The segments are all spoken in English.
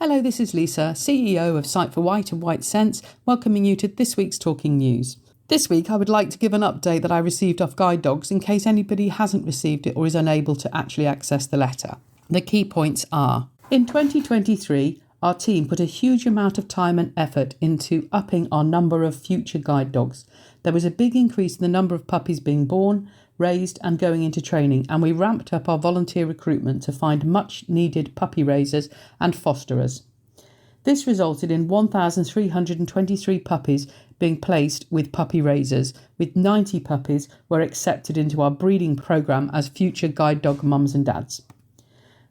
Hello, this is Lisa, CEO of Site for White and White Sense, welcoming you to this week's Talking News. This week I would like to give an update that I received off Guide Dogs in case anybody hasn't received it or is unable to actually access the letter. The key points are: in 2023, our team put a huge amount of time and effort into upping our number of future guide dogs. There was a big increase in the number of puppies being born, raised and going into training, and we ramped up our volunteer recruitment to find much needed puppy raisers and fosterers. This resulted in 1,323 puppies being placed with puppy raisers, with 90 puppies were accepted into our breeding programme as future guide dog mums and dads.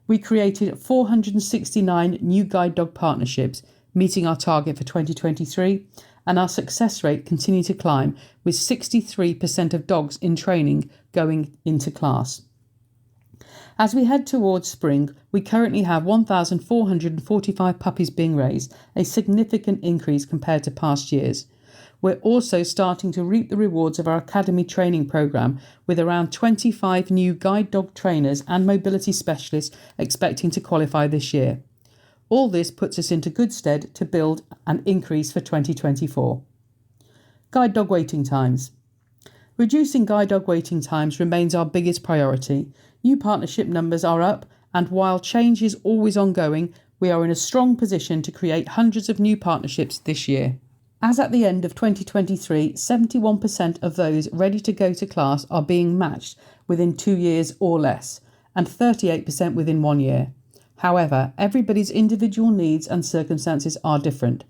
We created 469 new guide dog partnerships, meeting our target for 2023, and our success rate continued to climb, with 63% of dogs in training going into class. As we head towards spring, we currently have 1,445 puppies being raised, a significant increase compared to past years. We're also starting to reap the rewards of our academy training programme, with around 25 new guide dog trainers and mobility specialists expecting to qualify this year. All this puts us into good stead to build an increase for 2024. Guide dog waiting times. Reducing guide dog waiting times remains our biggest priority. New partnership numbers are up, and while change is always ongoing, we are in a strong position to create hundreds of new partnerships this year. As at the end of 2023, 71% of those ready to go to class are being matched within 2 years or less, and 38% within 1 year. However, everybody's individual needs and circumstances are different.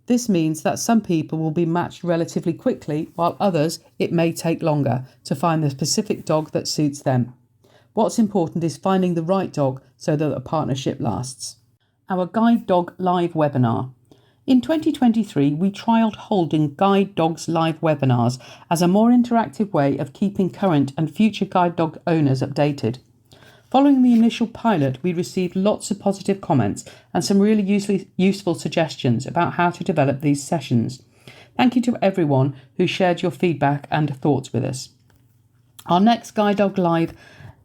This means that some people will be matched relatively quickly, while others it may take longer to find the specific dog that suits them. What's important is finding the right dog so that a partnership lasts. Our Guide Dog Live webinar. In 2023, we trialled holding Guide Dogs live webinars as a more interactive way of keeping current and future guide dog owners updated. Following the initial pilot, we received lots of positive comments and some really useful suggestions about how to develop these sessions. Thank you to everyone who shared your feedback and thoughts with us. Our next Guide Dog Live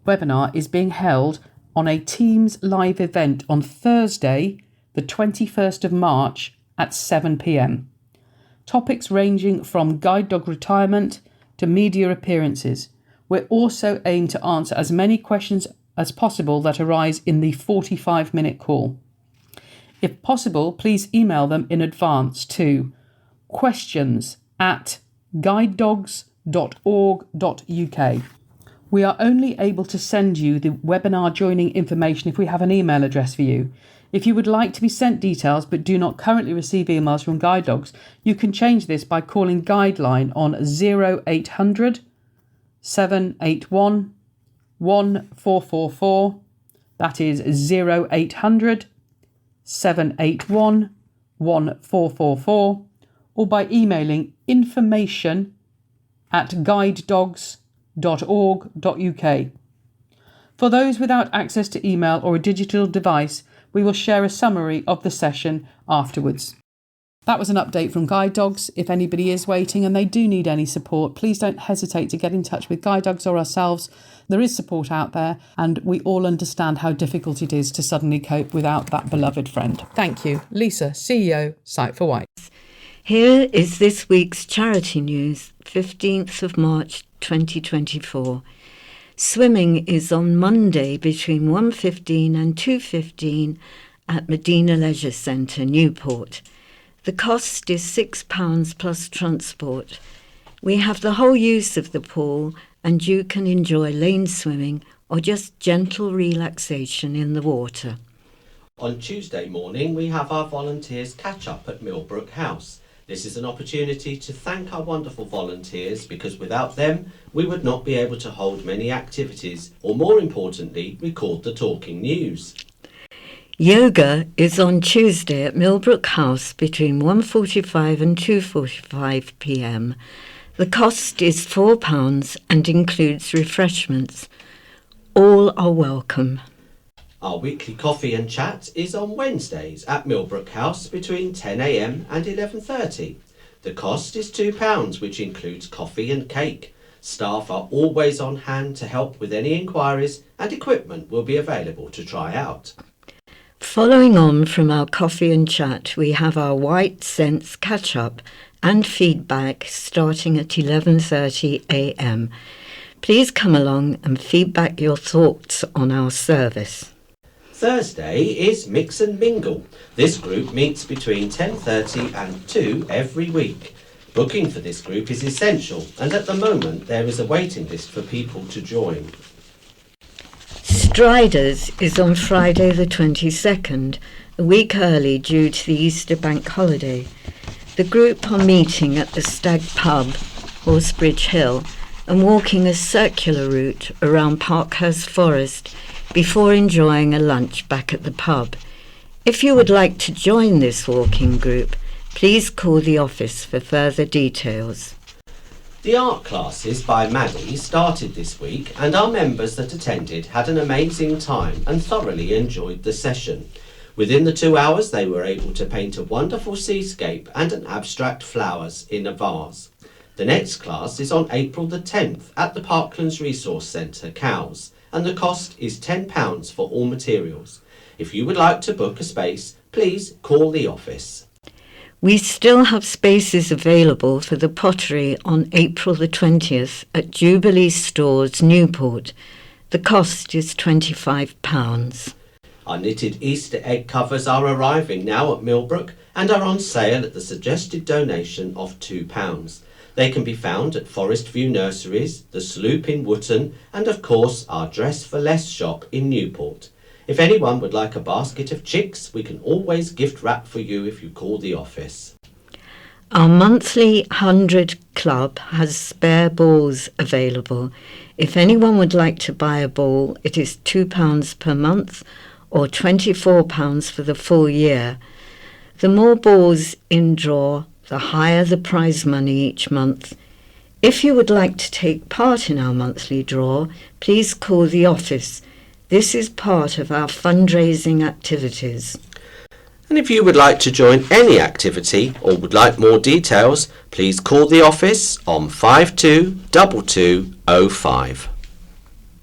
webinar is being held on a Teams live event on Thursday, the 21st of March at 7 p.m. Topics ranging from guide dog retirement to media appearances. We're also aiming to answer as many questions as possible that arise in the 45-minute call. If possible, please email them in advance to questions@guidedogs.org.uk. We are only able to send you the webinar joining information if we have an email address for you. If you would like to be sent details but do not currently receive emails from Guide Dogs, you can change this by calling Guideline on 0800 781 1444. That is 0800 781 1444, or by emailing information@guidedogs.org.uk. For those without access to email or a digital device, we will share a summary of the session afterwards. That was an update from Guide Dogs. If anybody is waiting and they do need any support, please don't hesitate to get in touch with Guide Dogs or ourselves. There is support out there, and we all understand how difficult it is to suddenly cope without that beloved friend. Thank you. Lisa, CEO, Site for White. Here is this week's charity news, 15th of March 2024. Swimming is on Monday between 1:15 and 2:15 at Medina Leisure Centre, Newport. The cost is £6 plus transport. We have the whole use of the pool, and you can enjoy lane swimming or just gentle relaxation in the water. On Tuesday morning, we have our volunteers catch up at Millbrook House. This is an opportunity to thank our wonderful volunteers, because without them, we would not be able to hold many activities, or more importantly, record the Talking News. Yoga is on Tuesday at Millbrook House between 1:45 and 2:45 p.m. The cost is £4 and includes refreshments. All are welcome. Our weekly coffee and chat is on Wednesdays at Millbrook House between 10 a.m. and 11:30. The cost is £2, which includes coffee and cake. Staff are always on hand to help with any inquiries, and equipment will be available to try out. Following on from our coffee and chat, we have our White Sense catch-up and feedback starting at 11:30 a.m. Please come along and feedback your thoughts on our service. Thursday is Mix and Mingle. This group meets between 10:30 and 2 every week. Booking for this group is essential, and at the moment there is a waiting list for people to join. Striders is on Friday the 22nd, a week early due to the Easter bank holiday. The group are meeting at the Stag Pub, Horsebridge Hill, and walking a circular route around Parkhurst Forest before enjoying a lunch back at the pub. If you would like to join this walking group, please call the office for further details. The art classes by Maddy started this week, and our members that attended had an amazing time and thoroughly enjoyed the session. Within the 2 hours they were able to paint a wonderful seascape and an abstract flowers in a vase. The next class is on April the 10th at the Parklands Resource Centre, Cowes, and the cost is £10 for all materials. If you would like to book a space, please call the office. We still have spaces available for the pottery on April the 20th at Jubilee Stores, Newport. The cost is £25. Our knitted Easter egg covers are arriving now at Millbrook and are on sale at the suggested donation of £2. They can be found at Forest View Nurseries, the Sloop in Wootton, and of course our Dress for Less shop in Newport. If anyone would like a basket of chicks, we can always gift wrap for you if you call the office. Our monthly 100 club has spare balls available. If anyone would like to buy a ball, it is £2 per month or £24 for the full year. The more balls in draw, the higher the prize money each month. If you would like to take part in our monthly draw, please call the office. This is part of our fundraising activities. And if you would like to join any activity or would like more details, please call the office on 522205.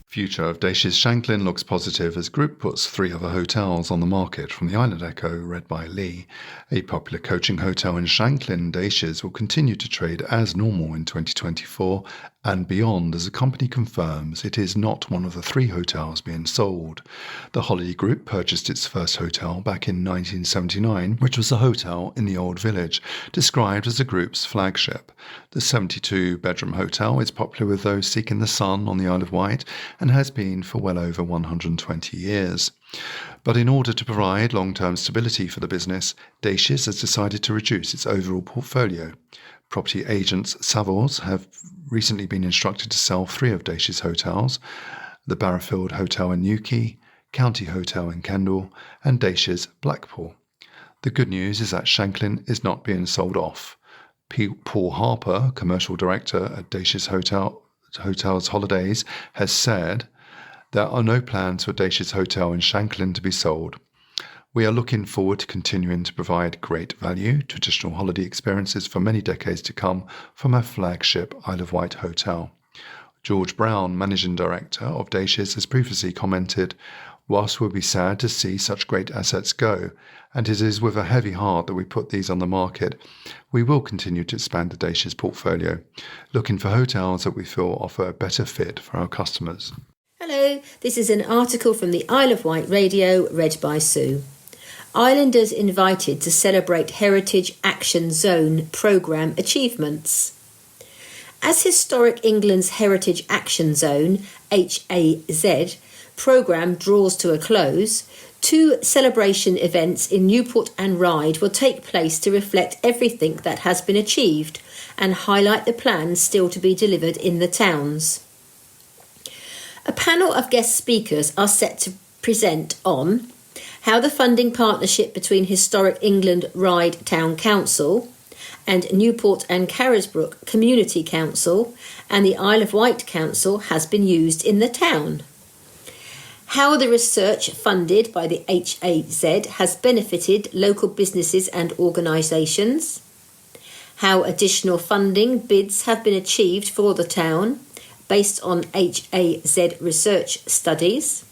Future of Dacia's Shanklin looks positive as group puts 3 other hotels on the market from the Island Echo, read by Lee. A popular coaching hotel in Shanklin, Dacia's, will continue to trade as normal in 2024 and beyond as the company confirms it is not one of the 3 hotels being sold. The Holiday Group purchased its first hotel back in 1979, which was a hotel in the Old Village, described as the group's flagship. The 72-bedroom hotel is popular with those seeking the sun on the Isle of Wight and has been for well over 120 years. But in order to provide long-term stability for the business, Dacia's has decided to reduce its overall portfolio. Property agents Savills have recently been instructed to sell 3 of Dacia's hotels, the Barrafield Hotel in Newquay, County Hotel in Kendal, and Dacia's Blackpool. The good news is that Shanklin is not being sold off. Paul Harper, commercial director at Dacia's Hotels Holidays, has said there are no plans for Dacia's Hotel in Shanklin to be sold. We are looking forward to continuing to provide great value, traditional holiday experiences for many decades to come from our flagship Isle of Wight hotel. George Brown, managing director of Dacia's, has previously commented, "Whilst we'll be sad to see such great assets go, and it is with a heavy heart that we put these on the market, we will continue to expand the Dacia's portfolio, looking for hotels that we feel offer a better fit for our customers." Hello, this is an article from the Isle of Wight Radio, read by Sue. Islanders invited to celebrate Heritage Action Zone programme achievements. As Historic England's Heritage Action Zone, HAZ, programme draws to a close, 2 celebration events in Newport and Ryde will take place to reflect everything that has been achieved and highlight the plans still to be delivered in the towns. A panel of guest speakers are set to present on how the funding partnership between Historic England Ryde Town Council and Newport and Carisbrooke Community Council and the Isle of Wight Council has been used in the town. How the research funded by the HAZ has benefited local businesses and organisations. How additional funding bids have been achieved for the town based on HAZ research studies.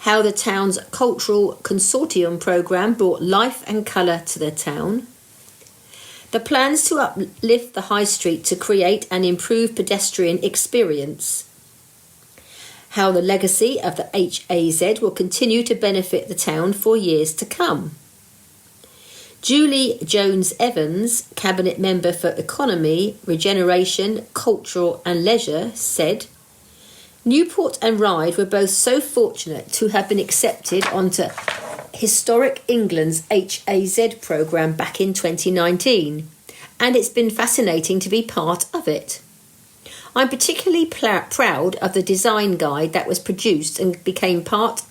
how the town's cultural consortium programme brought life and colour to the town, the plans to uplift the high street to create and improve pedestrian experience, how the legacy of the HAZ will continue to benefit the town for years to come. Julie Jones-Evans, Cabinet Member for Economy, Regeneration, Cultural and Leisure, said, Newport and Ryde were both so fortunate to have been accepted onto Historic England's HAZ programme back in 2019, and it's been fascinating to be part of it. I'm particularly proud of the design guide that was produced and became part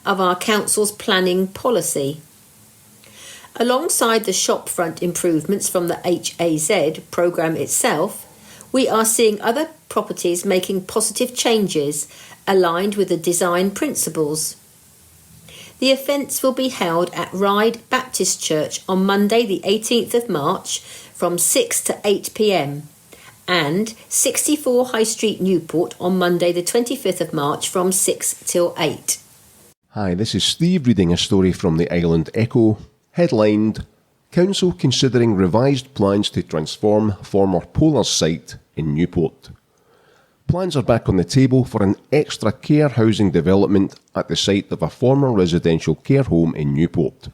of our council's planning policy. Alongside the shopfront improvements from the HAZ programme itself, we are seeing other properties making positive changes aligned with the design principles. The events will be held at Ryde Baptist Church on Monday the 18th of March from 6 to 8 p.m. and 64 High Street, Newport on Monday the 25th of March from 6 till 8. Hi, this is Steve reading a story from the Island Echo, headlined, Council considering revised plans to transform former Polar's site in Newport. Plans are back on the table for an extra care housing development at the site of a former residential care home in Newport.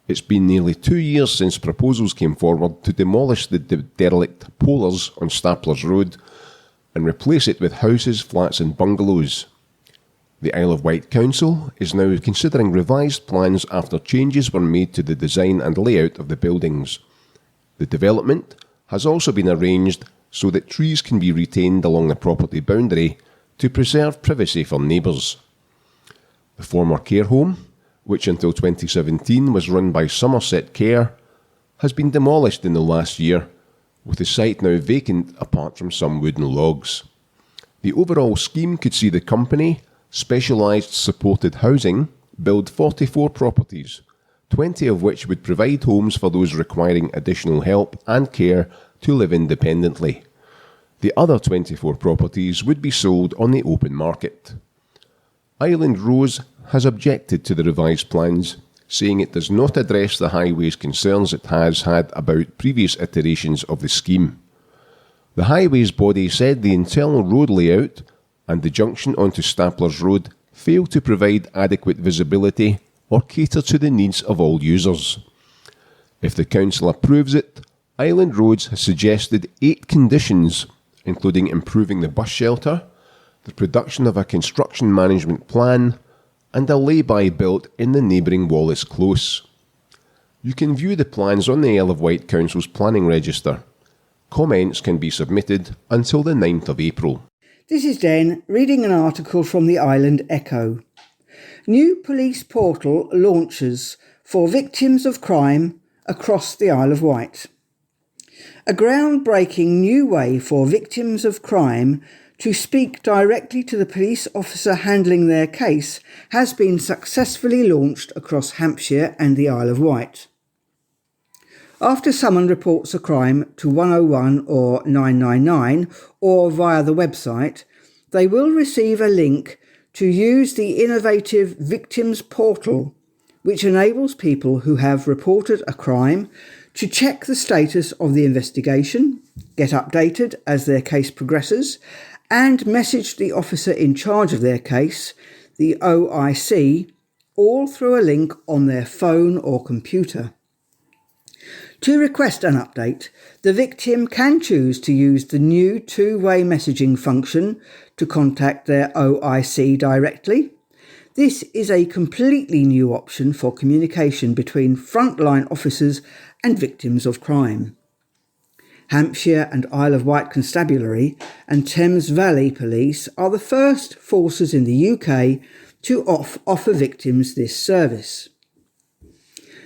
It's been nearly 2 years since proposals came forward to demolish the derelict Polars on Staplers Road and replace it with houses, flats and bungalows. The Isle of Wight Council is now considering revised plans after changes were made to the design and layout of the buildings. The development has also been arranged so that trees can be retained along the property boundary to preserve privacy for neighbours. The former care home, which until 2017 was run by Somerset Care, has been demolished in the last year, with the site now vacant apart from some wooden logs. The overall scheme could see the company, Specialised Supported Housing, build 44 properties, 20 of which would provide homes for those requiring additional help and care to live independently. The other 24 properties would be sold on the open market. Island Rose has objected to the revised plans, saying it does not address the Highways concerns it has had about previous iterations of the scheme. The Highways body said the internal road layout and the junction onto Staplers Road fail to provide adequate visibility or cater to the needs of all users. If the council approves it, Island Roads has suggested 8 conditions, including improving the bus shelter, the production of a construction management plan, and a lay-by built in the neighbouring Wallace Close. You can view the plans on the Isle of Wight Council's planning register. Comments can be submitted until the 9th of April. This is Den reading an article from the Island Echo. New police portal launches for victims of crime across the Isle of Wight. A groundbreaking new way for victims of crime to speak directly to the police officer handling their case has been successfully launched across Hampshire and the Isle of Wight. After someone reports a crime to 101 or 999 or via the website, they will receive a link to use the innovative Victims Portal, which enables people who have reported a crime to check the status of the investigation, get updated as their case progresses, and message the officer in charge of their case, the OIC, all through a link on their phone or computer. To request an update, the victim can choose to use the new two-way messaging function to contact their OIC directly. This is a completely new option for communication between frontline officers and victims of crime. Hampshire and Isle of Wight Constabulary and Thames Valley Police are the first forces in the UK to offer victims this service.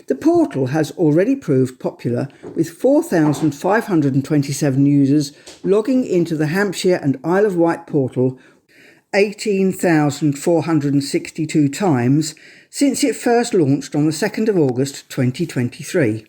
The portal has already proved popular, with 4,527 users logging into the Hampshire and Isle of Wight portal 18,462 times since it first launched on the 2nd of August 2023.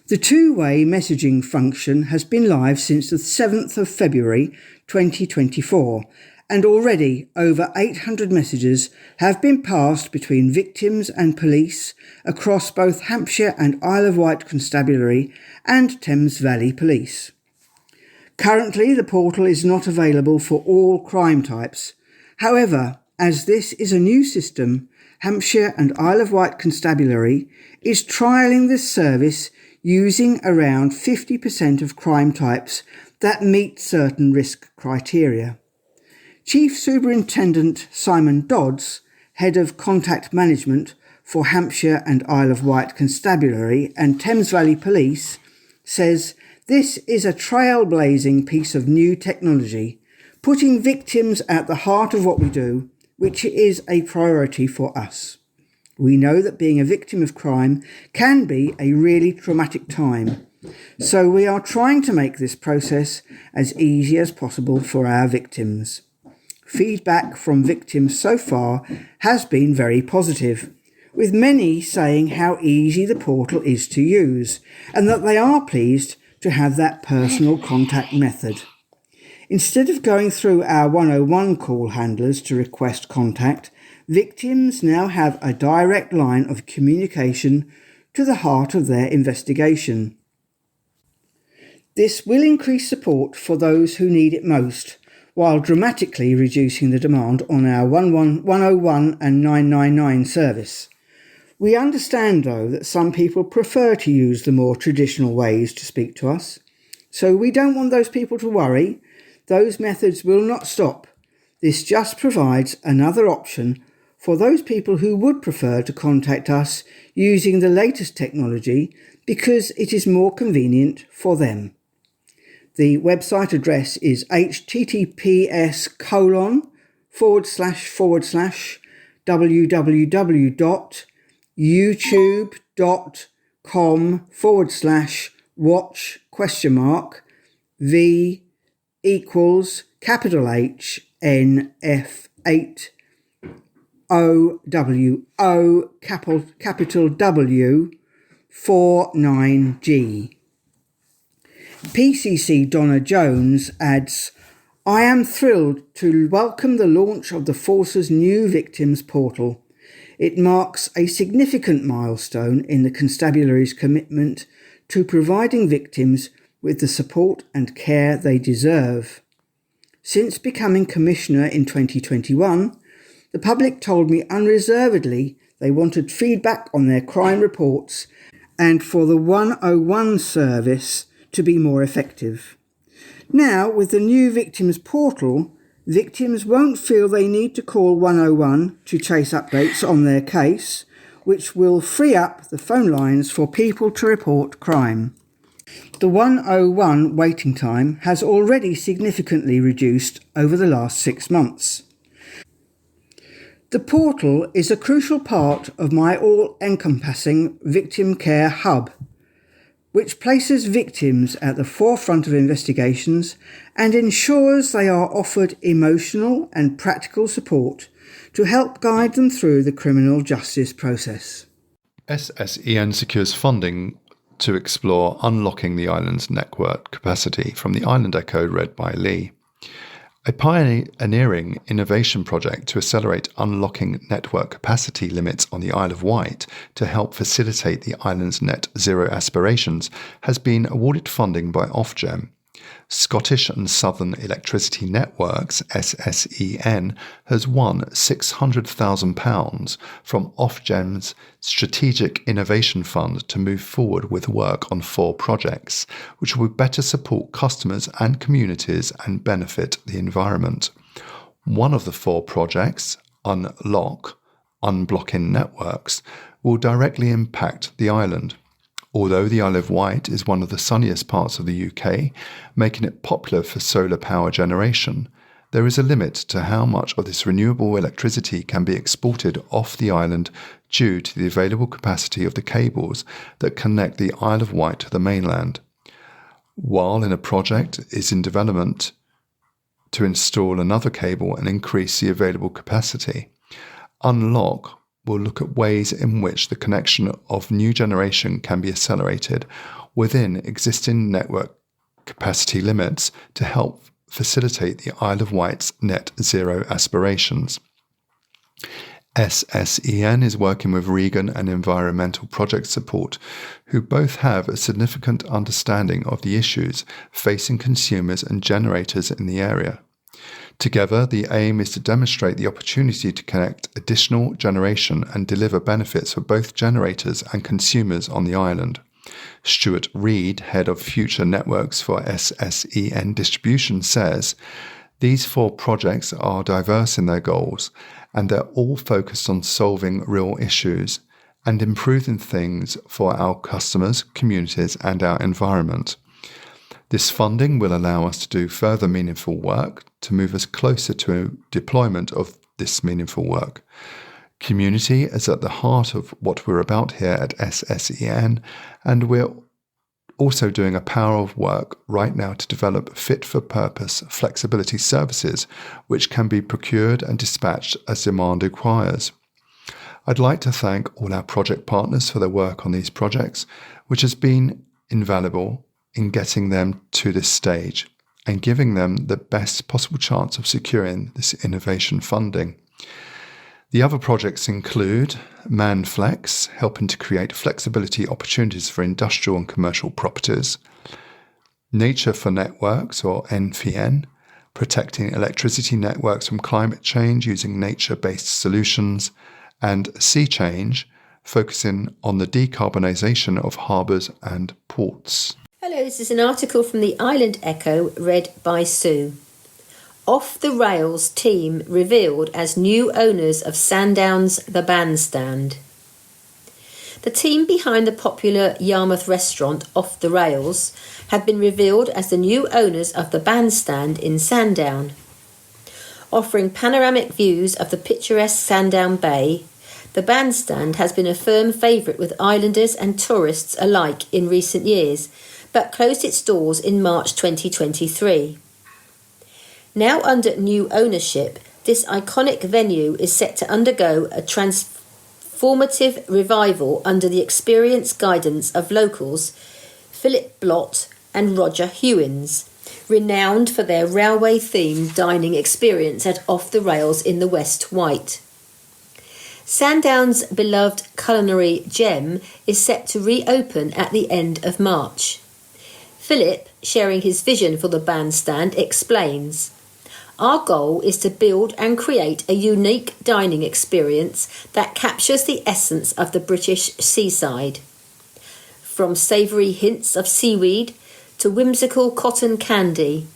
The two-way messaging function has been live since the 7th of February 2024 and already over 800 messages have been passed between victims and police across both Hampshire and Isle of Wight Constabulary and Thames Valley Police. Currently, the portal is not available for all crime types. However, as this is a new system, Hampshire and Isle of Wight Constabulary is trialling this service using around 50% of crime types that meet certain risk criteria. Chief Superintendent Simon Dodds, Head of Contact Management for Hampshire and Isle of Wight Constabulary and Thames Valley Police, says this is a trailblazing piece of new technology, putting victims at the heart of what we do, which is a priority for us. We know that being a victim of crime can be a really traumatic time, so we are trying to make this process as easy as possible for our victims. Feedback from victims so far has been very positive, with many saying how easy the portal is to use and that they are pleased to have that personal contact method. Instead of going through our 101 call handlers to request contact, victims now have a direct line of communication to the heart of their investigation. This will increase support for those who need it most, while dramatically reducing the demand on our 101 and 999 service. We understand, though, that some people prefer to use the more traditional ways to speak to us, so we don't want those people to worry. Those methods will not stop. This just provides another option for those people who would prefer to contact us using the latest technology because it is more convenient for them. The website address is https://www.youtube.com/watch?v equals capital H N F 8 OWO capital W 49G. PCC Donna Jones adds, I am thrilled to welcome the launch of the Force's new Victims Portal. It marks a significant milestone in the Constabulary's commitment to providing victims with the support and care they deserve. Since becoming Commissioner in 2021, the public told me unreservedly they wanted feedback on their crime reports and for the 101 service to be more effective. Now, with the new Victims Portal, victims won't feel they need to call 101 to chase updates on their case, which will free up the phone lines for people to report crime. The 101 waiting time has already significantly reduced over the last 6 months. The portal is a crucial part of my all-encompassing victim care hub, which places victims at the forefront of investigations and ensures they are offered emotional and practical support to help guide them through the criminal justice process. SSEN secures funding to explore unlocking the island's network capacity from the Island Echo, read by Lee. A pioneering innovation project to accelerate unlocking network capacity limits on the Isle of Wight to help facilitate the island's net zero aspirations has been awarded funding by Ofgem. Scottish and Southern Electricity Networks, SSEN, has won £600,000 from Ofgem's Strategic Innovation Fund to move forward with work on 4 projects, which will better support customers and communities and benefit the environment. One of the 4 projects, Unblocking Networks, will directly impact the island. Although the Isle of Wight is one of the sunniest parts of the UK, making it popular for solar power generation, there is a limit to how much of this renewable electricity can be exported off the island due to the available capacity of the cables that connect the Isle of Wight to the mainland. While a project is in development to install another cable and increase the available capacity, Unlock will look at ways in which the connection of new generation can be accelerated within existing network capacity limits to help facilitate the Isle of Wight's net zero aspirations. SSEN is working with Regan and Environmental Project Support, who both have a significant understanding of the issues facing consumers and generators in the area. Together, the aim is to demonstrate the opportunity to connect additional generation and deliver benefits for both generators and consumers on the island. Stuart Reid, head of Future Networks for SSEN Distribution, says, "These 4 projects are diverse in their goals, and they're all focused on solving real issues and improving things for our customers, communities, and our environment. This funding will allow us to do further meaningful work to move us closer to deployment of this meaningful work. Community is at the heart of what we're about here at SSEN, and we're also doing a power of work right now to develop fit-for-purpose flexibility services which can be procured and dispatched as demand requires. I'd like to thank all our project partners for their work on these projects, which has been invaluable in getting them to this stage and giving them the best possible chance of securing this innovation funding. The other projects include ManFlex, helping to create flexibility opportunities for industrial and commercial properties; Nature for Networks, or NFN, protecting electricity networks from climate change using nature-based solutions; and Sea Change, focusing on the decarbonisation of harbours and ports. Hello, this is an article from the Island Echo read by Sue. Off the Rails team revealed as new owners of Sandown's The Bandstand. The team behind the popular Yarmouth restaurant Off the Rails have been revealed as the new owners of The Bandstand in Sandown. Offering panoramic views of the picturesque Sandown Bay, The Bandstand has been a firm favourite with islanders and tourists alike in recent years, but closed its doors in March 2023. Now under new ownership, this iconic venue is set to undergo a transformative revival under the experienced guidance of locals Philip Blott and Roger Hewins, renowned for their railway-themed dining experience at Off the Rails in the West Wight. Sandown's beloved culinary gem is set to reopen at the end of March. Philip, sharing his vision for the bandstand, explains, "Our goal is to build and create a unique dining experience that captures the essence of the British seaside. From savoury hints of seaweed to whimsical cotton candy,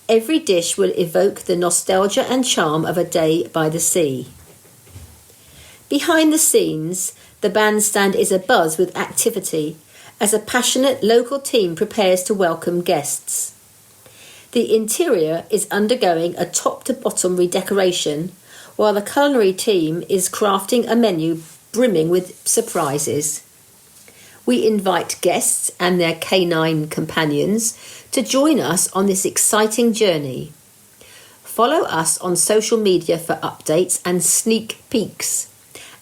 every dish will evoke the nostalgia and charm of a day by the sea." Behind the scenes, the bandstand is abuzz with activity as a passionate local team prepares to welcome guests. The interior is undergoing a top-to-bottom redecoration, while the culinary team is crafting a menu brimming with surprises. We invite guests and their canine companions to join us on this exciting journey. Follow us on social media for updates and sneak peeks,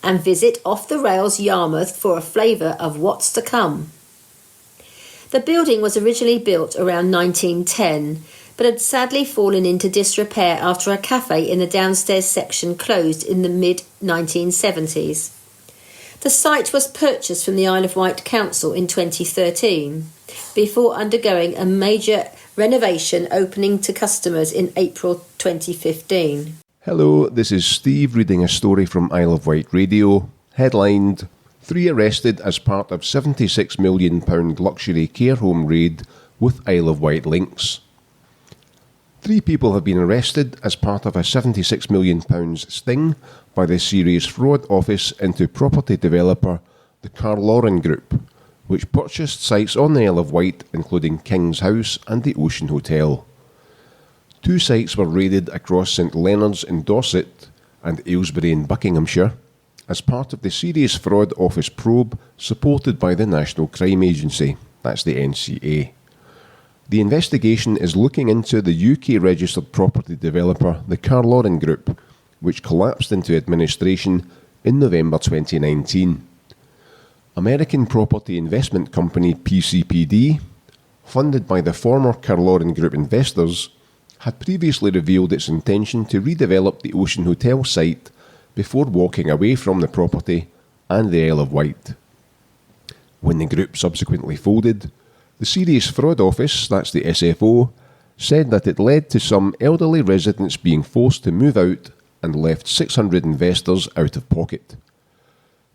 and visit Off the Rails Yarmouth for a flavour of what's to come. The building was originally built around 1910, but had sadly fallen into disrepair after a cafe in the downstairs section closed in the mid-1970s. The site was purchased from the Isle of Wight Council in 2013, before undergoing a major renovation opening to customers in April 2015. Hello, this is Steve reading a story from Isle of Wight Radio, headlined 3 arrested as part of £76 million luxury care home raid with Isle of Wight links. 3 people have been arrested as part of a £76 million sting by the Serious Fraud Office into property developer the Carloran Group, which purchased sites on the Isle of Wight including King's House and the Ocean Hotel. 2 sites were raided across St Leonards in Dorset and Aylesbury in Buckinghamshire as part of the Serious Fraud Office probe supported by the National Crime Agency, that's the NCA. The investigation is looking into the UK-registered property developer, the Carloran Group, which collapsed into administration in November 2019. American property investment company PCPD, funded by the former Carloran Group investors, had previously revealed its intention to redevelop the Ocean Hotel site before walking away from the property and the Isle of Wight. When the group subsequently folded, the Serious Fraud Office, that's the SFO, said that it led to some elderly residents being forced to move out and left 600 investors out of pocket.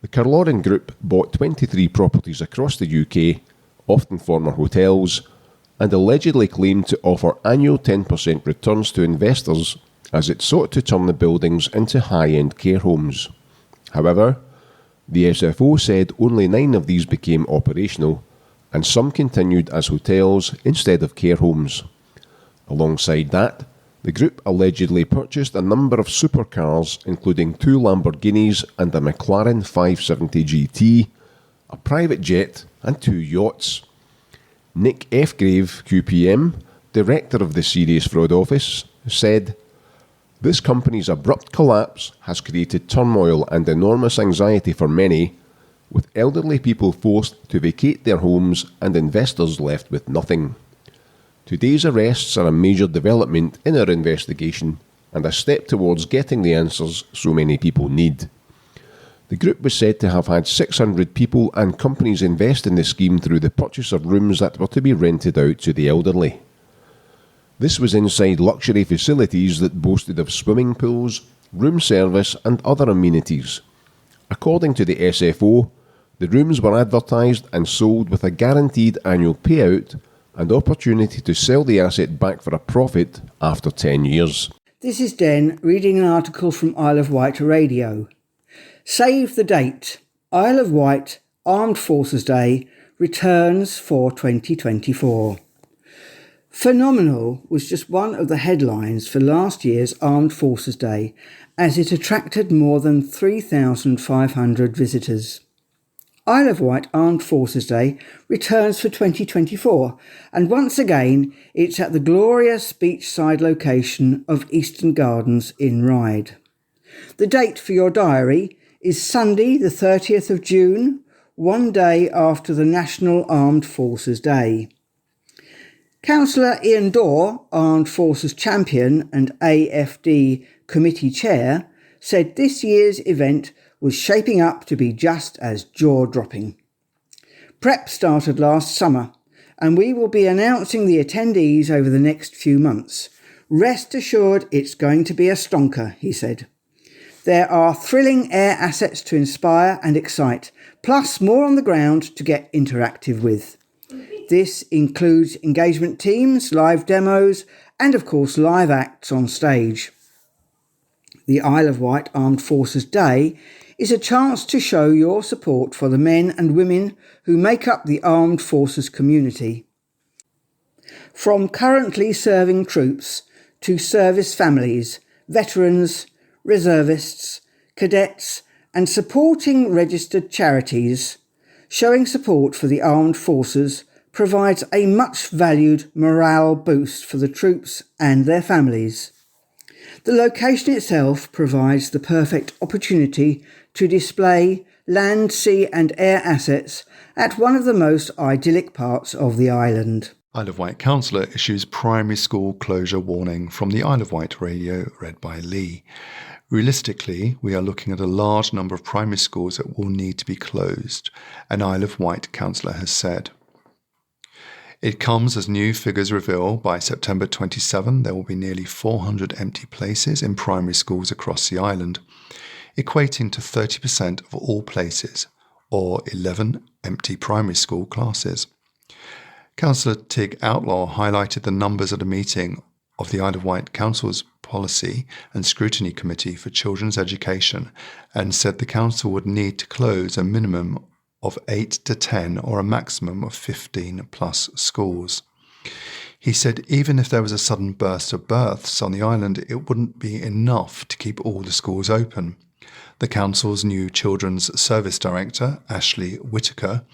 The Carloran Group bought 23 properties across the UK, often former hotels, and allegedly claimed to offer annual 10% returns to investors as it sought to turn the buildings into high-end care homes. However, the SFO said only 9 of these became operational, and some continued as hotels instead of care homes. Alongside that, the group allegedly purchased a number of supercars, including 2 Lamborghinis and a McLaren 570 GT, a private jet and 2 yachts. Nick Fgrave, QPM, director of the Serious Fraud Office, said, "This company's abrupt collapse has created turmoil and enormous anxiety for many, with elderly people forced to vacate their homes and investors left with nothing. Today's arrests are a major development in our investigation and a step towards getting the answers so many people need." The group was said to have had 600 people and companies invest in the scheme through the purchase of rooms that were to be rented out to the elderly. This was inside luxury facilities that boasted of swimming pools, room service and other amenities. According to the SFO, the rooms were advertised and sold with a guaranteed annual payout and opportunity to sell the asset back for a profit after 10 years. This is Den reading an article from Isle of Wight Radio. Save the date. Isle of Wight Armed Forces Day returns for 2024. Phenomenal was just one of the headlines for last year's Armed Forces Day, as it attracted more than 3,500 visitors. Isle of Wight Armed Forces Day returns for 2024, and once again it's at the glorious beachside location of Eastern Gardens in Ryde. The date for your diary is Sunday the 30th of June, one day after the National Armed Forces Day. Councillor Ian Dorr, Armed Forces Champion and AFD Committee Chair, said this year's event was shaping up to be just as jaw-dropping. Prep started last summer, and we will be announcing the attendees over the next few months. Rest assured it's going to be a stonker, he said. There are thrilling air assets to inspire and excite, plus more on the ground to get interactive with. This includes engagement teams, live demos, and of course live acts on stage. The Isle of Wight Armed Forces Day is a chance to show your support for the men and women who make up the armed forces community. From currently serving troops to service families, veterans, reservists, cadets, and supporting registered charities, showing support for the armed forces provides a much valued morale boost for the troops and their families. The location itself provides the perfect opportunity to display land, sea and air assets at one of the most idyllic parts of the island. Isle of Wight councillor issues primary school closure warning from the Isle of Wight Radio, read by Lee. Realistically, we are looking at a large number of primary schools that will need to be closed, an Isle of Wight councillor has said. It comes as new figures reveal by September 27 there will be nearly 400 empty places in primary schools across the island, equating to 30% of all places, or 11 empty primary school classes. Councillor Tig Outlaw highlighted the numbers at a meeting of the Isle of Wight Council's Policy and Scrutiny Committee for Children's Education and said the council would need to close a minimum of 8 to 10 or a maximum of 15 plus schools. He said even if there was a sudden burst of births on the island, it wouldn't be enough to keep all the schools open. The council's new Children's Service Director, Ashley Whitaker,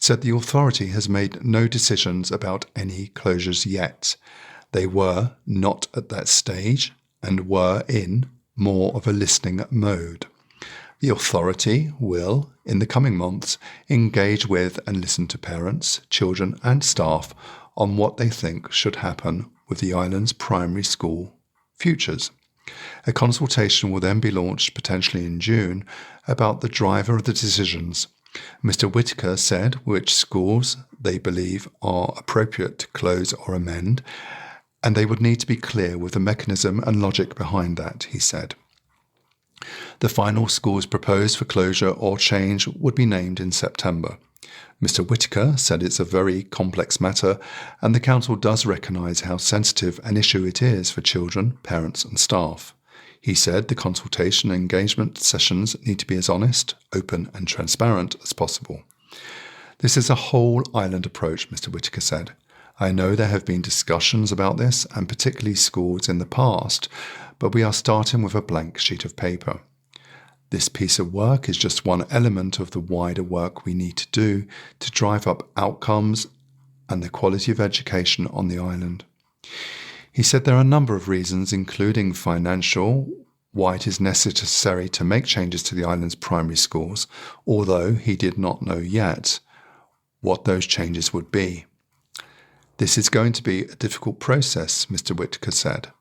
said the authority has made no decisions about any closures yet. They were not at that stage and were in more of a listening mode. The authority will, in the coming months, engage with and listen to parents, children and staff on what they think should happen with the island's primary school futures. A consultation will then be launched potentially in June about the driver of the decisions. Mr. Whitaker said which schools they believe are appropriate to close or amend, and they would need to be clear with the mechanism and logic behind that, he said. The final schools proposed for closure or change would be named in September. Mr. Whitaker said it's a very complex matter, and the council does recognise how sensitive an issue it is for children, parents and staff. He said the consultation and engagement sessions need to be as honest, open and transparent as possible. This is a whole island approach, Mr. Whitaker said. I know there have been discussions about this, and particularly schools in the past, but we are starting with a blank sheet of paper. This piece of work is just one element of the wider work we need to do to drive up outcomes and the quality of education on the island. He said there are a number of reasons, including financial, why it is necessary to make changes to the island's primary schools, although he did not know yet what those changes would be. This is going to be a difficult process, Mr. Whitaker said.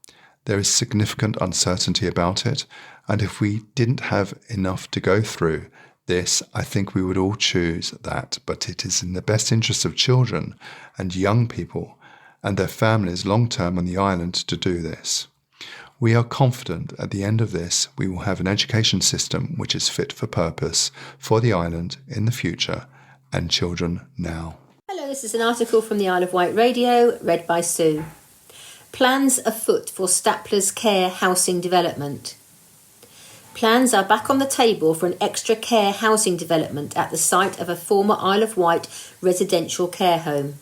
There is significant uncertainty about it, and if we didn't have enough to go through this, I think we would all choose that, but it is in the best interest of children and young people and their families long-term on the island to do this. We are confident at the end of this we will have an education system which is fit for purpose for the island in the future and children now. Hello, this is an article from the Isle of Wight Radio, read by Sue. Plans afoot for Stapler's Care housing development. Plans are back on the table for an extra care housing development at the site of a former Isle of Wight residential care home.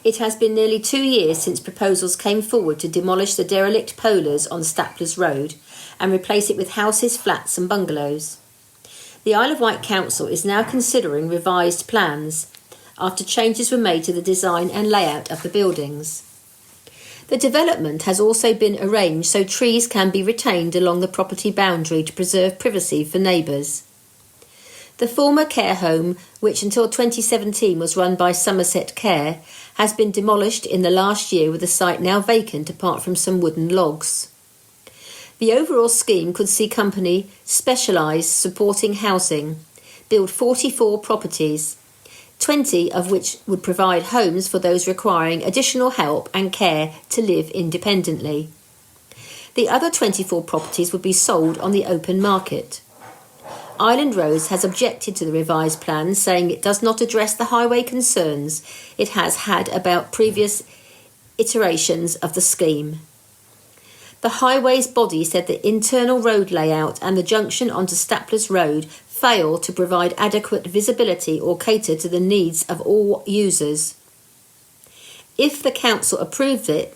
It has been nearly 2 years since proposals came forward to demolish the derelict polars on Stapler's Road and replace it with houses, flats and bungalows. The Isle of Wight Council is now considering revised plans after changes were made to the design and layout of the buildings. The development has also been arranged so trees can be retained along the property boundary to preserve privacy for neighbours. The former care home, which until 2017 was run by Somerset Care, has been demolished in the last year with the site now vacant apart from some wooden logs. The overall scheme could see company Specialise Supporting Housing build 44 properties, 20 of which would provide homes for those requiring additional help and care to live independently. The other 24 properties would be sold on the open market. Island Roads has objected to the revised plan, saying it does not address the highway concerns it has had about previous iterations of the scheme. The highways body said the internal road layout and the junction onto Stapler's Road fail to provide adequate visibility or cater to the needs of all users. If the council approved it,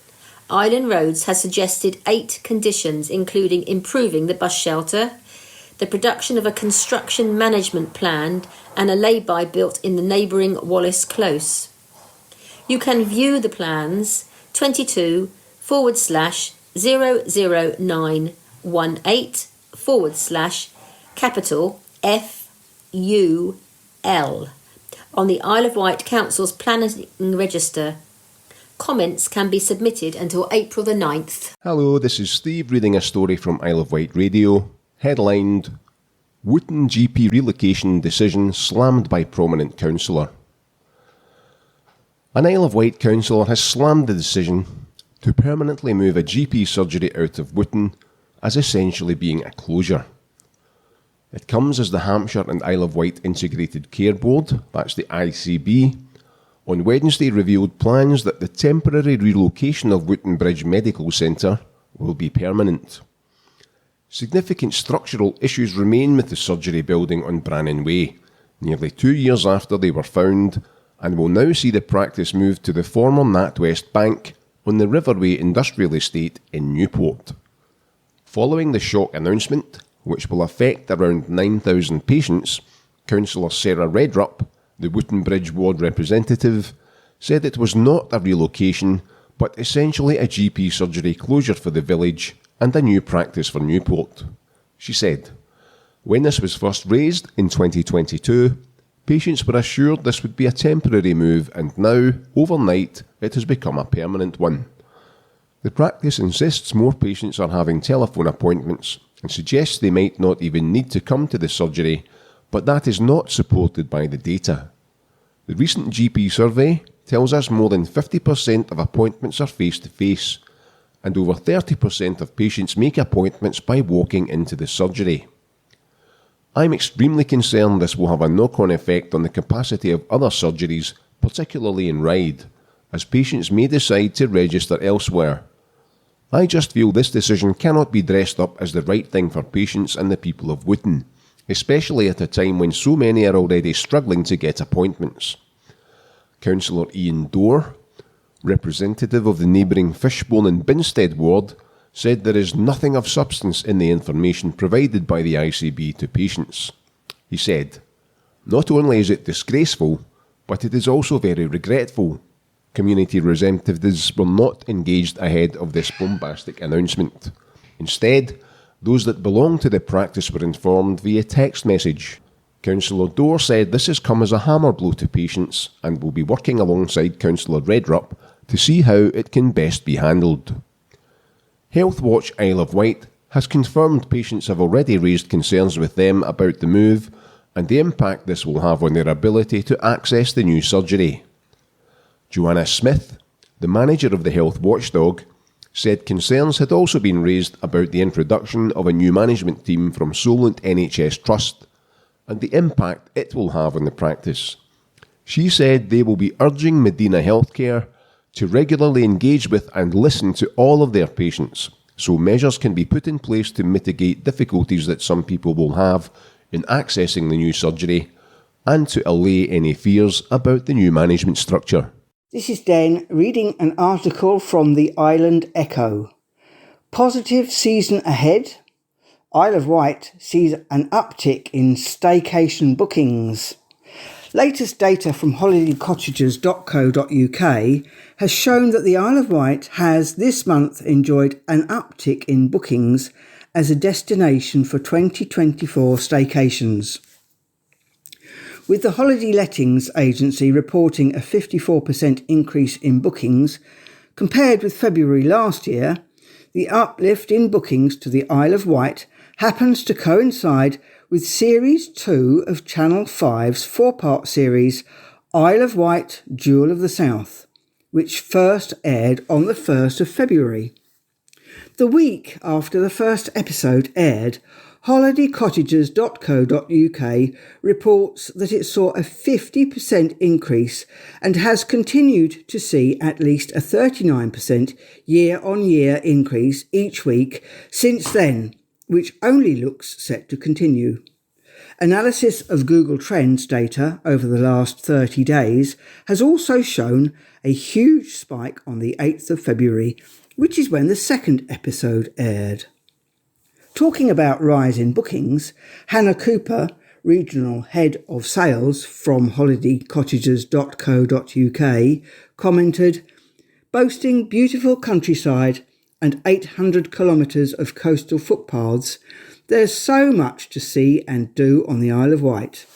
Island Roads has suggested 8 conditions, including improving the bus shelter, the production of a construction management plan and a lay-by built in the neighbouring Wallace Close. You can view the plans 22/00918/ FUL on the Isle of Wight Council's Planning Register. Comments can be submitted until April the 9th. Hello, this is Steve reading a story from Isle of Wight Radio, headlined Wootton GP Relocation Decision Slammed by Prominent Councillor. An Isle of Wight councillor has slammed the decision to permanently move a GP surgery out of Wootton as essentially being a closure. It comes as the Hampshire and Isle of Wight Integrated Care Board, that's the ICB, on Wednesday revealed plans that the temporary relocation of Wootton Bridge Medical Centre will be permanent. Significant structural issues remain with the surgery building on Brannan Way, nearly 2 years after they were found, and will now see the practice moved to the former NatWest Bank on the Riverway Industrial Estate in Newport. Following the shock announcement, which will affect around 9,000 patients, Councillor Sarah Redrup, the Wootton Bridge Ward representative, said it was not a relocation, but essentially a GP surgery closure for the village and a new practice for Newport. She said, "When this was first raised in 2022, patients were assured this would be a temporary move, and now, overnight, it has become a permanent one. The practice insists more patients are having telephone appointments and suggests they might not even need to come to the surgery, but that is not supported by the data. The recent GP survey tells us more than 50% of appointments are face-to-face, and over 30% of patients make appointments by walking into the surgery. I'm extremely concerned this will have a knock-on effect on the capacity of other surgeries, particularly in Ryde, as patients may decide to register elsewhere. I just feel this decision cannot be dressed up as the right thing for patients and the people of Wootton, especially at a time when so many are already struggling to get appointments. Councillor Ian Dorr, representative of the neighbouring Fishbone and Binstead ward, said there is nothing of substance in the information provided by the ICB to patients. He said, "Not only is it disgraceful, but it is also very regretful. Community representatives were not engaged ahead of this bombastic announcement. Instead, those that belong to the practice were informed via text message." Councillor Dorr said this has come as a hammer blow to patients and will be working alongside Councillor Redrup to see how it can best be handled. Health Watch Isle of Wight has confirmed patients have already raised concerns with them about the move and the impact this will have on their ability to access the new surgery. Joanna Smith, the manager of the Health Watchdog, said concerns had also been raised about the introduction of a new management team from Solent NHS Trust and the impact it will have on the practice. She said they will be urging Medina Healthcare to regularly engage with and listen to all of their patients, so measures can be put in place to mitigate difficulties that some people will have in accessing the new surgery and to allay any fears about the new management structure. This is Den reading an article from the Island Echo. Positive season ahead. Isle of Wight sees an uptick in staycation bookings. Latest data from holidaycottages.co.uk has shown that the Isle of Wight has this month enjoyed an uptick in bookings as a destination for 2024 staycations. With the Holiday Lettings Agency reporting a 54% increase in bookings compared with February last year, the uplift in bookings to the Isle of Wight happens to coincide with Series 2 of Channel 5's four-part series Isle of Wight Jewel of the South, which first aired on the 1st of February. The week after the first episode aired, holidaycottages.co.uk reports that it saw a 50% increase and has continued to see at least a 39% year-on-year increase each week since then, which only looks set to continue. Analysis of Google Trends data over the last 30 days has also shown a huge spike on the 8th of February, which is when the second episode aired. Talking about rise in bookings, Hannah Cooper, Regional Head of Sales from holidaycottages.co.uk, commented, "Boasting beautiful countryside and 800 kilometres of coastal footpaths, there's so much to see and do on the Isle of Wight.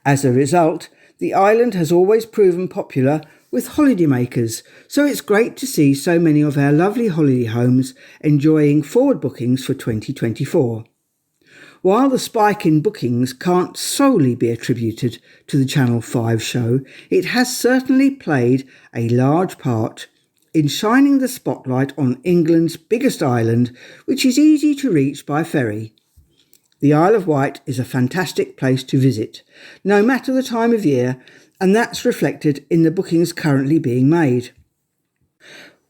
As a result, the island has always proven popular with holidaymakers, so it's great to see so many of our lovely holiday homes enjoying forward bookings for 2024. While the spike in bookings can't solely be attributed to the Channel 5 show, it has certainly played a large part in shining the spotlight on England's biggest island, which is easy to reach by ferry. The Isle of Wight is a fantastic place to visit, no matter the time of year, and that's reflected in the bookings currently being made.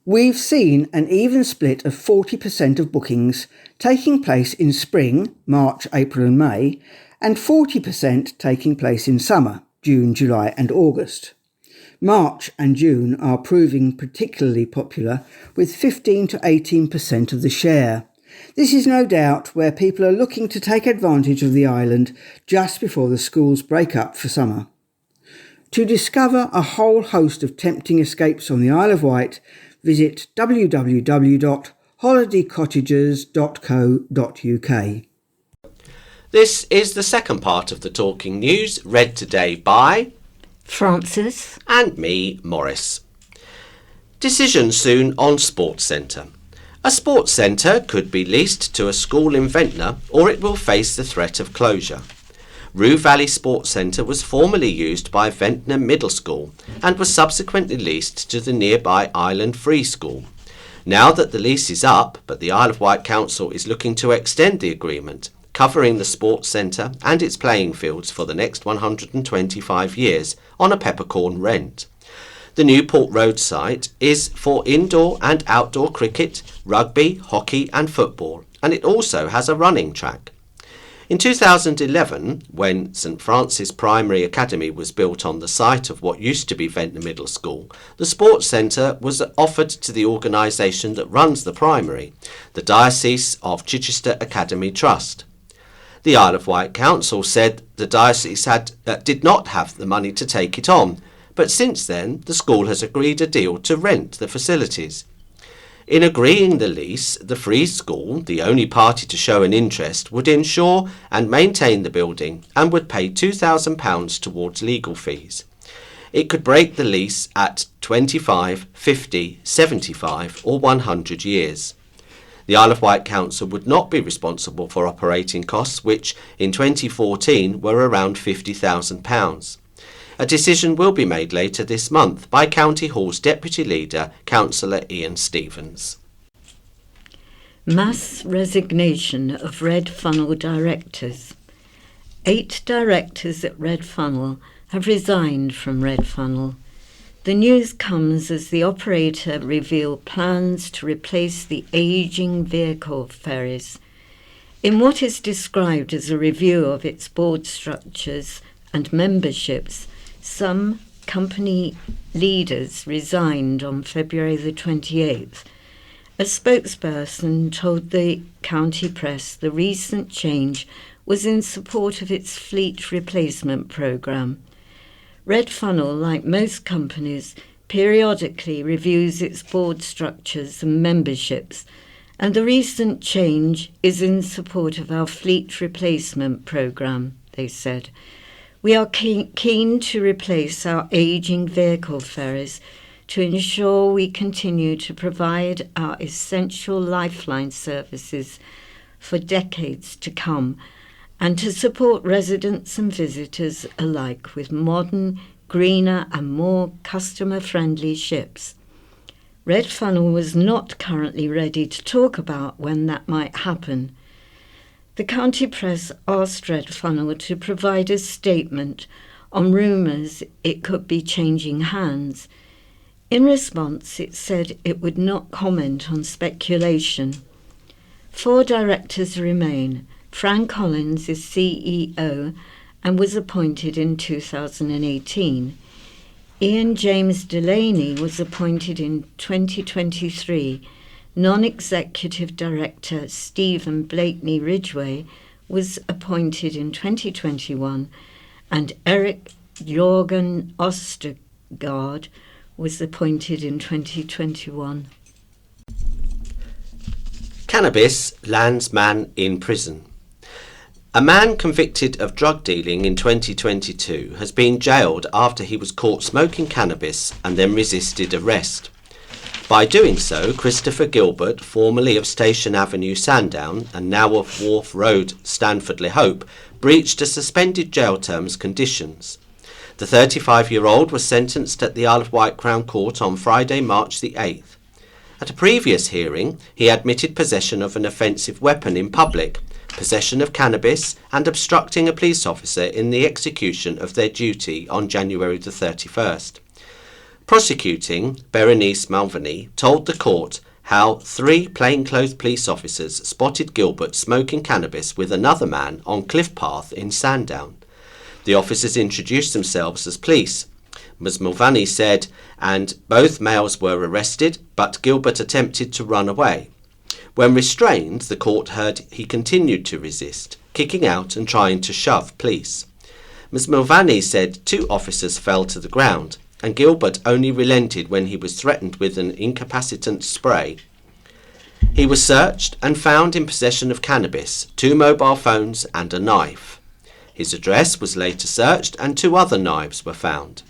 We've seen an even split of 40% of bookings taking place in spring, March, April and May, and 40% taking place in summer, June, July and August. March and June are proving particularly popular, with 15 to 18% of the share. This is no doubt where people are looking to take advantage of the island just before the schools break up for summer. To discover a whole host of tempting escapes on the Isle of Wight, visit www.holidaycottages.co.uk. This is the second part of the Talking News, read today by Francis and me, Morris. Decision soon on sports centre. A sports centre could be leased to a school in Ventnor, or it will face the threat of closure. Rue Valley Sports Centre was formerly used by Ventnor Middle School and was subsequently leased to the nearby Island Free School. Now that the lease is up, but the Isle of Wight Council is looking to extend the agreement, covering the sports centre and its playing fields for the next 125 years on a peppercorn rent. The Newport Road site is for indoor and outdoor cricket, rugby, hockey and football, and it also has a running track. In 2011, when St Francis Primary Academy was built on the site of what used to be Ventnor Middle School, the sports centre was offered to the organisation that runs the primary, the Diocese of Chichester Academy Trust. The Isle of Wight Council said the diocese did not have the money to take it on, but since then the school has agreed a deal to rent the facilities. In agreeing the lease, the Free School, the only party to show an interest, would insure and maintain the building and would pay £2,000 towards legal fees. It could break the lease at 25, 50, 75 or 100 years. The Isle of Wight Council would not be responsible for operating costs, which in 2014 were around £50,000. A decision will be made later this month by County Hall's Deputy Leader, Councillor Ian Stevens. Mass resignation of Red Funnel directors. 8 directors at Red Funnel have resigned from Red Funnel. The news comes as the operator revealed plans to replace the ageing vehicle ferries. In what is described as a review of its board structures and memberships, some company leaders resigned on February the 28th. A spokesperson told the county press the recent change was in support of its fleet replacement programme. Red Funnel, like most companies, periodically reviews its board structures and memberships, and the recent change is in support of our fleet replacement programme, they said. We are keen to replace our ageing vehicle ferries to ensure we continue to provide our essential lifeline services for decades to come, and to support residents and visitors alike with modern, greener and more customer-friendly ships. Red Funnel was not currently ready to talk about when that might happen. The county press asked Red Funnel to provide a statement on rumours it could be changing hands. In response, it said it would not comment on speculation. 4 directors remain. Fran Collins is CEO and was appointed in 2018. Ian James Delaney was appointed in 2023. Non-executive director Stephen Blakeney Ridgway was appointed in 2021, and Eric Jorgen Ostergaard was appointed in 2021. Cannabis lands man in prison. A man convicted of drug dealing in 2022 has been jailed after he was caught smoking cannabis and then resisted arrest. By doing so, Christopher Gilbert, formerly of Station Avenue, Sandown, and now of Wharf Road, Stanford Le Hope, breached a suspended jail term's conditions. The 35-year-old was sentenced at the Isle of Wight Crown Court on Friday, March the 8th. At a previous hearing, he admitted possession of an offensive weapon in public, possession of cannabis, and obstructing a police officer in the execution of their duty on January the 31st. Prosecuting Berenice Malvany told the court how 3 plainclothes police officers spotted Gilbert smoking cannabis with another man on Cliff Path in Sandown. The officers introduced themselves as police. Ms Malvany said, and both males were arrested, but Gilbert attempted to run away. When restrained, the court heard he continued to resist, kicking out and trying to shove police. Ms Malvany said 2 officers fell to the ground, and Gilbert only relented when he was threatened with an incapacitant spray. He was searched and found in possession of cannabis, 2 mobile phones and a knife. His address was later searched and 2 other knives were found.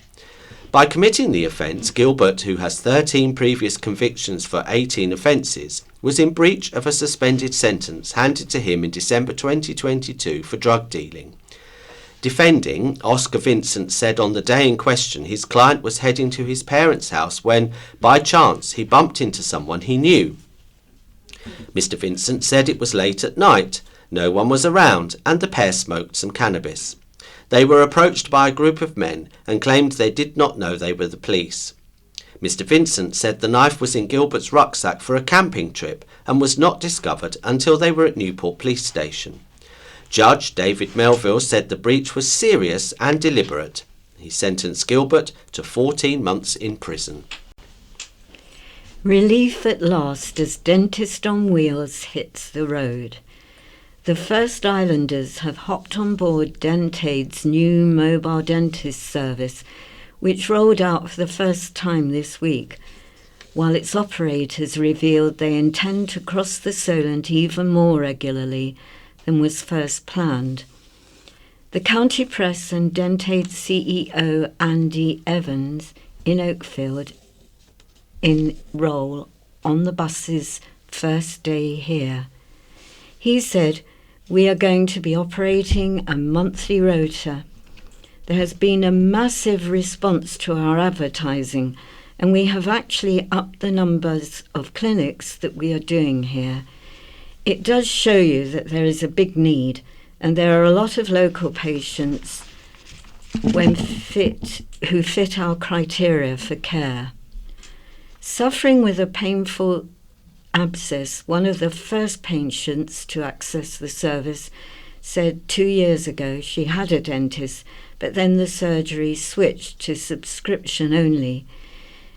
By committing the offence, Gilbert, who has 13 previous convictions for 18 offences, was in breach of a suspended sentence handed to him in December 2022 for drug dealing. Defending, Oscar Vincent said on the day in question his client was heading to his parents' house when, by chance, he bumped into someone he knew. Mr. Vincent said it was late at night, no one was around, and the pair smoked some cannabis. They were approached by a group of men and claimed they did not know they were the police. Mr. Vincent said the knife was in Gilbert's rucksack for a camping trip and was not discovered until they were at Newport Police Station. Judge David Melville said the breach was serious and deliberate. He sentenced Gilbert to 14 months in prison. Relief at last as Dentist on Wheels hits the road. The First Islanders have hopped on board Dentaid's new mobile dentist service, which rolled out for the first time this week, while its operators revealed they intend to cross the Solent even more regularly than was first planned. The County Press and Dentaid CEO Andy Evans in Oakfield enroll on the bus's first day here. He said, "We are going to be operating a monthly rota. There has been a massive response to our advertising, and we have actually upped the numbers of clinics that we are doing here. It does show you that there is a big need, and there are a lot of local patients who fit our criteria for care." Suffering with a painful abscess, one of the first patients to access the service said 2 years ago she had a dentist, but then the surgery switched to subscription only.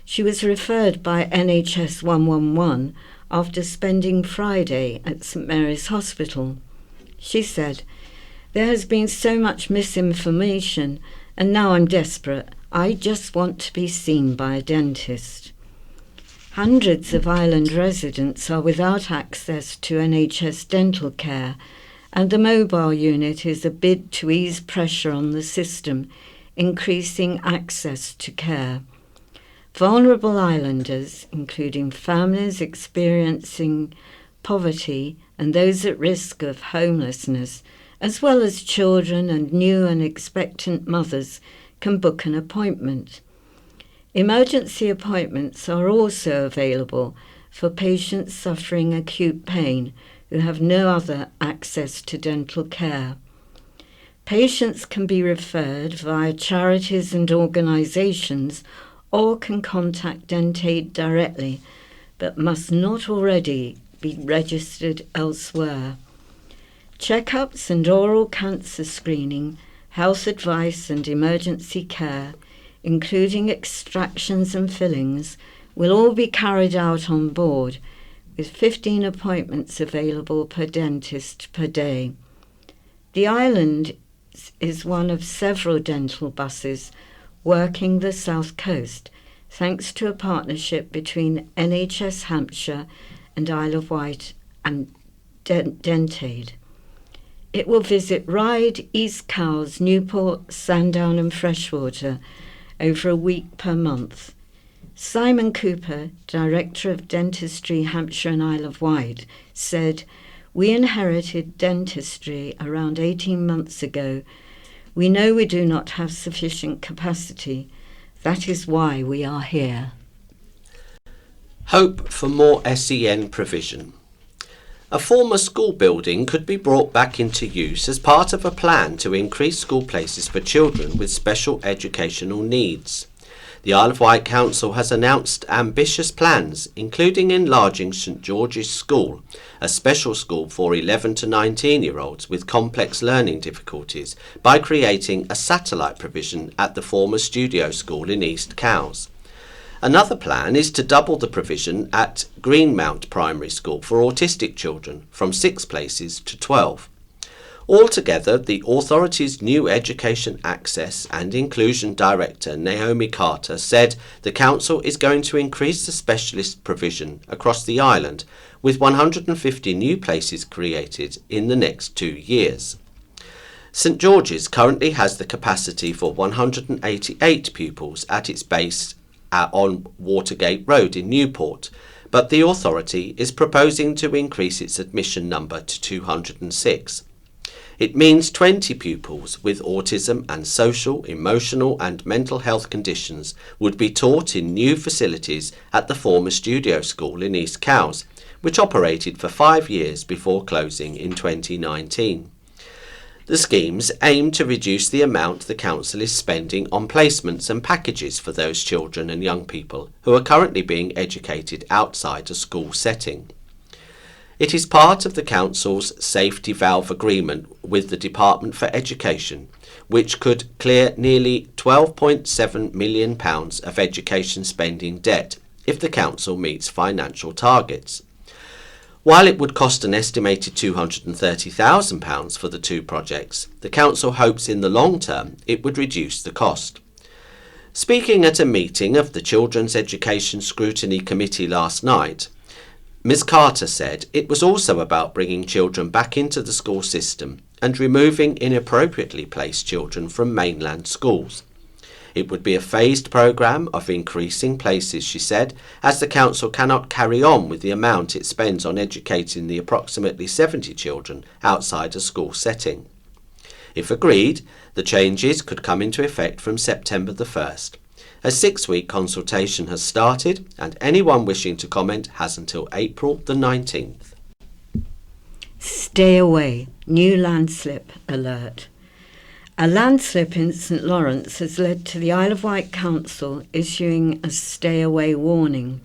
She was referred by NHS 111 after spending Friday at St Mary's Hospital. She said, "There has been so much misinformation, and now I'm desperate. I just want to be seen by a dentist." Hundreds of island residents are without access to NHS dental care, and the mobile unit is a bid to ease pressure on the system, increasing access to care. Vulnerable islanders, including families experiencing poverty and those at risk of homelessness, as well as children and new and expectant mothers, can book an appointment. Emergency appointments are also available for patients suffering acute pain who have no other access to dental care. Patients can be referred via charities and organisations or can contact Dentaid directly, but must not already be registered elsewhere. Checkups and oral cancer screening, health advice and emergency care, including extractions and fillings, will all be carried out on board, with 15 appointments available per dentist per day. The island is one of several dental buses working the south coast, thanks to a partnership between NHS Hampshire and Isle of Wight and Dentaid. It will visit Ryde, East Cowes, Newport, Sandown and Freshwater over a week per month. Simon Cooper, Director of Dentistry Hampshire and Isle of Wight, said, "We inherited dentistry around 18 months ago. We know we do not have sufficient capacity. That is why we are here." Hope for more SEN provision. A former school building could be brought back into use as part of a plan to increase school places for children with special educational needs. The Isle of Wight Council has announced ambitious plans, including enlarging St George's School, a special school for 11 to 19-year-olds with complex learning difficulties, by creating a satellite provision at the former studio school in East Cowes. Another plan is to double the provision at Greenmount Primary School for autistic children, from 6 places to 12. Altogether, the authority's new Education Access and Inclusion Director, Naomi Carter, said the council is going to increase the specialist provision across the island, with 150 new places created in the next 2 years. St George's currently has the capacity for 188 pupils at its base on Watergate Road in Newport, but the authority is proposing to increase its admission number to 206. It means 20 pupils with autism and social, emotional and mental health conditions would be taught in new facilities at the former studio school in East Cowes, which operated for 5 years before closing in 2019. The schemes aim to reduce the amount the council is spending on placements and packages for those children and young people who are currently being educated outside a school setting. It is part of the council's safety valve agreement with the Department for Education, which could clear nearly £12.7 million of education spending debt if the council meets financial targets. While it would cost an estimated £230,000 for the two projects, the council hopes in the long term it would reduce the cost. Speaking at a meeting of the Children's Education Scrutiny Committee last night, Ms Carter said it was also about bringing children back into the school system and removing inappropriately placed children from mainland schools. It would be a phased programme of increasing places, she said, as the council cannot carry on with the amount it spends on educating the approximately 70 children outside a school setting. If agreed, the changes could come into effect from September the 1st. A 6-week consultation has started and anyone wishing to comment has until April the 19th. Stay away, new landslip alert. A landslip in St Lawrence has led to the Isle of Wight Council issuing a stay away warning.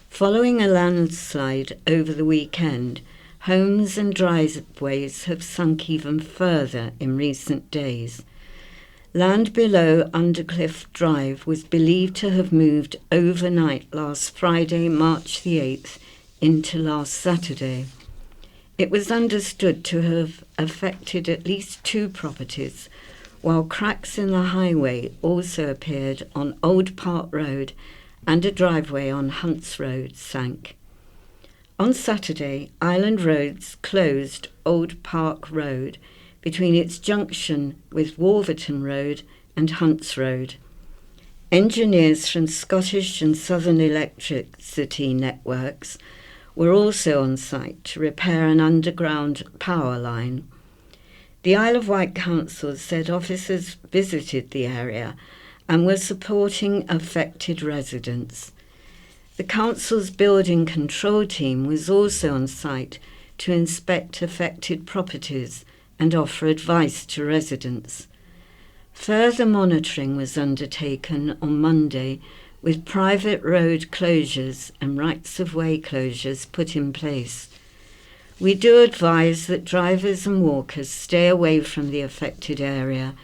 Following a landslide over the weekend, homes and driveways have sunk even further in recent days. Land below Undercliff Drive was believed to have moved overnight last Friday, March the 8th, into last Saturday. It was understood to have affected at least 2 properties, while cracks in the highway also appeared on Old Park Road and a driveway on Hunts Road sank. On Saturday, Island Roads closed Old Park Road between its junction with Wolverton Road and Hunts Road. Engineers from Scottish and Southern Electricity Networks were also on site to repair an underground power line. The Isle of Wight Council said officers visited the area and were supporting affected residents. The council's building control team was also on site to inspect affected properties and offer advice to residents. Further monitoring was undertaken on Monday with private road closures and rights-of-way closures put in place. We do advise that drivers and walkers stay away from the affected area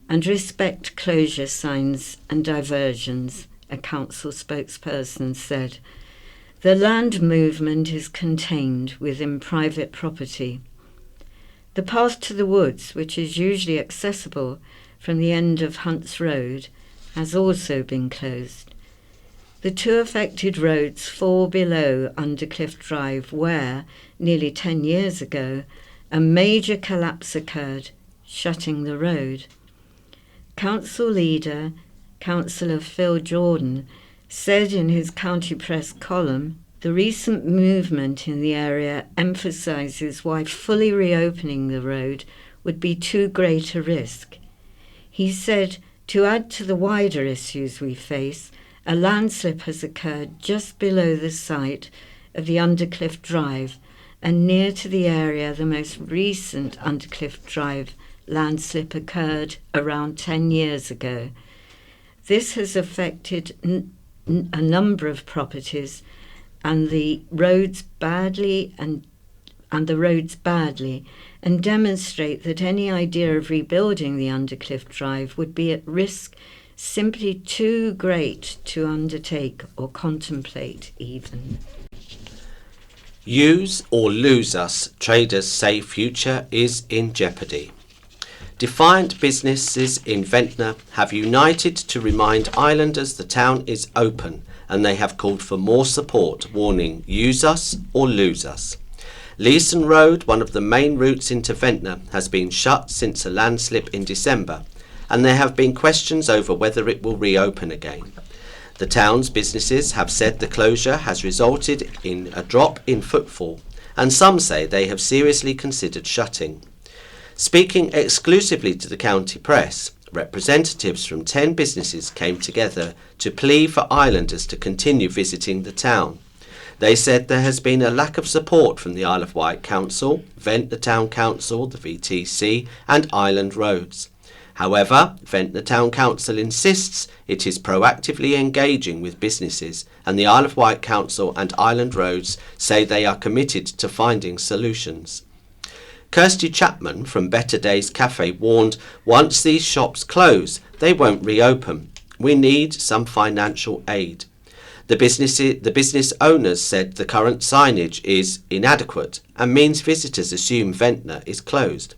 and respect closure signs and diversions, a council spokesperson said. The land movement is contained within private property. The path to the woods, which is usually accessible from the end of Hunts Road, has also been closed. The 2 affected roads fall below Undercliff Drive where, nearly 10 years ago, a major collapse occurred, shutting the road. Council leader, Councillor Phil Jordan, said in his County Press column, the recent movement in the area emphasises why fully reopening the road would be too great a risk. He said, to add to the wider issues we face, a landslip has occurred just below the site of the Undercliff Drive and near to the area the most recent Undercliff Drive landslip occurred around 10 years ago. This has affected a number of properties and the roads badly and demonstrate that any idea of rebuilding the Undercliff Drive would be at risk simply too great to undertake or contemplate even. Use or lose us, traders say future is in jeopardy. Defiant businesses in Ventnor have united to remind islanders the town is open and they have called for more support, warning use us or lose us. Leeson Road, one of the main routes into Ventnor, has been shut since a landslip in December, and there have been questions over whether it will reopen again. The town's businesses have said the closure has resulted in a drop in footfall, and some say they have seriously considered shutting. Speaking exclusively to the county press, representatives from 10 businesses came together to plea for islanders to continue visiting the town. They said there has been a lack of support from the Isle of Wight Council, Ventnor Town Council, the VTC and Island Roads. However, Ventnor Town Council insists it is proactively engaging with businesses, and the Isle of Wight Council and Island Roads say they are committed to finding solutions. Kirsty Chapman from Better Days Cafe warned, once these shops close, they won't reopen. We need some financial aid. The business owners said the current signage is inadequate and means visitors assume Ventnor is closed.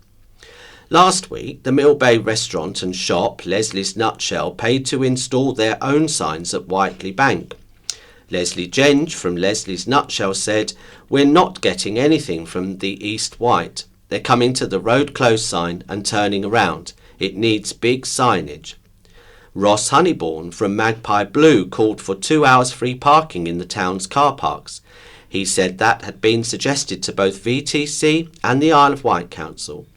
Last week, the Mill Bay restaurant and shop, Leslie's Nutshell, paid to install their own signs at Whiteley Bank. Leslie Genge from Leslie's Nutshell said, "We're not getting anything from the East White. They're coming to the road closed sign and turning around. It needs big signage." Ross Honeybourne from Magpie Blue called for 2 hours free parking in the town's car parks. He said that had been suggested to both VTC and the Isle of Wight Council.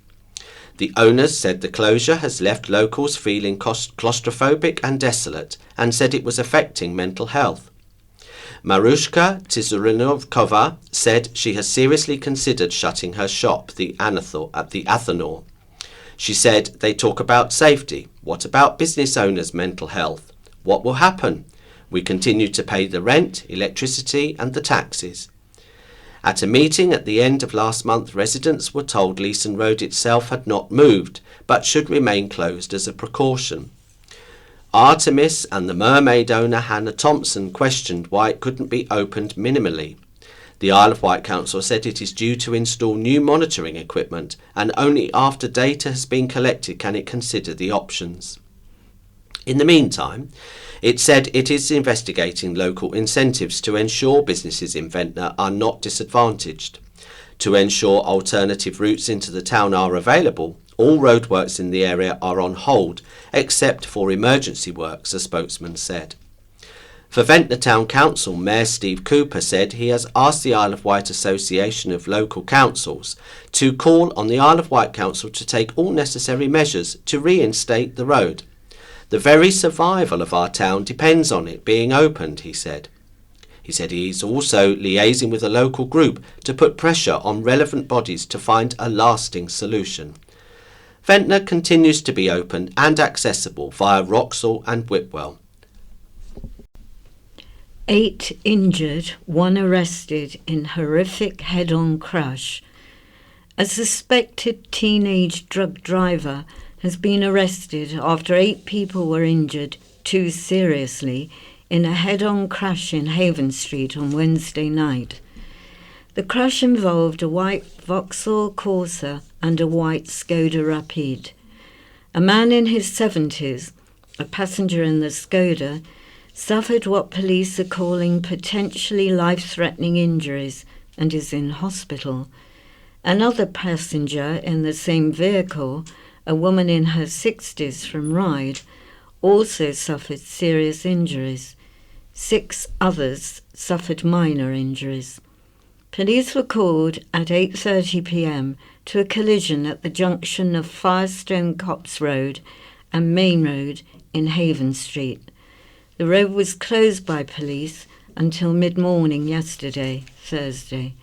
The owners said the closure has left locals feeling claustrophobic and desolate, and said it was affecting mental health. Marushka Tizurinovkova said she has seriously considered shutting her shop, the Athanor. She said, "They talk about safety. What about business owners' mental health? What will happen? We continue to pay the rent, electricity and the taxes." At a meeting at the end of last month, residents were told Leeson Road itself had not moved, but should remain closed as a precaution. Artemis and the Mermaid owner Hannah Thompson questioned why it couldn't be opened minimally. The Isle of Wight Council said it is due to install new monitoring equipment, and only after data has been collected can it consider the options. In the meantime, it said it is investigating local incentives to ensure businesses in Ventnor are not disadvantaged. To ensure alternative routes into the town are available, all roadworks in the area are on hold, except for emergency works, a spokesman said. For Ventnor Town Council, Mayor Steve Cooper said he has asked the Isle of Wight Association of Local Councils to call on the Isle of Wight Council to take all necessary measures to reinstate the road. "The very survival of our town depends on it being opened," he said. He said he is also liaising with a local group to put pressure on relevant bodies to find a lasting solution. Ventnor continues to be open and accessible via Wroxall and Whitwell. 8 injured, 1 arrested in horrific head-on crash. A suspected teenage drug driver has been arrested after 8 people were injured, 2 seriously, in a head-on crash in Haven Street on Wednesday night. The crash involved a white Vauxhall Corsa and a white Skoda Rapide. A man in his 70s, a passenger in the Skoda, suffered what police are calling potentially life-threatening injuries and is in hospital. Another passenger in the same vehicle, a woman in her 60s from Ryde, also suffered serious injuries. 6 others suffered minor injuries. Police were called at 8:30 p.m. to a collision at the junction of Firestone Copse Road and Main Road in Haven Street. The road was closed by police until mid-morning yesterday, Thursday.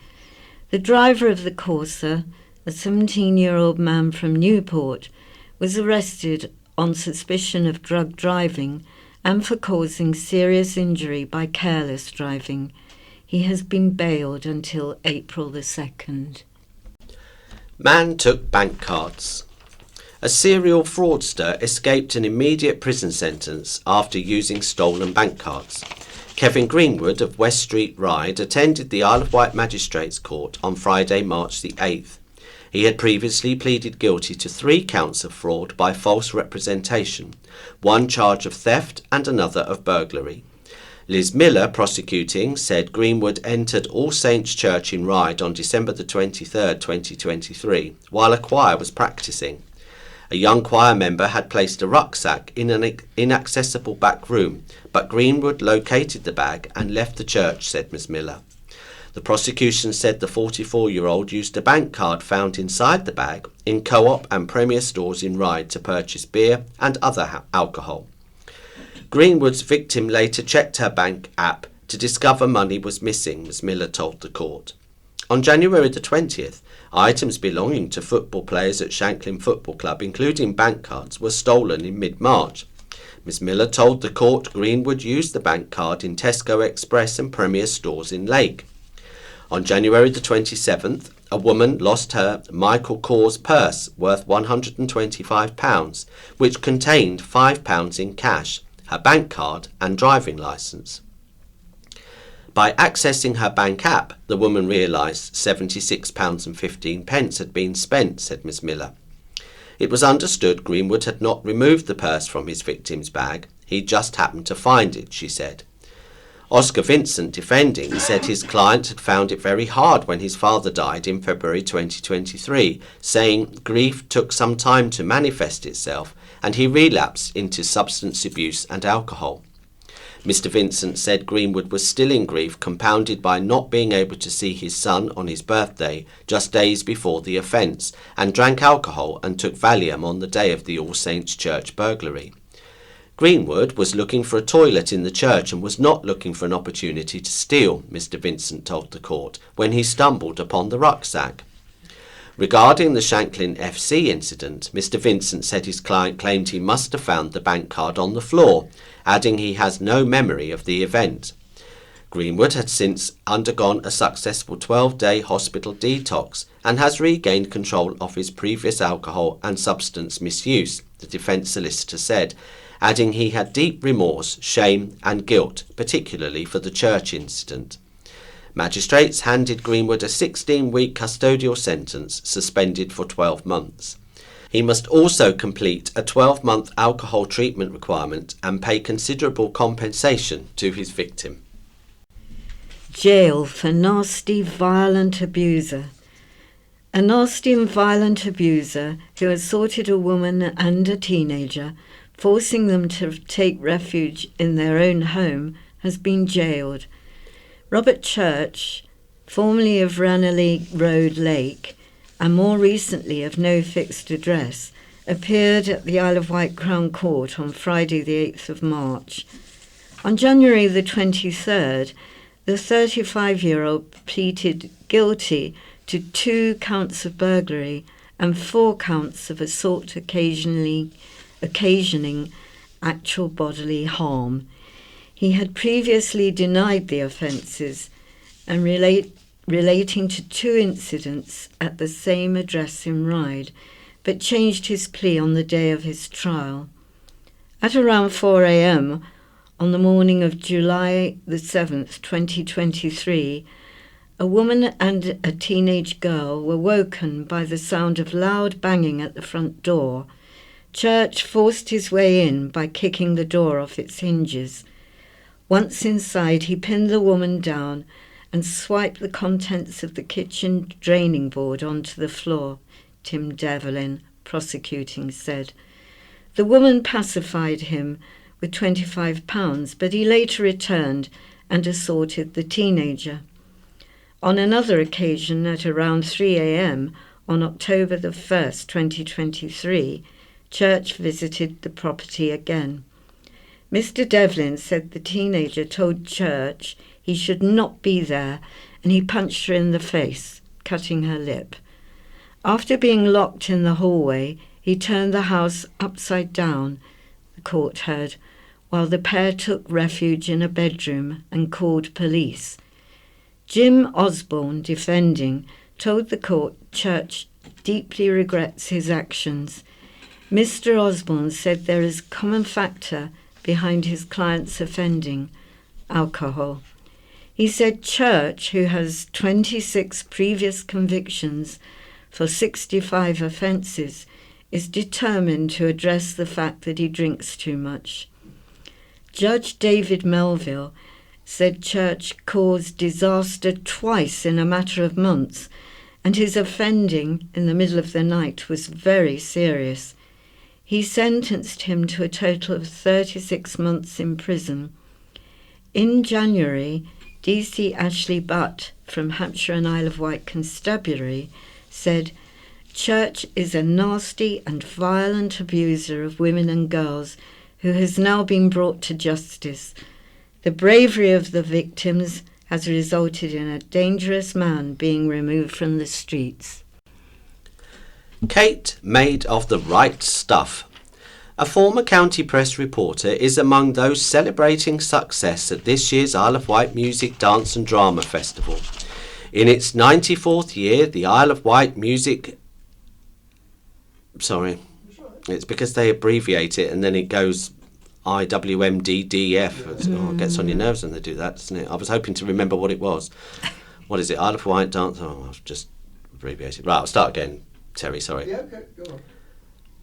The driver of the Corsa, a 17-year-old man from Newport, was arrested on suspicion of drug driving and for causing serious injury by careless driving. He has been bailed until April the 2nd. Man took bank cards. A serial fraudster escaped an immediate prison sentence after using stolen bank cards. Kevin Greenwood of West Street Ryde attended the Isle of Wight Magistrates Court on Friday, March the 8th. He had previously pleaded guilty to 3 counts of fraud by false representation, 1 charge of theft and another of burglary. Liz Miller, prosecuting, said Greenwood entered All Saints Church in Ryde on December the 23rd, 2023, while a choir was practising. A young choir member had placed a rucksack in an inaccessible back room, but Greenwood located the bag and left the church, said Ms Miller. The prosecution said the 44-year-old used a bank card found inside the bag in Co-op and Premier stores in Ryde to purchase beer and other alcohol. Greenwood's victim later checked her bank app to discover money was missing, Ms Miller told the court. On January the 20th, items belonging to football players at Shanklin Football Club, including bank cards, were stolen in mid-March. Ms Miller told the court Greenwood used the bank card in Tesco Express and Premier stores in Lake. On January the 27th, a woman lost her Michael Kors purse worth £125, which contained £5 in cash, her bank card and driving licence. By accessing her bank app, the woman realised £76.15 had been spent, said Ms Miller. It was understood Greenwood had not removed the purse from his victim's bag. He just happened to find it, she said. Oscar Vincent, defending, said his client had found it very hard when his father died in February 2023, saying grief took some time to manifest itself and he relapsed into substance abuse and alcohol. Mr Vincent said Greenwood was still in grief, compounded by not being able to see his son on his birthday just days before the offence, and drank alcohol and took Valium on the day of the All Saints Church burglary. Greenwood was looking for a toilet in the church and was not looking for an opportunity to steal, Mr Vincent told the court, when he stumbled upon the rucksack. Regarding the Shanklin FC incident, Mr Vincent said his client claimed he must have found the bank card on the floor, adding he has no memory of the event. Greenwood had since undergone a successful 12-day hospital detox and has regained control of his previous alcohol and substance misuse, the defence solicitor said, adding he had deep remorse, shame and guilt, particularly for the church incident. Magistrates handed Greenwood a 16-week custodial sentence, suspended for 12 months. He must also complete a 12-month alcohol treatment requirement and pay considerable compensation to his victim. Jail for nasty, violent abuser. A nasty and violent abuser who assaulted a woman and a teenager, forcing them to take refuge in their own home, has been jailed. Robert Church, formerly of Ranelagh Road, Lake, and more recently of no fixed address, appeared at the Isle of Wight Crown Court on Friday the 8th of March. On January the 23rd, the 35-year-old pleaded guilty to 2 counts of burglary and 4 counts of assault occasioning actual bodily harm. He had previously denied the offences and relating to 2 incidents at the same address in Ryde, but changed his plea on the day of his trial. At around 4 a.m. on the morning of July the 7th, 2023, a woman and a teenage girl were woken by the sound of loud banging at the front door. Church forced his way in by kicking the door off its hinges. Once inside, he pinned the woman down and swiped the contents of the kitchen draining board onto the floor, Tim Devlin, prosecuting, said. The woman pacified him with £25, but he later returned and assaulted the teenager. On another occasion, at around 3 a.m. on October the 1st, 2023, Church visited the property again. Mr. Devlin said the teenager told Church he should not be there, and he punched her in the face, cutting her lip. After being locked in the hallway, he turned the house upside down, the court heard, while the pair took refuge in a bedroom and called police. Jim Osborne, defending, told the court Church deeply regrets his actions. Mr. Osborne said there is a common factor behind his client's offending: alcohol. He said Church, who has 26 previous convictions for 65 offences, is determined to address the fact that he drinks too much. Judge David Melville said Church caused disaster twice in a matter of months, and his offending in the middle of the night was very serious. He sentenced him to a total of 36 months in prison. In January, DC Ashley Butt from Hampshire and Isle of Wight Constabulary said, Church is a nasty and violent abuser of women and girls who has now been brought to justice. The bravery of the victims has resulted in a dangerous man being removed from the streets. Kate made of the right stuff. A former County Press reporter is among those celebrating success at this year's Isle of Wight Music, Dance and Drama Festival. In its 94th year, the Isle of Wight Music... Sorry, it's because they abbreviate it and then it goes IWMDDF. Oh, it gets on your nerves when they do that, doesn't it? I was hoping to remember what it was. What is it? Isle of Wight Dance... Oh, I've just abbreviated. Right, I'll start again, Terry, sorry. Yeah, okay, go on.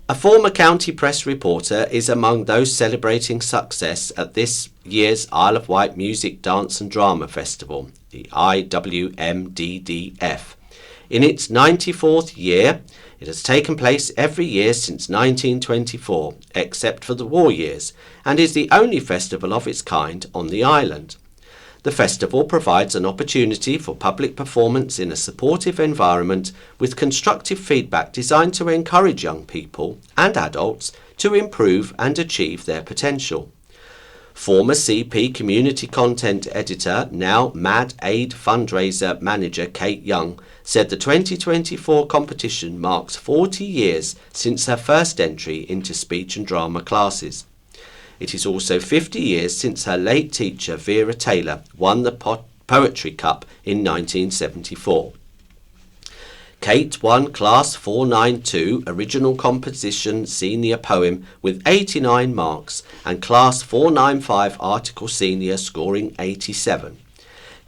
A former County Press reporter is among those celebrating success at this year's Isle of Wight Music, Dance and Drama Festival, the IWMDDF. In its 94th year, it has taken place every year since 1924, except for the war years, and is the only festival of its kind on the island. The festival provides an opportunity for public performance in a supportive environment with constructive feedback designed to encourage young people and adults to improve and achieve their potential. Former CP Community Content Editor, now Mad Aid Fundraiser Manager Kate Young, said the 2024 competition marks 40 years since her first entry into speech and drama classes. It is also 50 years since her late teacher Vera Taylor won the Poetry Cup in 1974. Kate won Class 492 Original Composition Senior Poem with 89 marks and Class 495 Article Senior scoring 87.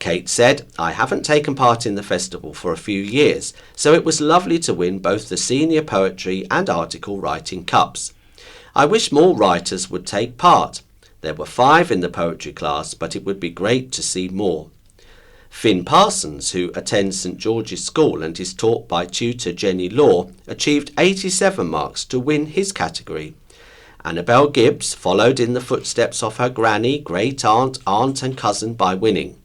Kate said, I haven't taken part in the festival for a few years, so it was lovely to win both the Senior Poetry and Article Writing Cups. I wish more writers would take part. There were 5 in the poetry class, but it would be great to see more. Finn Parsons, who attends St George's School and is taught by tutor Jenny Law, achieved 87 marks to win his category. Annabelle Gibbs followed in the footsteps of her granny, great-aunt, aunt and cousin by winning.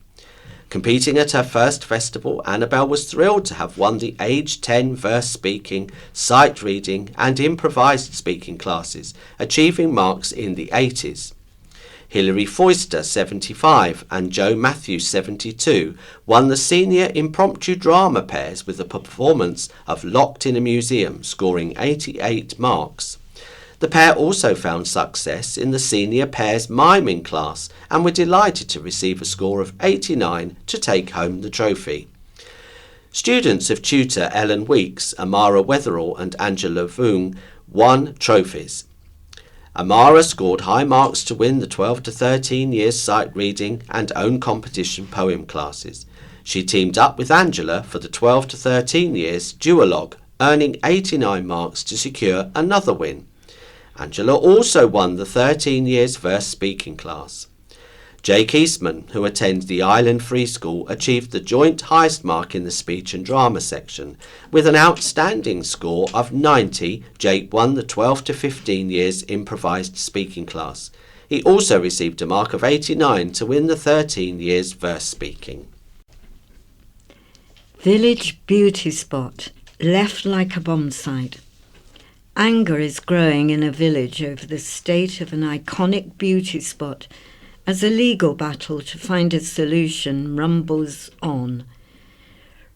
Competing at her first festival, Annabelle was thrilled to have won the age 10 verse speaking, sight reading and improvised speaking classes, achieving marks in the 80s. Hilary Foister, 75, and Joe Matthews, 72, won the senior impromptu drama pairs with the performance of Locked in a Museum, scoring 88 marks. The pair also found success in the senior pairs miming class and were delighted to receive a score of 89 to take home the trophy. Students of tutor Ellen Weeks, Amara Wetherall and Angela Voong won trophies. Amara scored high marks to win the 12 to 13 years sight reading and own competition poem classes. She teamed up with Angela for the 12 to 13 years duologue, earning 89 marks to secure another win. Angela also won the 13 years verse speaking class. Jake Eastman, who attends the Island Free School, achieved the joint highest mark in the speech and drama section. With an outstanding score of 90, Jake won the 12 to 15 years improvised speaking class. He also received a mark of 89 to win the 13 years verse speaking. Village beauty spot, left like a bomb site. Anger is growing in a village over the state of an iconic beauty spot as a legal battle to find a solution rumbles on.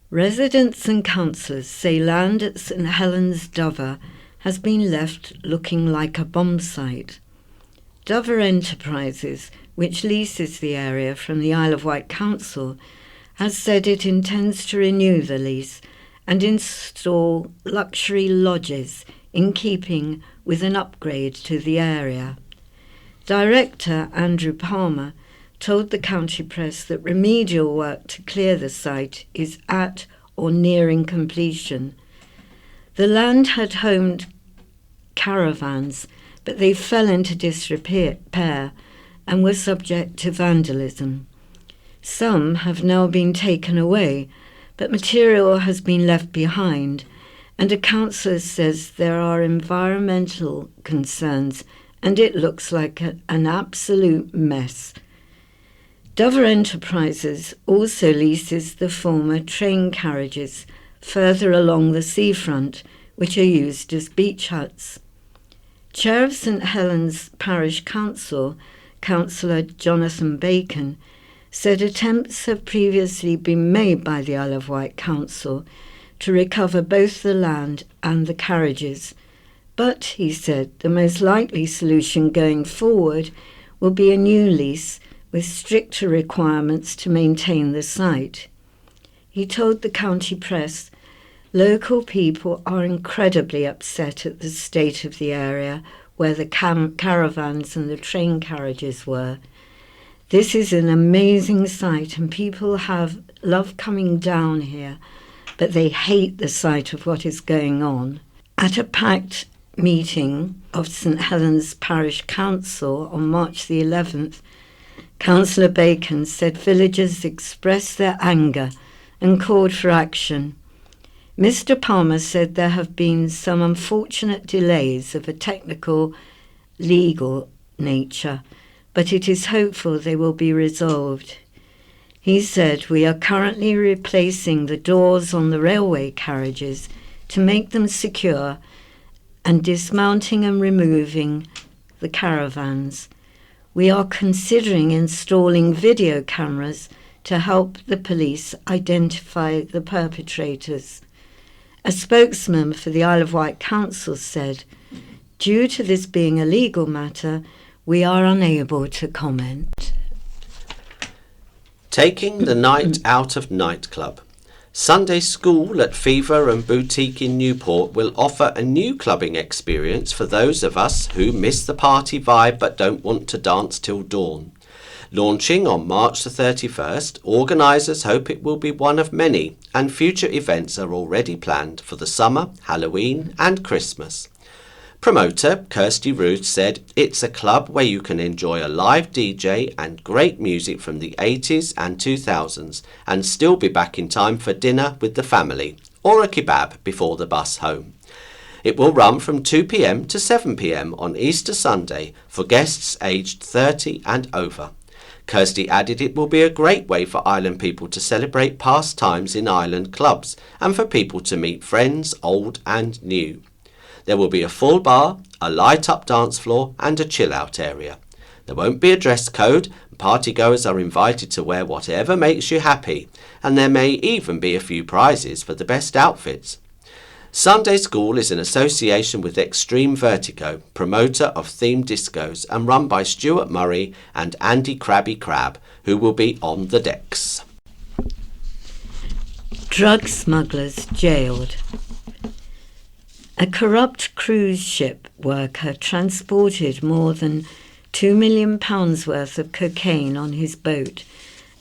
Residents and councillors say land at St Helens Dover has been left looking like a bomb site. Dover Enterprises, which leases the area from the Isle of Wight Council, has said it intends to renew the lease and install luxury lodges in keeping with an upgrade to the area. Director Andrew Palmer told the county press that remedial work to clear the site is at or nearing completion. The land had homed caravans, but they fell into disrepair and were subject to vandalism. Some have now been taken away, but material has been left behind, and a councillor says there are environmental concerns and it looks like an absolute mess. Dover Enterprises also leases the former train carriages further along the seafront, which are used as beach huts. Chair of St Helens Parish Council, Councillor Jonathan Bacon, said attempts have previously been made by the Isle of Wight Council to recover both the land and the carriages. But, he said, the most likely solution going forward will be a new lease with stricter requirements to maintain the site. He told the county press, "Local people are incredibly upset at the state of the area where the caravans and the train carriages were. This is an amazing site and people love coming down here, but they hate the sight of what is going on." At a packed meeting of St Helens Parish Council on March the 11th, Councillor Bacon said villagers expressed their anger and called for action. Mr Palmer said there have been some unfortunate delays of a technical, legal nature, but it is hopeful they will be resolved. He said, "We are currently replacing the doors on the railway carriages to make them secure and dismounting and removing the caravans. We are considering installing video cameras to help the police identify the perpetrators." A spokesman for the Isle of Wight Council said, "Due to this being a legal matter, we are unable to comment." Taking the night out of nightclub. Sunday School at Fever and Boutique in Newport will offer a new clubbing experience for those of us who miss the party vibe but don't want to dance till dawn. Launching on March the 31st, organisers hope it will be one of many, and future events are already planned for the summer, Halloween and Christmas. Promoter Kirsty Ruth said it's a club where you can enjoy a live DJ and great music from the 80s and 2000s and still be back in time for dinner with the family or a kebab before the bus home. It will run from 2 p.m. to 7 p.m. on Easter Sunday for guests aged 30 and over. Kirsty added it will be a great way for island people to celebrate past times in island clubs and for people to meet friends old and new. There will be a full bar, a light-up dance floor and a chill-out area. There won't be a dress code. Partygoers are invited to wear whatever makes you happy, and there may even be a few prizes for the best outfits. Sunday School is in association with Extreme Vertigo, promoter of themed discos, and run by Stuart Murray and Andy Krabby Crab, who will be on the decks. Drug smugglers jailed. A corrupt cruise ship worker transported more than £2 million worth of cocaine on his boat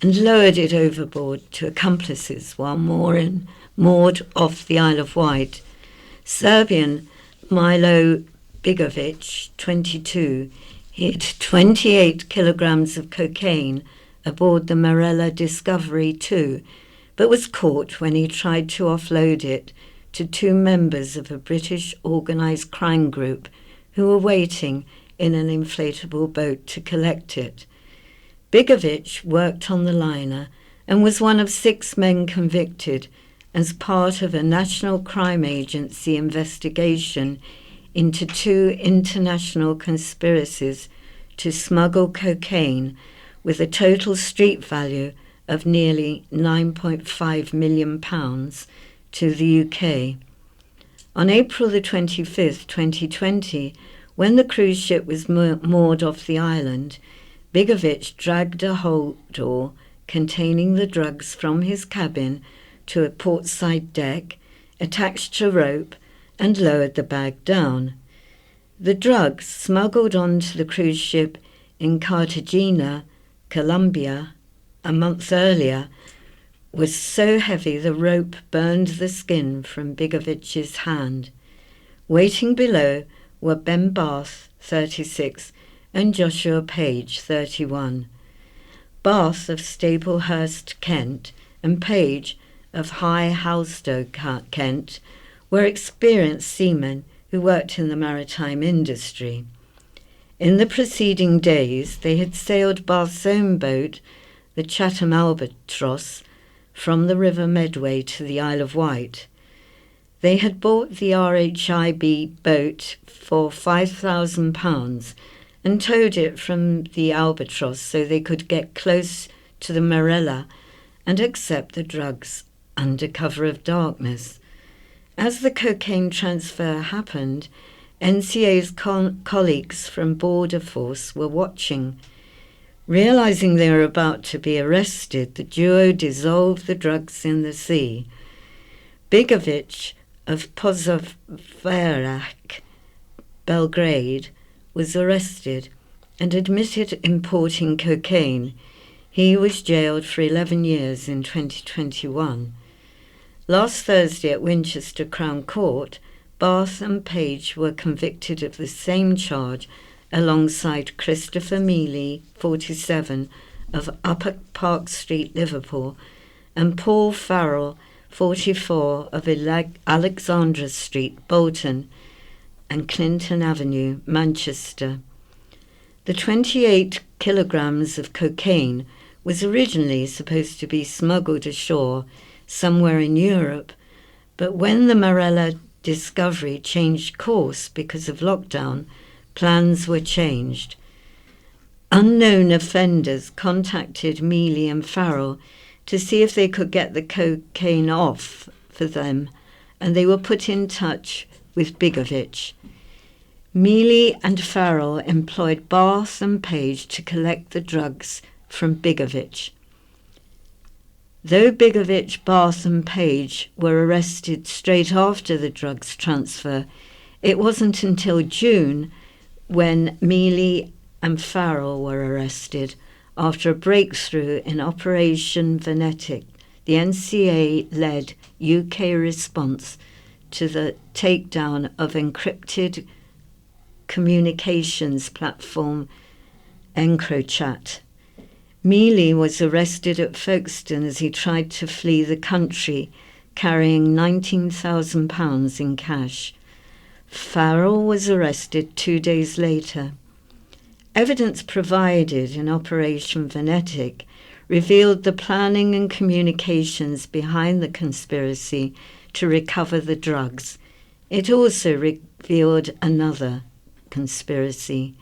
and lowered it overboard to accomplices while moored off the Isle of Wight. Serbian Milo Bigovic, 22, hid 28 kilograms of cocaine aboard the Marella Discovery 2, but was caught when he tried to offload it to two members of a British organised crime group who were waiting in an inflatable boat to collect it. Bigovic worked on the liner and was one of 6 men convicted as part of a National Crime Agency investigation into 2 international conspiracies to smuggle cocaine with a total street value of nearly £9.5 million to the UK. On April the 25th, 2020, when the cruise ship was moored off the island, Bigovic dragged a hold door containing the drugs from his cabin to a portside deck, attached a rope and lowered the bag down. The drugs, smuggled onto the cruise ship in Cartagena, Colombia, a month earlier, was so heavy the rope burned the skin from Bigovic's hand. Waiting below were Ben Barth, 36, and Joshua Page, 31. Bath of Staplehurst, Kent, and Page of High Halstow, Kent, were experienced seamen who worked in the maritime industry. In the preceding days, they had sailed Bath's own boat, the Chatham Albatross, from the River Medway to the Isle of Wight. They had bought the RHIB boat for £5,000 and towed it from the Albatross so they could get close to the Marella and accept the drugs under cover of darkness. As the cocaine transfer happened, NCA's colleagues from Border Force were watching. Realizing they were about to be arrested, the duo dissolved the drugs in the sea. Bigovic of Pozoverac, Belgrade, was arrested and admitted importing cocaine. He was jailed for 11 years in 2021. Last Thursday at Winchester Crown Court, Bath and Page were convicted of the same charge alongside Christopher Mealy, 47, of Upper Park Street, Liverpool, and Paul Farrell, 44, of Alexandra Street, Bolton, and Clinton Avenue, Manchester. The 28 kilograms of cocaine was originally supposed to be smuggled ashore somewhere in Europe, but when the Marella Discovery changed course because of lockdown, plans were changed. Unknown offenders contacted Mealy and Farrell to see if they could get the cocaine off for them, and they were put in touch with Bigovic. Mealy and Farrell employed Bath and Page to collect the drugs from Bigovic. Though Bigovic, Bath and Page were arrested straight after the drugs transfer, it wasn't until June when Mealy and Farrell were arrested after a breakthrough in Operation Venetic, the NCA-led UK response to the takedown of encrypted communications platform EncroChat. Mealy was arrested at Folkestone as he tried to flee the country, carrying £19,000 in cash. Farrell was arrested 2 days later. Evidence provided in Operation Venetic revealed the planning and communications behind the conspiracy to recover the drugs. It also revealed another conspiracy.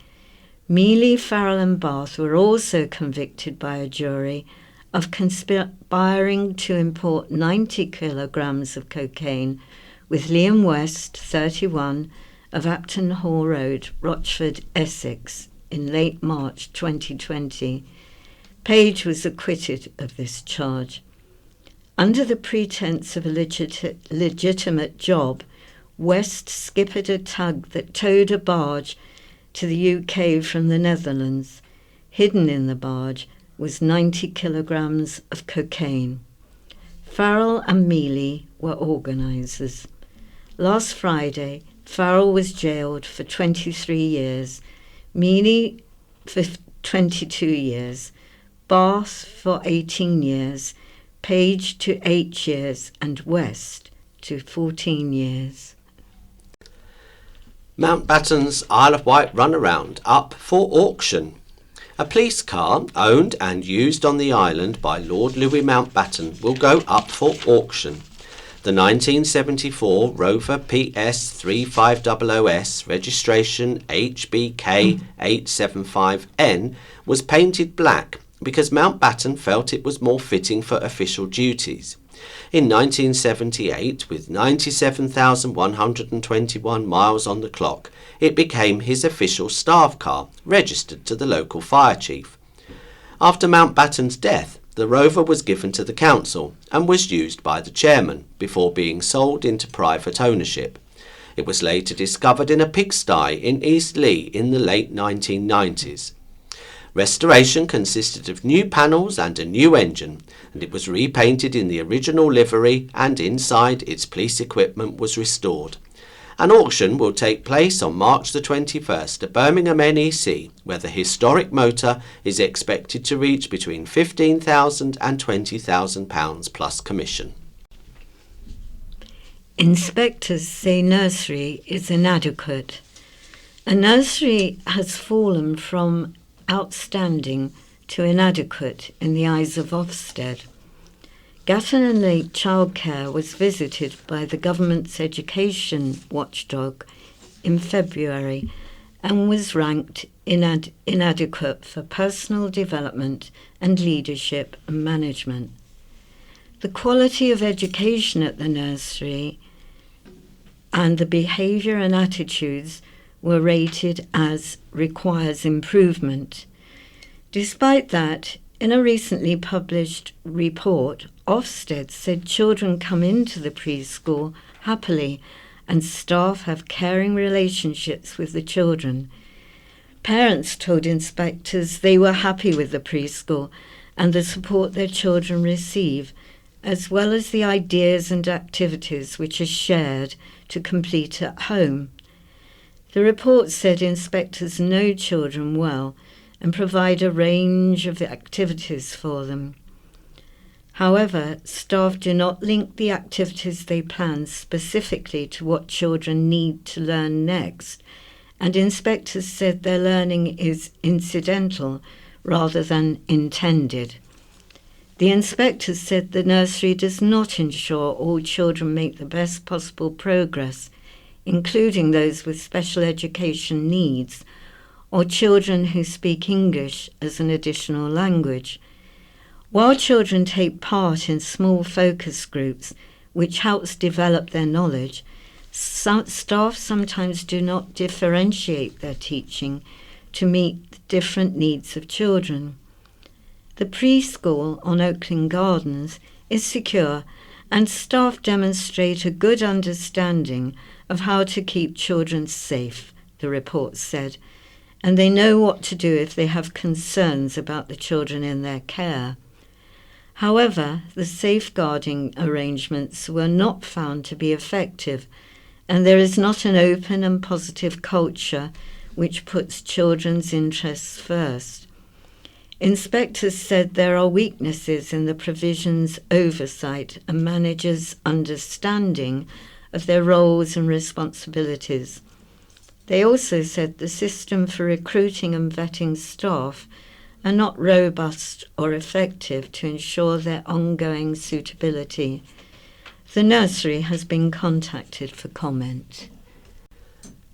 Mealy, Farrell and Bath were also convicted by a jury of conspiring to import 90 kilograms of cocaine with Liam West, 31, of Apton Hall Road, Rochford, Essex, in late March 2020. Page was acquitted of this charge. Under the pretense of a legitimate job, West skippered a tug that towed a barge to the UK from the Netherlands. Hidden in the barge was 90 kilograms of cocaine. Farrell and Mealy were organisers. Last Friday, Farrell was jailed for 23 years, Mealy for 22 years, Bath for 18 years, Page to 8 years, and West to 14 years. Mountbatten's Isle of Wight runaround up for auction. A police car owned and used on the island by Lord Louis Mountbatten will go up for auction. The 1974 Rover PS 3500S, registration HBK 875N, was painted black because Mountbatten felt it was more fitting for official duties. In 1978, with 97,121 miles on the clock, it became his official staff car, registered to the local fire chief. After Mountbatten's death, the Rover was given to the council and was used by the chairman before being sold into private ownership. It was later discovered in a pigsty in East Leigh in the late 1990s. Restoration consisted of new panels and a new engine, and it was repainted in the original livery, and inside its police equipment was restored. An auction will take place on March the 21st at Birmingham NEC, where the historic motor is expected to reach between £15,000 and £20,000 plus commission. Inspectors say nursery is inadequate. A nursery has fallen from outstanding to inadequate in the eyes of Ofsted. Gatton and Lake Childcare was visited by the government's education watchdog in February and was ranked inadequate for personal development and leadership and management. The quality of education at the nursery and the behaviour and attitudes were rated as requires improvement. Despite that, in a recently published report, Ofsted said children come into the preschool happily and staff have caring relationships with the children. Parents told inspectors they were happy with the preschool and the support their children receive, as well as the ideas and activities which are shared to complete at home. The report said inspectors know children well and provide a range of activities for them. However, staff do not link the activities they plan specifically to what children need to learn next, and inspectors said their learning is incidental rather than intended. The inspectors said the nursery does not ensure all children make the best possible progress, including those with special education needs or children who speak English as an additional language. While children take part in small focus groups, which helps develop their knowledge, staff sometimes do not differentiate their teaching to meet the different needs of children. The preschool on Oakland Gardens is secure and staff demonstrate a good understanding of how to keep children safe, the report said, and they know what to do if they have concerns about the children in their care. However, the safeguarding arrangements were not found to be effective, and there is not an open and positive culture which puts children's interests first. Inspectors said there are weaknesses in the provision's oversight and managers' understanding of their roles and responsibilities. They also said the system for recruiting and vetting staff are not robust or effective to ensure their ongoing suitability. The nursery has been contacted for comment.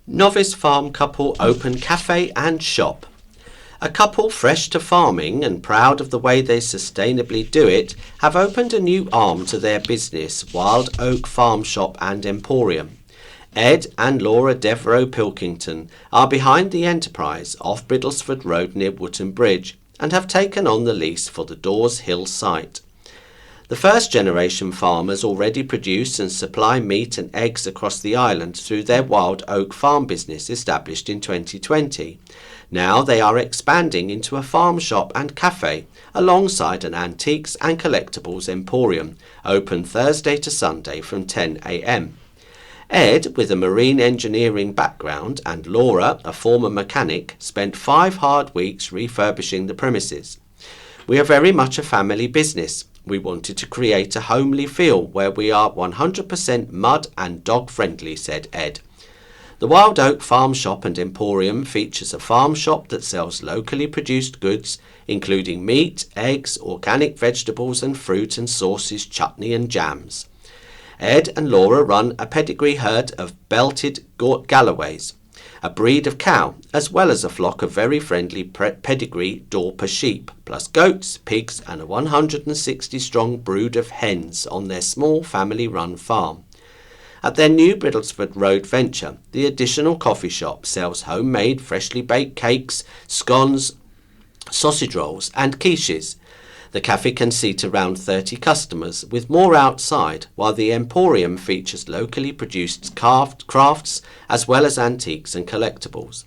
Novice farm couple open cafe and shop. A couple fresh to farming and proud of the way they sustainably do it have opened a new arm to their business, Wild Oak Farm Shop and Emporium. Ed and Laura Devereux Pilkington are behind the enterprise off Biddlesford Road near Wootton Bridge and have taken on the lease for the Dawes Hill site. The first generation farmers already produce and supply meat and eggs across the island through their Wild Oak Farm business established in 2020. Now they are expanding into a farm shop and cafe alongside an antiques and collectibles emporium, open Thursday to Sunday from 10 a.m. Ed, with a marine engineering background, and Laura, a former mechanic, spent 5 hard weeks refurbishing the premises. We are very much a family business. We wanted to create a homely feel where we are 100% mud and dog friendly, said Ed. The Wild Oak Farm Shop and Emporium features a farm shop that sells locally produced goods, including meat, eggs, organic vegetables and fruit and sauces, chutney and jams. Ed and Laura run a pedigree herd of belted Galloways, a breed of cow, as well as a flock of very friendly pedigree Dorper sheep, plus goats, pigs and a 160-strong brood of hens on their small family-run farm. At their new Biddlesford Road venture, the additional coffee shop sells homemade freshly baked cakes, scones, sausage rolls and quiches. The cafe can seat around 30 customers, with more outside, while the Emporium features locally produced crafts as well as antiques and collectibles.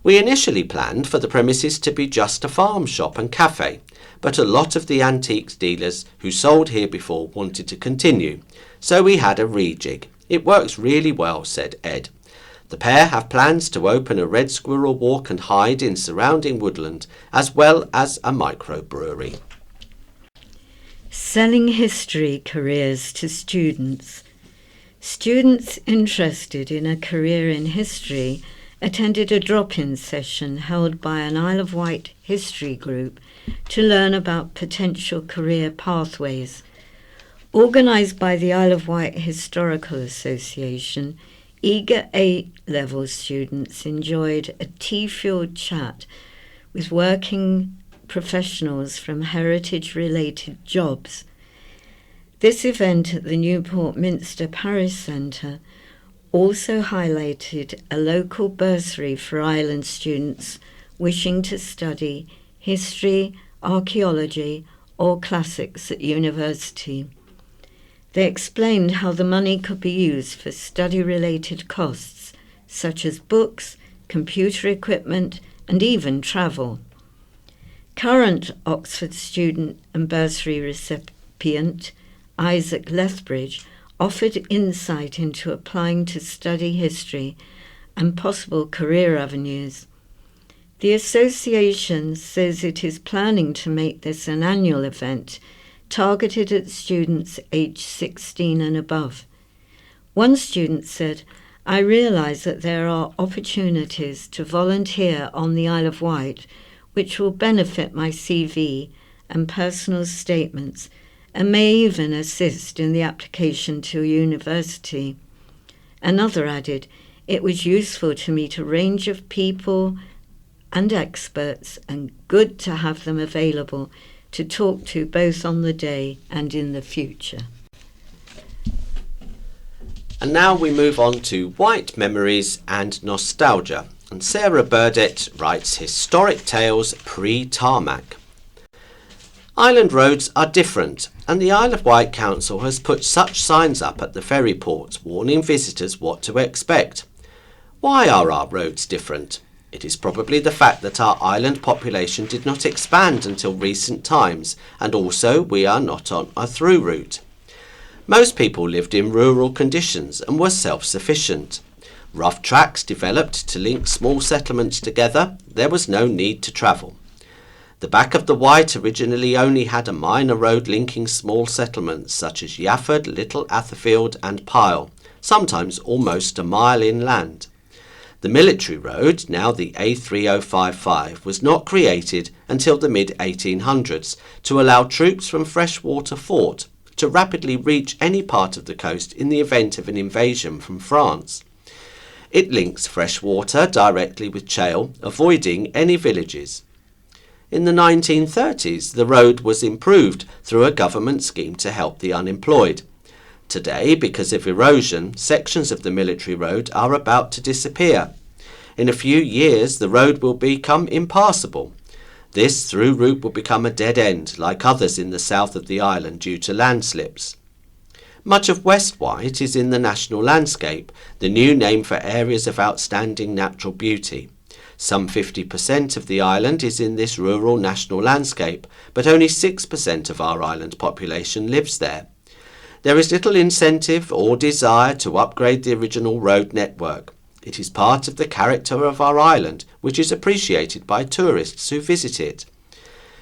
We initially planned for the premises to be just a farm shop and cafe, but a lot of the antiques dealers who sold here before wanted to continue, so we had a rejig It works really well, said Ed. The pair have plans to open a red squirrel walk and hide in surrounding woodland, as well as a microbrewery. Selling history careers to students. Students interested in a career in history attended a drop-in session held by an Isle of Wight history group to learn about potential career pathways. Organised by the Isle of Wight Historical Association, eager A-level students enjoyed a tea-fueled chat with working professionals from heritage-related jobs. This event at the Newport Minster Parish Centre also highlighted a local bursary for island students wishing to study history, archaeology, or classics at university. They explained how the money could be used for study-related costs, such as books, computer equipment, and even travel. Current Oxford student and bursary recipient Isaac Lethbridge offered insight into applying to study history and possible career avenues. The association says it is planning to make this an annual event targeted at students aged 16 and above. One student said, "I realise that there are opportunities to volunteer on the Isle of Wight which will benefit my CV and personal statements and may even assist in the application to a university." Another added, "It was useful to meet a range of people and experts and good to have them available to talk to both on the day and in the future." And now we move on to White Memories and Nostalgia. And Sarah Burdett writes Historic Tales pre-Tarmac. Island roads are different, and the Isle of Wight Council has put such signs up at the ferry ports warning visitors what to expect. Why are our roads different? It is probably the fact that our island population did not expand until recent times, and also we are not on a through route. Most people lived in rural conditions and were self-sufficient. Rough tracks developed to link small settlements together. There was no need to travel. The back of the Wight originally only had a minor road linking small settlements such as Yafford, Little Atherfield and Pyle, sometimes almost a mile inland. The military road, now the A3055, was not created until the mid-1800s to allow troops from Freshwater Fort to rapidly reach any part of the coast in the event of an invasion from France. It links Freshwater directly with Chale, avoiding any villages. In the 1930s, the road was improved through a government scheme to help the unemployed. Today, because of erosion, sections of the military road are about to disappear. In a few years, the road will become impassable. This through route will become a dead end, like others in the south of the island due to landslips. Much of West Wight is in the National Landscape, the new name for areas of outstanding natural beauty. Some 50% of the island is in this rural national landscape, but only 6% of our island population lives there. There is little incentive or desire to upgrade the original road network. It is part of the character of our island, which is appreciated by tourists who visit it.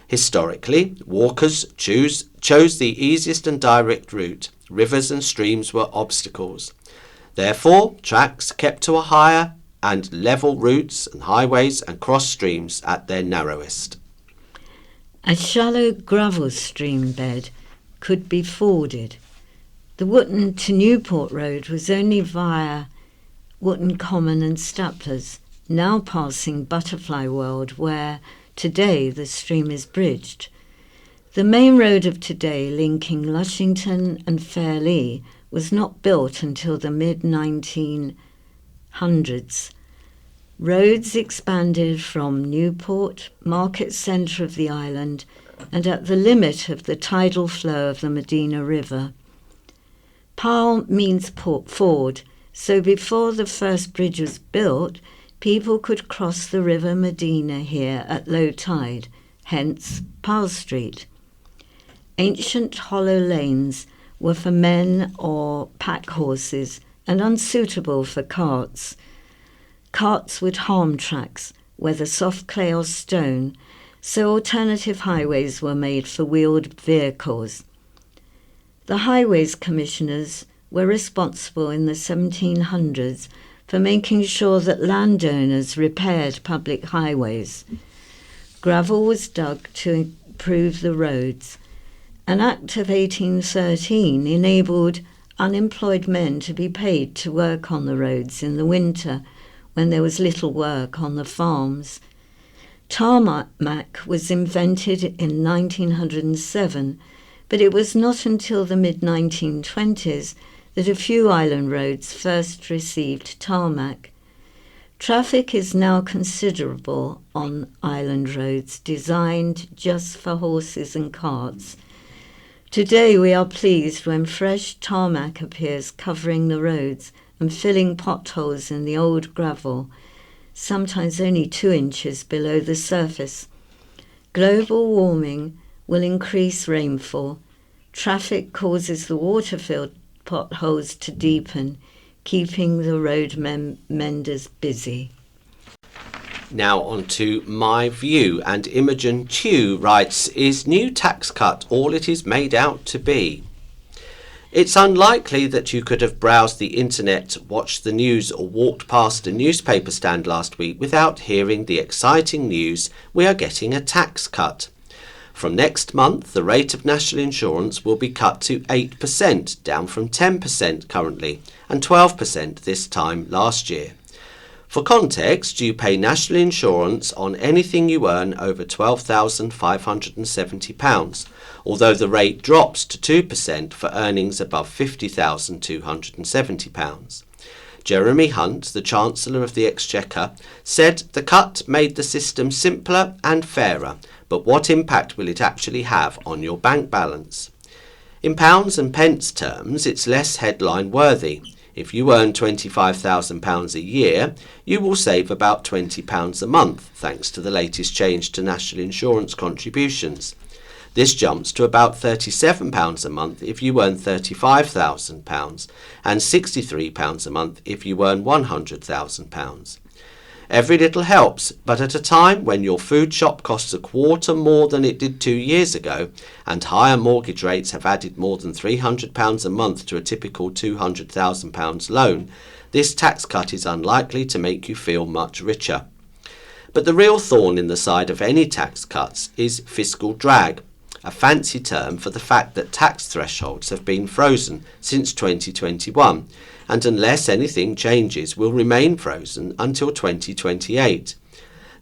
Historically, walkers chose the easiest and direct route. Rivers and streams were obstacles. Therefore, tracks kept to a higher and level routes and highways and cross streams at their narrowest. A shallow gravel stream bed could be forded. The Wootton to Newport Road was only via Wootton Common and Staplers, now passing Butterfly World, where today the stream is bridged. The main road of today, linking Lushington and Fairlea, was not built until the mid-1900s. Roads expanded from Newport, market centre of the island, and at the limit of the tidal flow of the Medina River. Pyle means port ford, so before the first bridge was built, people could cross the River Medina here at low tide, hence Pyle Street. Ancient hollow lanes were for men or pack horses and unsuitable for carts. Carts would harm tracks, whether soft clay or stone, so alternative highways were made for wheeled vehicles. The highways commissioners were responsible in the 1700s for making sure that landowners repaired public highways. Gravel was dug to improve the roads. An Act of 1813 enabled unemployed men to be paid to work on the roads in the winter when there was little work on the farms. Tarmac was invented in 1907, but it was not until the mid-1920s that a few island roads first received tarmac. Traffic is now considerable on island roads designed just for horses and carts. Today we are pleased when fresh tarmac appears covering the roads and filling potholes in the old gravel, sometimes only 2 inches below the surface. Global warming will increase rainfall. Traffic causes the water-filled potholes to deepen, keeping the road menders busy. Now on to My View, and Imogen Tew writes, "Is new tax cut all it is made out to be? It's unlikely that you could have browsed the internet, watched the news or walked past a newspaper stand last week without hearing the exciting news we are getting a tax cut. From next month, the rate of national insurance will be cut to 8%, down from 10% currently, and 12% this time last year. For context, you pay national insurance on anything you earn over £12,570, although the rate drops to 2% for earnings above £50,270. Jeremy Hunt, the Chancellor of the Exchequer, said the cut made the system simpler and fairer, but what impact will it actually have on your bank balance? In pounds and pence terms, it's less headline worthy. If you earn £25,000 a year, you will save about £20 a month, thanks to the latest change to national insurance contributions. This jumps to about £37 a month if you earn £35,000 and £63 a month if you earn £100,000. Every little helps, but at a time when your food shop costs a quarter more than it did 2 years ago, and higher mortgage rates have added more than £300 a month to a typical £200,000 loan, this tax cut is unlikely to make you feel much richer. But the real thorn in the side of any tax cuts is fiscal drag, a fancy term for the fact that tax thresholds have been frozen since 2021, and unless anything changes will remain frozen until 2028.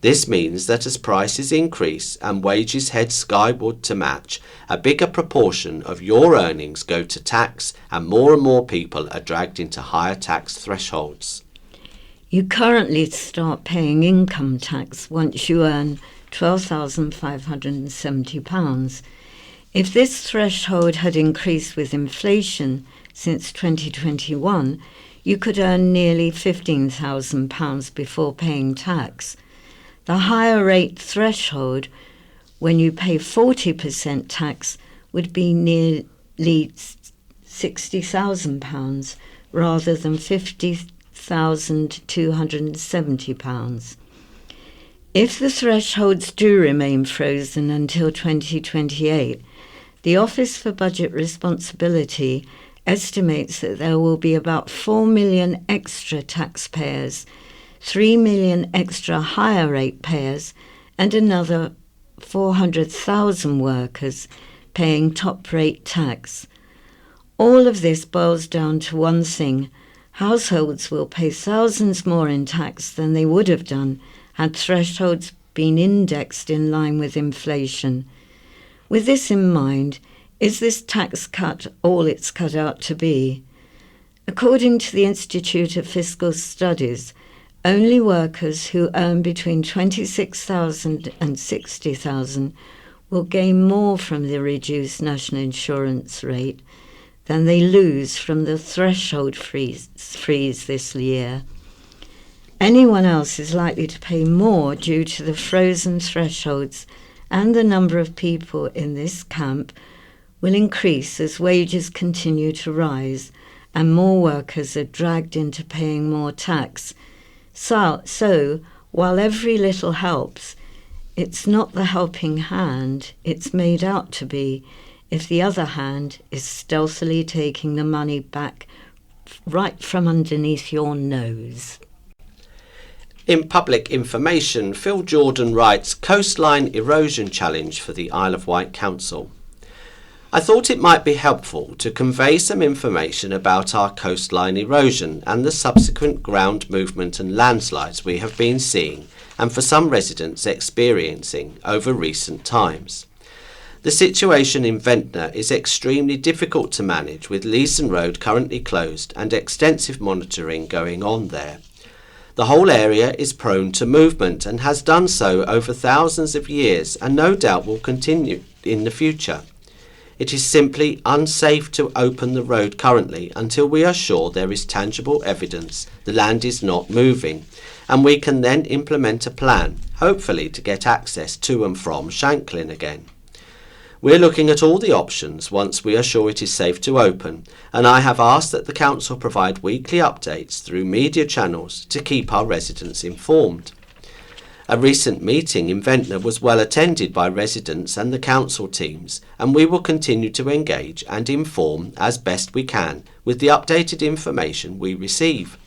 This means that as prices increase and wages head skyward to match, a bigger proportion of your earnings go to tax and more people are dragged into higher tax thresholds. You currently start paying income tax once you earn £12,570. If this threshold had increased with inflation since 2021, you could earn nearly £15,000 before paying tax. The higher rate threshold, when you pay 40% tax, would be nearly £60,000 rather than £50,270. If the thresholds do remain frozen until 2028, the Office for Budget Responsibility estimates that there will be about 4 million extra taxpayers, 3 million extra higher rate payers, and another 400,000 workers paying top rate tax. All of this boils down to one thing: households will pay thousands more in tax than they would have done had thresholds been indexed in line with inflation. With this in mind, is this tax cut all it's cut out to be? According to the Institute of Fiscal Studies, only workers who earn between £26,000 and £60,000 will gain more from the reduced national insurance rate than they lose from the threshold freeze this year. Anyone else is likely to pay more due to the frozen thresholds, and the number of people in this camp will increase as wages continue to rise and more workers are dragged into paying more tax. So while every little helps, it's not the helping hand it's made out to be if the other hand is stealthily taking the money back right from underneath your nose. In public information, Phil Jordan writes, Coastline Erosion Challenge for the Isle of Wight Council. I thought it might be helpful to convey some information about our coastline erosion and the subsequent ground movement and landslides we have been seeing and for some residents experiencing over recent times. The situation in Ventnor is extremely difficult to manage, with Leeson Road currently closed and extensive monitoring going on there. The whole area is prone to movement and has done so over thousands of years and no doubt will continue in the future. It is simply unsafe to open the road currently until we are sure there is tangible evidence the land is not moving, and we can then implement a plan, hopefully to get access to and from Shanklin again. We're looking at all the options once we are sure it is safe to open, and I have asked that the council provide weekly updates through media channels to keep our residents informed. A recent meeting in Ventnor was well attended by residents and the council teams, and we will continue to engage and inform as best we can with the updated information we receive.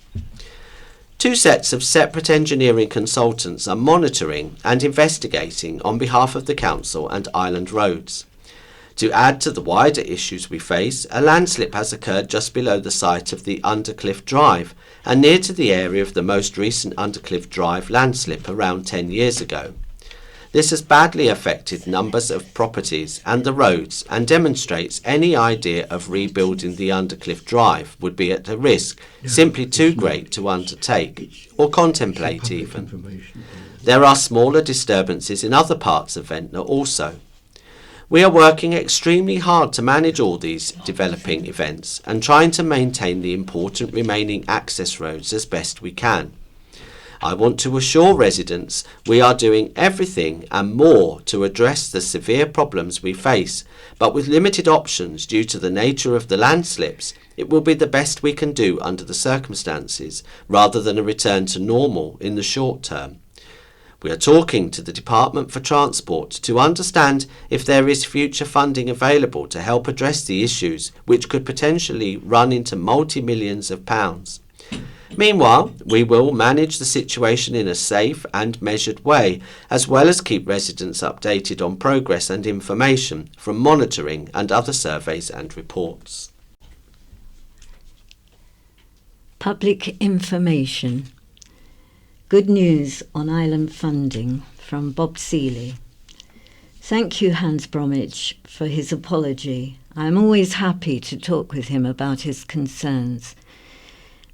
2 sets of separate engineering consultants are monitoring and investigating on behalf of the council and Island Roads. To add to the wider issues we face, a landslip has occurred just below the site of the Undercliff Drive and near to the area of the most recent Undercliff Drive landslip around 10 years ago. This has badly affected numbers of properties and the roads and demonstrates any idea of rebuilding the Undercliff Drive would be at a risk simply too great to undertake or contemplate even. There are smaller disturbances in other parts of Ventnor also. We are working extremely hard to manage all these developing events and trying to maintain the important remaining access roads as best we can. I want to assure residents we are doing everything and more to address the severe problems we face, but with limited options due to the nature of the landslips, it will be the best we can do under the circumstances, rather than a return to normal in the short term. We are talking to the Department for Transport to understand if there is future funding available to help address the issues, which could potentially run into multi-millions of pounds. Meanwhile, we will manage the situation in a safe and measured way, as well as keep residents updated on progress and information from monitoring and other surveys and reports. Public information. Good news on island funding from Bob Seeley. Thank you, Hans Bromwich, for his apology. I am always happy to talk with him about his concerns.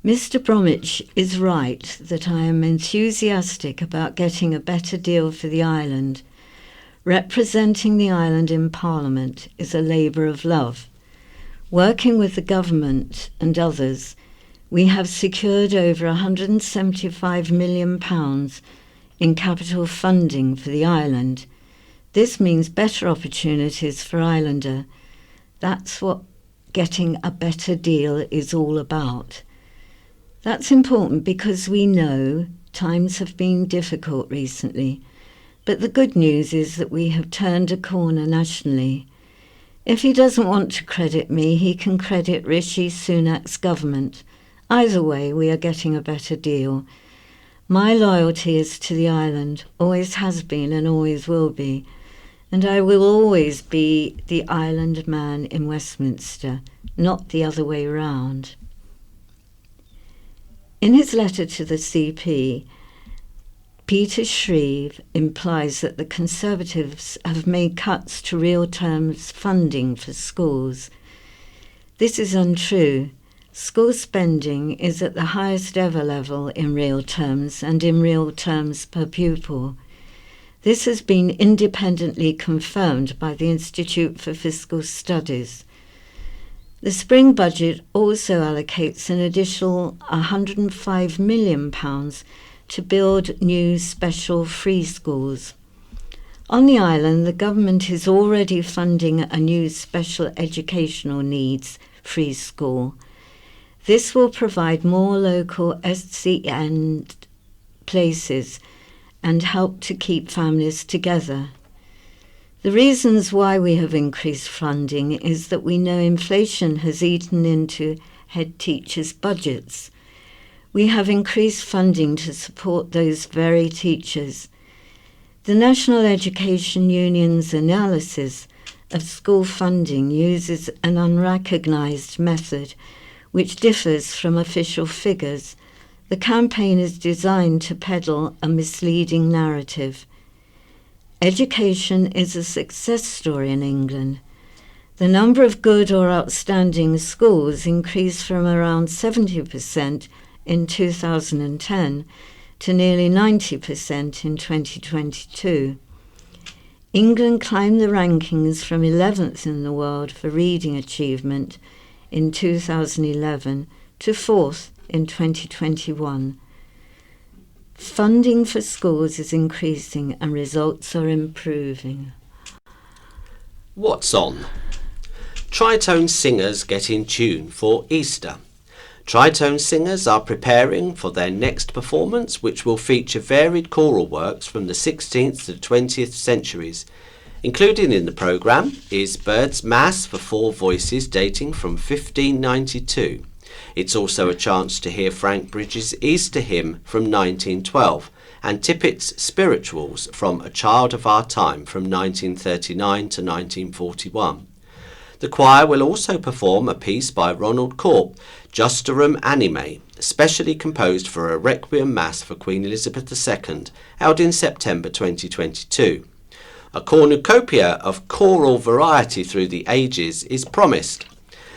Mr. Bromwich is right that I am enthusiastic about getting a better deal for the island. Representing the island in Parliament is a labour of love. Working with the government and others, we have secured over £175 million in capital funding for the island. This means better opportunities for Islander. That's what getting a better deal is all about. That's important because we know times have been difficult recently, but the good news is that we have turned a corner nationally. If he doesn't want to credit me, he can credit Rishi Sunak's government. Either way, we are getting a better deal. My loyalty is to the island, always has been and always will be, and I will always be the island man in Westminster, not the other way round. In his letter to the CP, Peter Shreve implies that the Conservatives have made cuts to real terms funding for schools. This is untrue. School spending is at the highest ever level in real terms and in real terms per pupil. This has been independently confirmed by the Institute for Fiscal Studies. The spring budget also allocates an additional £105 million to build new special free schools. On the island, the government is already funding a new special educational needs free school. This will provide more local SEN places and help to keep families together. The reasons why we have increased funding is that we know inflation has eaten into head teachers' budgets. We have increased funding to support those very teachers. The National Education Union's analysis of school funding uses an unrecognised method which differs from official figures. The campaign is designed to peddle a misleading narrative. Education is a success story in England. The number of good or outstanding schools increased from around 70% in 2010 to nearly 90% in 2022. England climbed the rankings from 11th in the world for reading achievement in 2011 to 4th in 2021. Funding for schools is increasing and results are improving. What's on? Tritone singers get in tune for Easter. Tritone singers are preparing for their next performance, which will feature varied choral works from the 16th to 20th centuries. Included in the programme is Bird's Mass for 4 voices dating from 1592. It's also a chance to hear Frank Bridges' Easter hymn from 1912 and Tippett's Spirituals from A Child of Our Time from 1939 to 1941. The choir will also perform a piece by Ronald Corp, Justarum Anime, specially composed for a Requiem Mass for Queen Elizabeth II, held in September 2022. A cornucopia of choral variety through the ages is promised.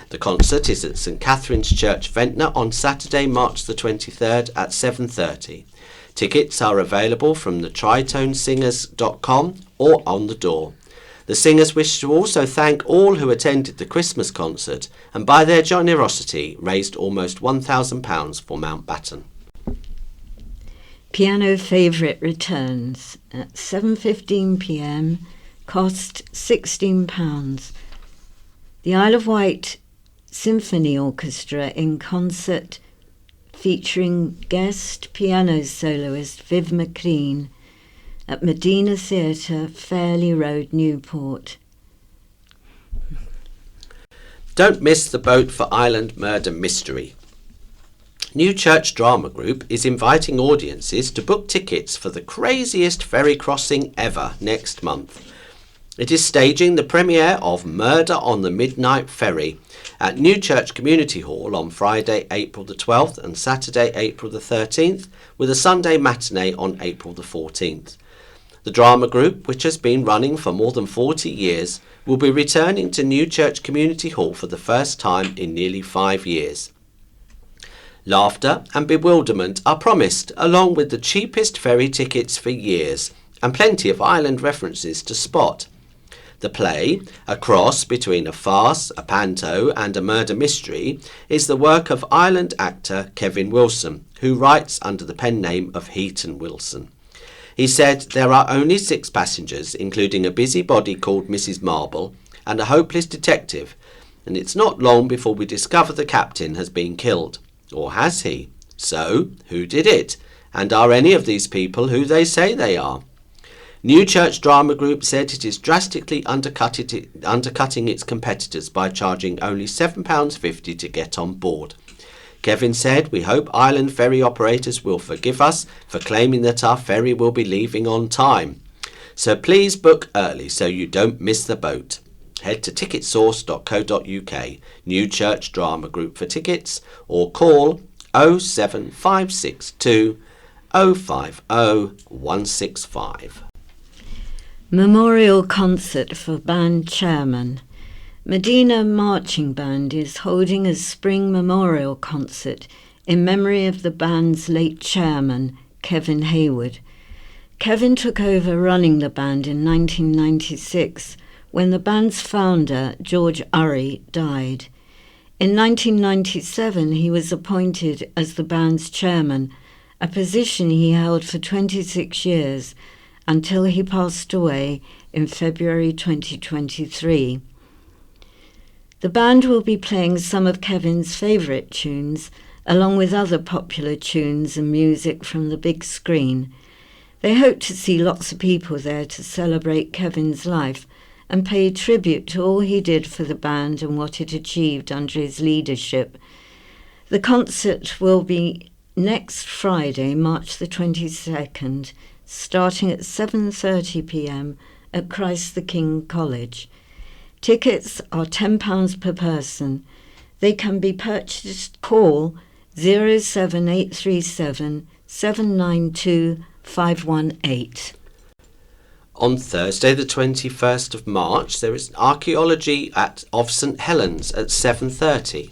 The concert is at St Catherine's Church, Ventnor on Saturday, March the 23rd at 7:30. Tickets are available from the tritonesingers.com or on the door. The singers wish to also thank all who attended the Christmas concert and by their generosity raised almost £1,000 for Mountbatten. Piano Favourite returns at 7:15 p.m, cost £16. The Isle of Wight Symphony Orchestra in concert featuring guest piano soloist Viv McLean at Medina Theatre, Fairley Road, Newport. Don't miss the boat for Island Murder Mystery. New Church Drama Group is inviting audiences to book tickets for the craziest ferry crossing ever next month. It is staging the premiere of Murder on the Midnight Ferry at New Church Community Hall on Friday, April the 12th and Saturday, April the 13th, with a Sunday matinee on April the 14th. The drama group, which has been running for more than 40 years, will be returning to New Church Community Hall for the first time in nearly 5 years. Laughter and bewilderment are promised, along with the cheapest ferry tickets for years, and plenty of island references to spot. The play, a cross between a farce, a panto and a murder mystery, is the work of island actor Kevin Wilson, who writes under the pen name of Heaton Wilson. He said there are only 6 passengers, including a busybody called Mrs. Marble and a hopeless detective, and it's not long before we discover the captain has been killed. Or has he? So, who did it? And are any of these people who they say they are? New Church Drama Group said it is drastically undercutting its competitors by charging only £7.50 to get on board. Kevin said, "We hope island ferry operators will forgive us for claiming that our ferry will be leaving on time. So please book early so you don't miss the boat." Head to ticketsource.co.uk, New Church Drama Group for tickets, or call 07562 050 165. Memorial concert for band chairman. Medina Marching Band is holding a spring memorial concert in memory of the band's late chairman, Kevin Hayward. Kevin took over running the band in 1996 when the band's founder, George Urry, died. In 1997, he was appointed as the band's chairman, a position he held for 26 years until he passed away in February 2023. The band will be playing some of Kevin's favourite tunes, along with other popular tunes and music from the big screen. They hope to see lots of people there to celebrate Kevin's life and pay tribute to all he did for the band and what it achieved under his leadership. The concert will be next Friday, March the 22nd, starting at 7:30 p.m. at Christ the King College. Tickets are £10 per person. They can be purchased. Call 07837 792 518. On Thursday the 21st of March there is archaeology of St Helens at 7:30.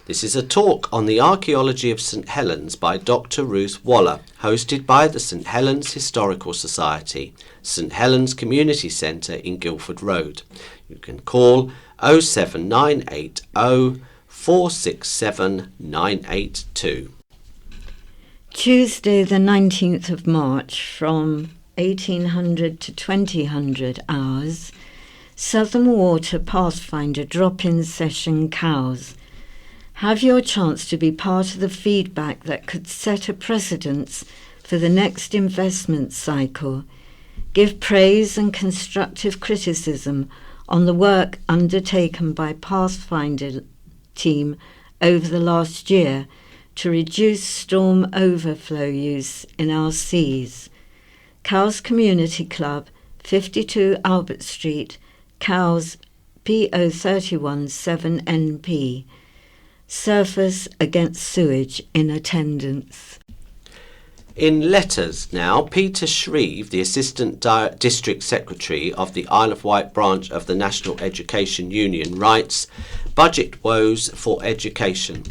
This is a talk on the archaeology of St Helens by Dr Ruth Waller, hosted by the St Helens Historical Society, St Helens Community Centre in Guildford Road. You can call 07980 467 982. Tuesday the 19th of March from 1800 to 2000 hours, Southern Water Pathfinder drop-in session cows. Have your chance to be part of the feedback that could set a precedence for the next investment cycle. Give praise and constructive criticism on the work undertaken by Pathfinder team over the last year to reduce storm overflow use in our seas. Cowes Community Club, 52 Albert Street, Cowes, PO 31 7NP. Surfers Against Sewage in attendance. In letters now, Peter Shreve, the Assistant District Secretary of the Isle of Wight branch of the National Education Union, writes, "Budget woes for education.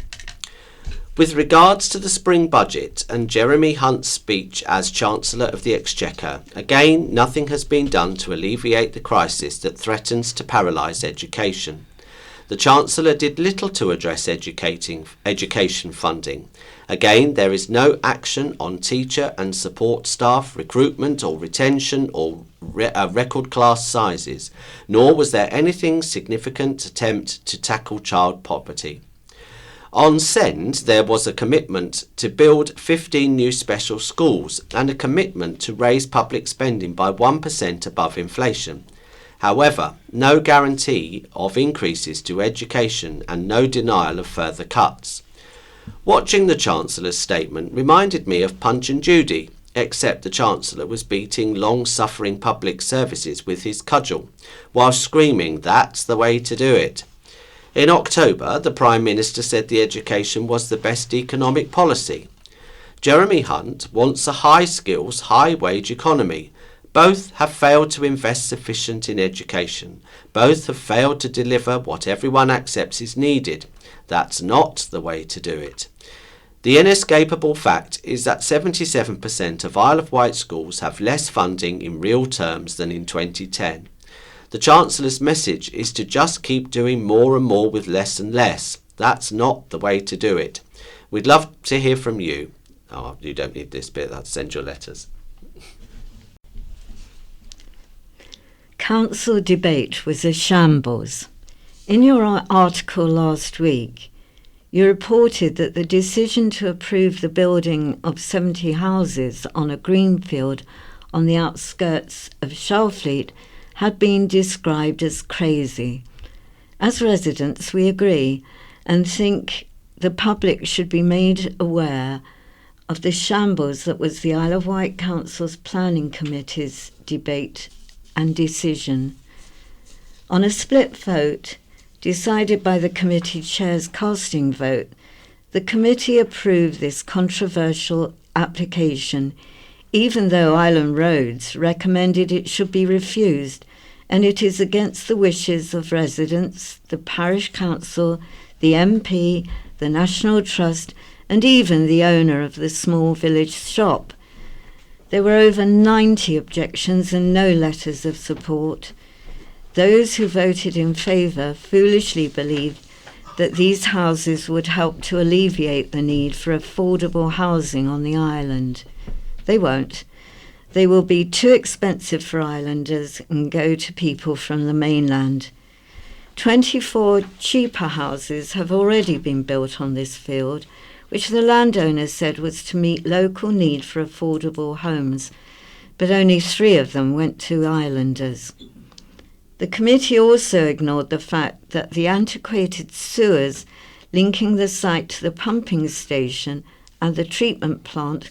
With regards to the spring budget and Jeremy Hunt's speech as Chancellor of the Exchequer, again nothing has been done to alleviate the crisis that threatens to paralyse education. The Chancellor did little to address education funding. Again, there is no action on teacher and support staff recruitment or retention or record class sizes, nor was there anything significant attempt to tackle child poverty. On SEND, there was a commitment to build 15 new special schools and a commitment to raise public spending by 1% above inflation. However, no guarantee of increases to education and no denial of further cuts. Watching the Chancellor's statement reminded me of Punch and Judy, except the Chancellor was beating long-suffering public services with his cudgel, while screaming, "That's the way to do it." In October, the Prime Minister said the education was the best economic policy. Jeremy Hunt wants a high-skills, high-wage economy. Both have failed to invest sufficient in education. Both have failed to deliver what everyone accepts is needed. That's not the way to do it. The inescapable fact is that 77% of Isle of Wight schools have less funding in real terms than in 2010. The Chancellor's message is to just keep doing more and more with less and less. That's not the way to do it. We'd love to hear from you. Oh, you don't need this bit, that's send your letters. Council debate was a shambles. In your article last week, you reported that the decision to approve the building of 70 houses on a greenfield on the outskirts of Shalfleet had been described as crazy. As residents, we agree and think the public should be made aware of the shambles that was the Isle of Wight Council's Planning Committee's debate and decision. On a split vote, decided by the committee chair's casting vote, the committee approved this controversial application, even though Island Roads recommended it should be refused, and it is against the wishes of residents, the parish council, the MP, the National Trust, and even the owner of the small village shop. There were over 90 objections and no letters of support. Those who voted in favour foolishly believed that these houses would help to alleviate the need for affordable housing on the island. They won't. They will be too expensive for islanders and go to people from the mainland. 24 cheaper houses have already been built on this field, which the landowner said was to meet local need for affordable homes, but only 3 of them went to islanders. The committee also ignored the fact that the antiquated sewers linking the site to the pumping station and the treatment plant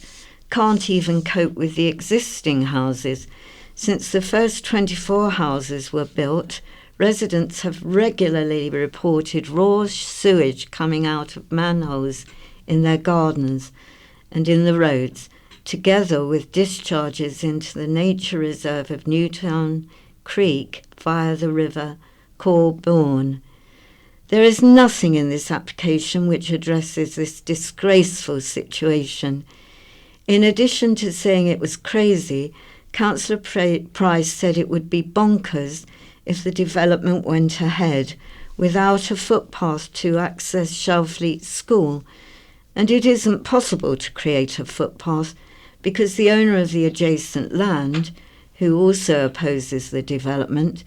can't even cope with the existing houses. Since the first 24 houses were built, residents have regularly reported raw sewage coming out of manholes in their gardens and in the roads, together with discharges into the nature reserve of Newtown Creek via the river Corbourne. There is nothing in this application which addresses this disgraceful situation. In addition to saying it was crazy, Councillor Price said it would be bonkers if the development went ahead without a footpath to access Shelfleet School, and it isn't possible to create a footpath because the owner of the adjacent land, who also opposes the development,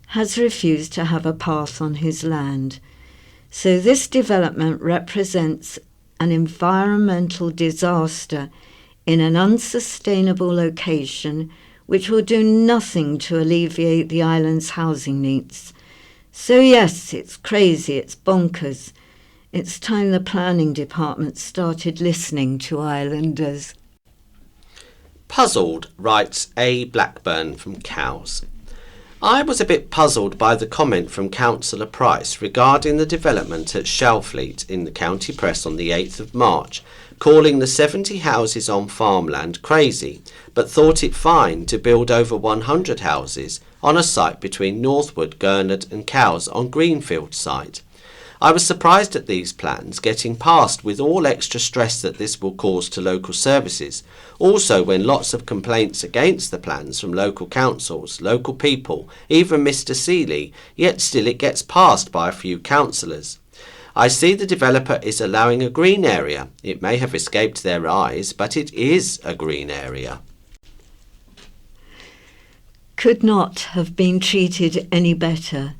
has refused to have a path on his land. So this development represents an environmental disaster in an unsustainable location which will do nothing to alleviate the island's housing needs. So yes, it's crazy, it's bonkers. It's time the planning department started listening to islanders. Puzzled, writes A. Blackburn from Cowes. I was a bit puzzled by the comment from Councillor Price regarding the development at Shelfleet in the county press on the 8th of March, calling the 70 houses on farmland crazy, but thought it fine to build over 100 houses on a site between Northwood, Gurnard and Cowes on Greenfield site. I was surprised at these plans getting passed with all extra stress that this will cause to local services, also when lots of complaints against the plans from local councils, local people, even Mr Seeley, yet still it gets passed by a few councillors. I see the developer is allowing a green area. It may have escaped their eyes, but it is a green area. Could not have been treated any better.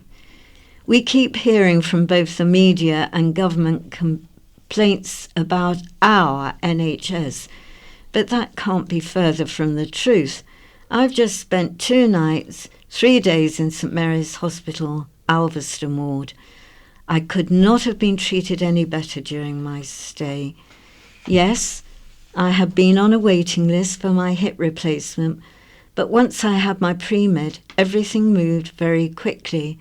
We keep hearing from both the media and government complaints about our NHS, but that can't be further from the truth. I've just spent 2 nights, 3 days in St Mary's Hospital, Alveston ward. I could not have been treated any better during my stay. Yes, I had been on a waiting list for my hip replacement, but once I had my pre-med, everything moved very quickly.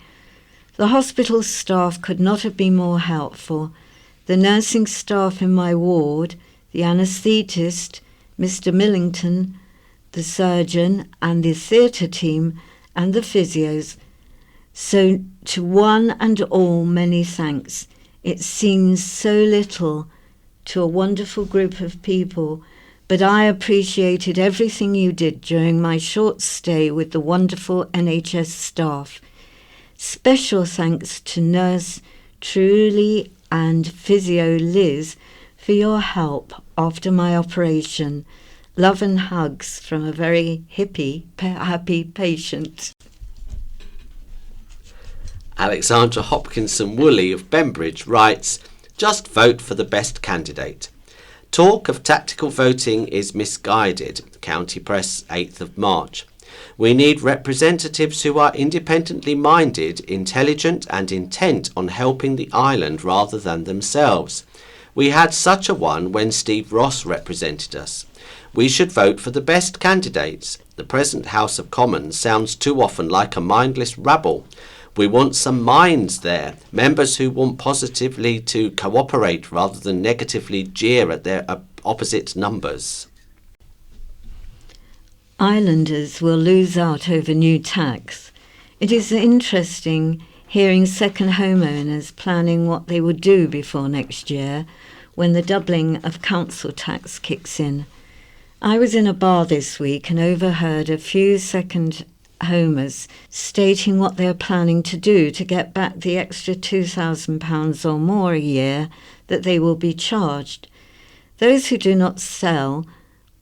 The hospital staff could not have been more helpful. The nursing staff in my ward, the anaesthetist, Mr Millington, the surgeon and the theatre team and the physios. So to one and all, many thanks. It seems so little to a wonderful group of people, but I appreciated everything you did during my short stay with the wonderful NHS staff. Special thanks to Nurse Truly and Physio Liz for your help after my operation. Love and hugs from a very happy patient. Alexandra Hopkinson Woolley of Bembridge writes, just vote for the best candidate. Talk of tactical voting is misguided. County Press, 8th of March. We need representatives who are independently minded, intelligent and intent on helping the island rather than themselves. We had such a one when Steve Ross represented us. We should vote for the best candidates. The present House of Commons sounds too often like a mindless rabble. We want some minds there, members who want positively to cooperate rather than negatively jeer at their opposite numbers. Islanders will lose out over new tax. It is interesting hearing second homeowners planning what they will do before next year when the doubling of council tax kicks in. I was in a bar this week and overheard a few second homers stating what they are planning to do to get back the extra £2,000 or more a year that they will be charged. Those who do not sell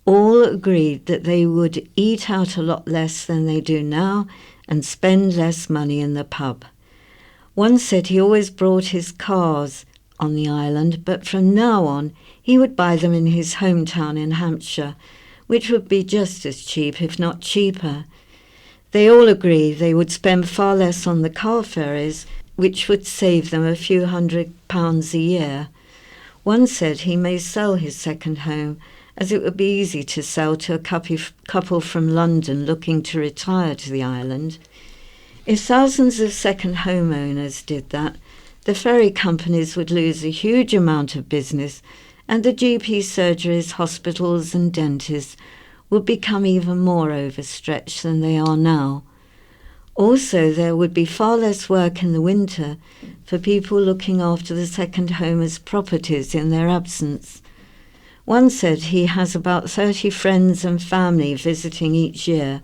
all agreed that they would eat out a lot less than they do now and spend less money in the pub. One said he always brought his cars on the island, but from now on he would buy them in his hometown in Hampshire, which would be just as cheap, if not cheaper. They all agree they would spend far less on the car ferries, which would save them a few £100 a year. One said he may sell his second home, as it would be easy to sell to a couple from London looking to retire to the island. If thousands of second homeowners did that, the ferry companies would lose a huge amount of business, and the GP surgeries, hospitals and dentists would become even more overstretched than they are now. Also, there would be far less work in the winter for people looking after the second homers' properties in their absence. One said he has about 30 friends and family visiting each year,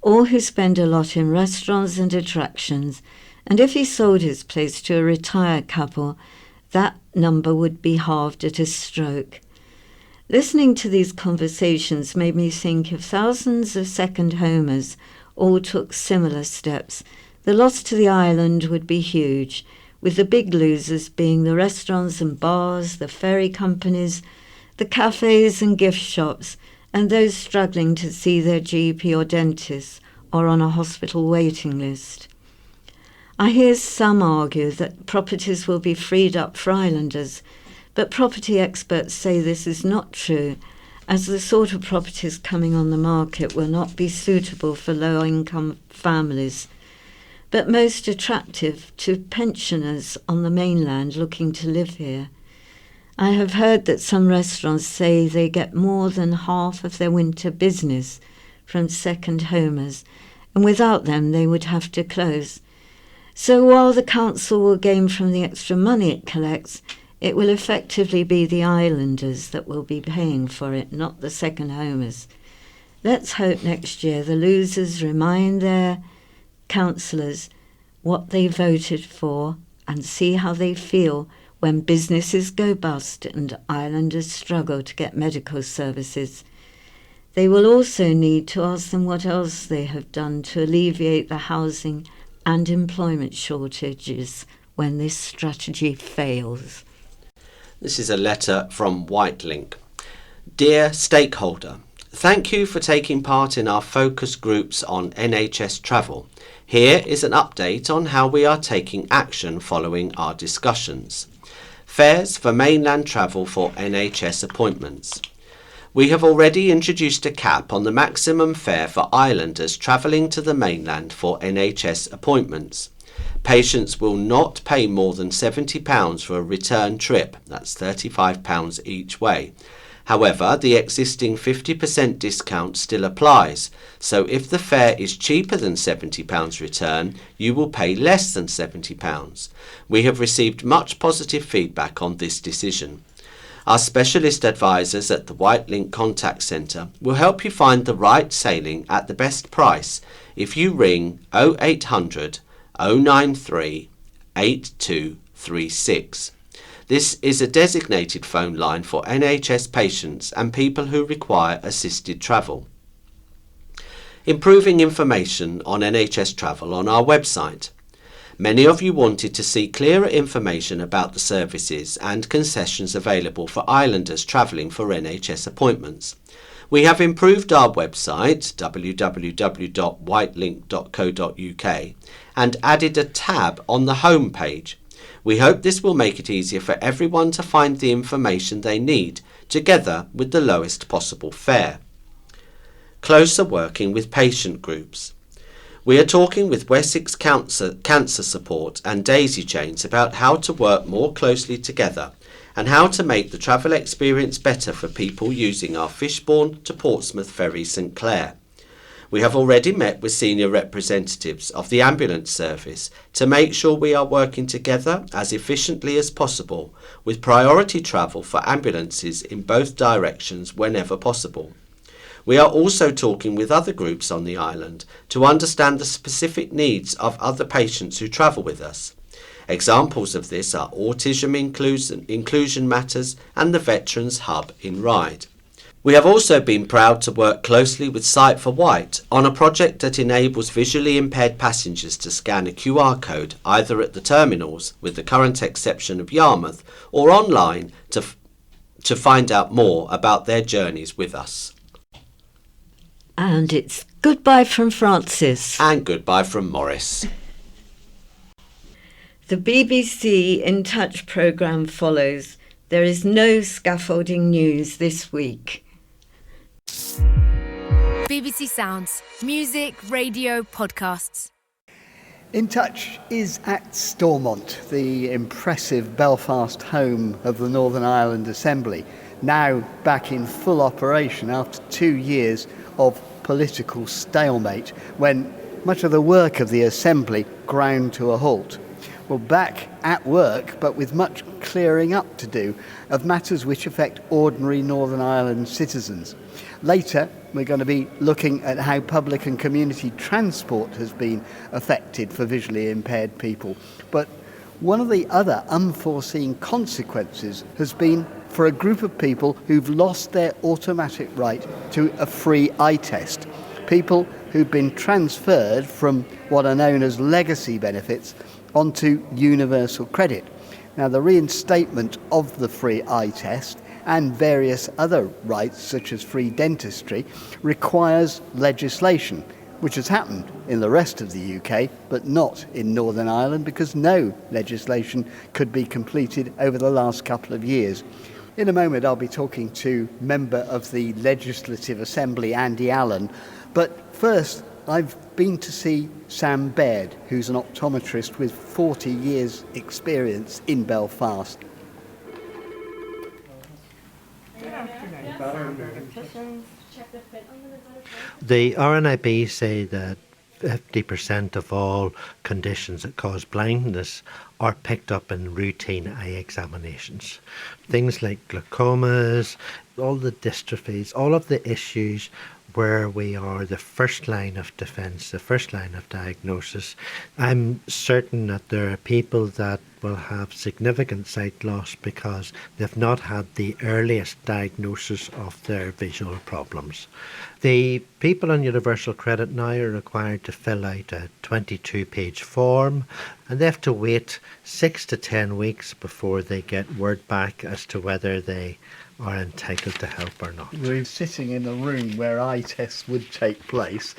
all who spend a lot in restaurants and attractions, and if he sold his place to a retired couple, that number would be halved at a stroke. Listening to these conversations made me think if thousands of second homers all took similar steps, the loss to the island would be huge, with the big losers being the restaurants and bars, the ferry companies, the cafes and gift shops, and those struggling to see their GP or dentist or on a hospital waiting list. I hear some argue that properties will be freed up for islanders, but property experts say this is not true, as the sort of properties coming on the market will not be suitable for low-income families, but most attractive to pensioners on the mainland looking to live here. I have heard that some restaurants say they get more than half of their winter business from second homers, and without them they would have to close. So while the council will gain from the extra money it collects, it will effectively be the islanders that will be paying for it, not the second homers. Let's hope next year the losers remind their councillors what they voted for and see how they feel when businesses go bust and islanders struggle to get medical services. They will also need to ask them what else they have done to alleviate the housing and employment shortages when this strategy fails. This is a letter from Whitelink. Dear stakeholder, thank you for taking part in our focus groups on NHS travel. Here is an update on how we are taking action following our discussions. Fares for mainland travel for NHS appointments. We have already introduced a cap on the maximum fare for islanders travelling to the mainland for NHS appointments. Patients will not pay more than £70 for a return trip, that's £35 each way. However, the existing 50% discount still applies, so if the fare is cheaper than £70 return, you will pay less than £70. We have received much positive feedback on this decision. Our specialist advisors at the Whitelink Contact Centre will help you find the right sailing at the best price if you ring 0800 093 8236. This is a designated phone line for NHS patients and people who require assisted travel. Improving information on NHS travel on our website. Many of you wanted to see clearer information about the services and concessions available for islanders travelling for NHS appointments. We have improved our website, www.whitelink.co.uk, and added a tab on the home page. We hope this will make it easier for everyone to find the information they need, together with the lowest possible fare. Closer working with patient groups. We are talking with Wessex Cancer Support and Daisy Chains about how to work more closely together and how to make the travel experience better for people using our Fishbourne to Portsmouth Ferry St Clair. We have already met with senior representatives of the ambulance service to make sure we are working together as efficiently as possible, with priority travel for ambulances in both directions whenever possible. We are also talking with other groups on the island to understand the specific needs of other patients who travel with us. Examples of this are autism inclusion matters and the Veterans Hub in Ryde. We have also been proud to work closely with Sight for White on a project that enables visually impaired passengers to scan a QR code either at the terminals, with the current exception of Yarmouth, or online to find out more about their journeys with us. And it's goodbye from Francis. And goodbye from Morris. The BBC In Touch programme follows. There is no scaffolding news this week. BBC Sounds. Music, radio, podcasts. In Touch is at Stormont, the impressive Belfast home of the Northern Ireland Assembly, now back in full operation after 2 years of political stalemate, when much of the work of the Assembly ground to a halt. Well, back at work, but with much clearing up to do of matters which affect ordinary Northern Ireland citizens. Later, we're going to be looking at how public and community transport has been affected for visually impaired people. But one of the other unforeseen consequences has been for a group of people who've lost their automatic right to a free eye test. People who've been transferred from what are known as legacy benefits onto universal credit. Now, the reinstatement of the free eye test and various other rights, such as free dentistry, requires legislation, which has happened in the rest of the UK, but not in Northern Ireland, because no legislation could be completed over the last couple of years. In a moment, I'll be talking to member of the Legislative Assembly, Andy Allen, but first, I've been to see Sam Baird, who's an optometrist with 40 years' experience in Belfast. The RNIB say that 50% of all conditions that cause blindness are picked up in routine eye examinations. Things like glaucomas, all the dystrophies, all of the issues where we are the first line of defence, the first line of diagnosis. I'm certain that there are people that will have significant sight loss because they've not had the earliest diagnosis of their visual problems. The people on Universal Credit now are required to fill out a 22-page form, and they have to wait 6 to 10 weeks before they get word back as to whether they are entitled to help or not. We're sitting in a room where eye tests would take place,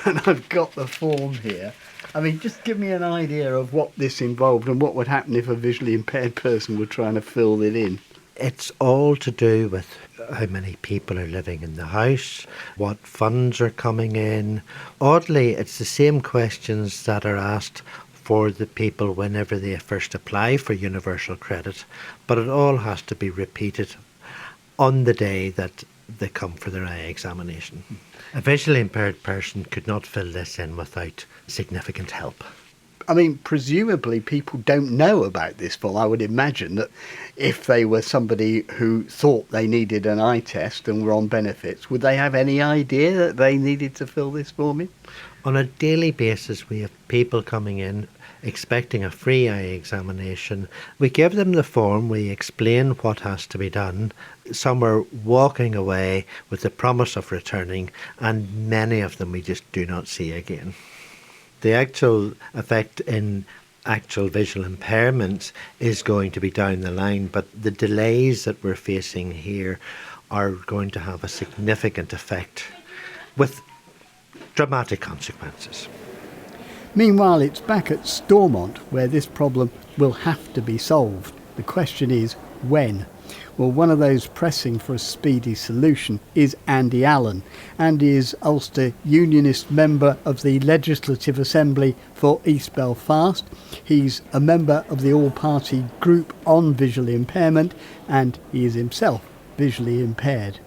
and I've got the form here. I mean, just give me an idea of what this involved and what would happen if a visually impaired person were trying to fill it in. It's all to do with how many people are living in the house, what funds are coming in. Oddly, it's the same questions that are asked for the people whenever they first apply for universal credit, but it all has to be repeated on the day that they come for their eye examination. A visually impaired person could not fill this in without significant help. I mean, presumably people don't know about this form. I would imagine that if they were somebody who thought they needed an eye test and were on benefits, would they have any idea that they needed to fill this form in? On a daily basis, we have people coming in expecting a free eye examination. We give them the form, we explain what has to be done. Some are walking away with the promise of returning, and many of them we just do not see again. The actual effect in actual visual impairments is going to be down the line, but the delays that we're facing here are going to have a significant effect with dramatic consequences. Meanwhile, it's back at Stormont where this problem will have to be solved. The question is, when? Well, one of those pressing for a speedy solution is Andy Allen. Andy is Ulster Unionist member of the Legislative Assembly for East Belfast. He's a member of the all-party group on visual impairment, and he is himself visually impaired.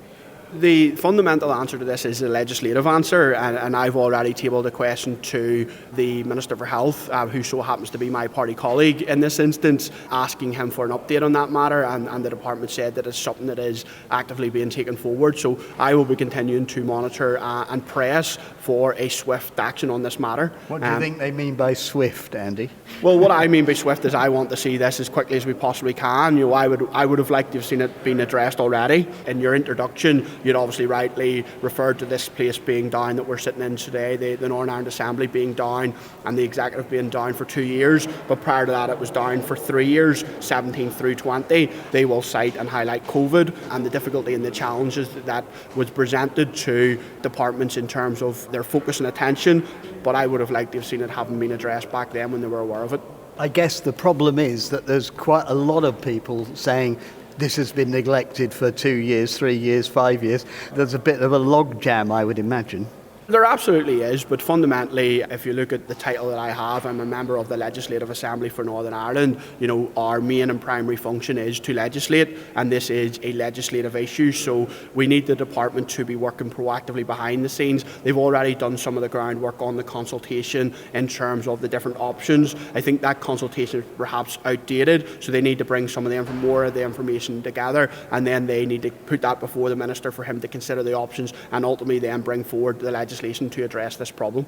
The fundamental answer to this is a legislative answer, and I've already tabled a question to the Minister for Health, who so happens to be my party colleague in this instance, asking him for an update on that matter, and the department said that it's something that is actively being taken forward. So I will be continuing to monitor and press for a swift action on this matter. What do you think they mean by swift, Andy? Well, what I mean by swift is I want to see this as quickly as we possibly can. I would have liked to have seen it being addressed already. In your introduction, you'd obviously rightly referred to this place being down that we're sitting in today, the Northern Ireland Assembly being down and the Executive being down for 2 years, but prior to that it was down for 3 years, 17 through 20. They will cite and highlight COVID and the difficulty and the challenges that was presented to departments in terms of their focus and attention, but I would have liked to have seen it having been addressed back then when they were aware of it. I guess the problem is that there's quite a lot of people saying this has been neglected for 2 years, 3 years, 5 years. There's a bit of a logjam, I would imagine. There absolutely is, but fundamentally, if you look at the title that I have, I'm a member of the Legislative Assembly for Northern Ireland. You know, our main and primary function is to legislate, and this is a legislative issue, so we need the department to be working proactively behind the scenes. They've already done some of the groundwork on the consultation in terms of the different options. I think that consultation is perhaps outdated, so they need to bring some of the more of the information together, and then they need to put that before the Minister for him to consider the options and ultimately then bring forward the legislation to address this problem.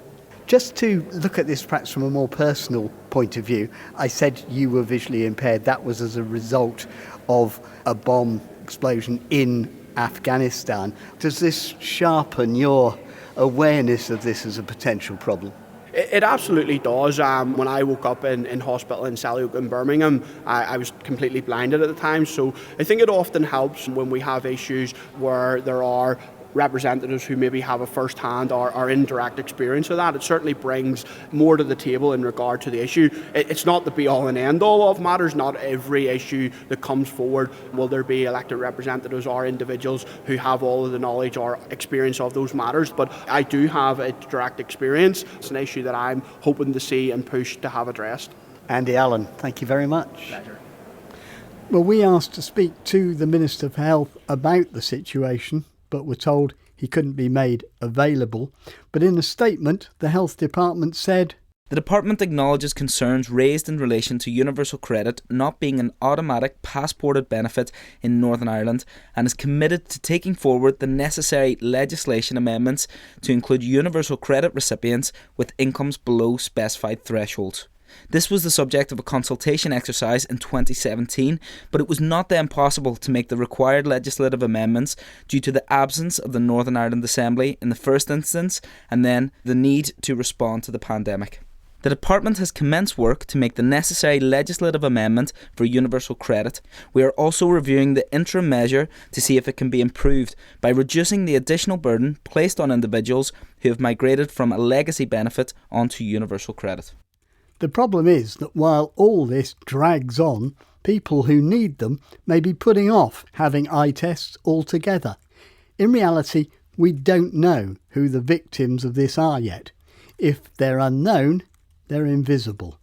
Just to look at this perhaps from a more personal point of view, I said you were visually impaired. That was as a result of a bomb explosion in Afghanistan. Does this sharpen your awareness of this as a potential problem? It absolutely does. When I woke up in hospital in Selyoke in Birmingham, I was completely blinded at the time. So I think it often helps when we have issues where there are representatives who maybe have a first-hand or indirect experience of that. It certainly brings more to the table in regard to the issue. It's not the be-all and end-all of matters. Not every issue that comes forward will there be elected representatives or individuals who have all of the knowledge or experience of those matters, but I do have a direct experience. It's an issue that I'm hoping to see and push to have addressed. Andy Allen, thank you very much. Pleasure. Well, we asked to speak to the Minister for Health about the situation, but were told he couldn't be made available. But in a statement, the Health Department said, "The Department acknowledges concerns raised in relation to universal credit not being an automatic passported benefit in Northern Ireland and is committed to taking forward the necessary legislation amendments to include universal credit recipients with incomes below specified thresholds. This was the subject of a consultation exercise in 2017, but it was not then possible to make the required legislative amendments due to the absence of the Northern Ireland Assembly in the first instance and then the need to respond to the pandemic. The Department has commenced work to make the necessary legislative amendment for universal credit. We are also reviewing the interim measure to see if it can be improved by reducing the additional burden placed on individuals who have migrated from a legacy benefit onto universal credit." The problem is that while all this drags on, people who need them may be putting off having eye tests altogether. In reality, we don't know who the victims of this are yet. If they're unknown, they're invisible.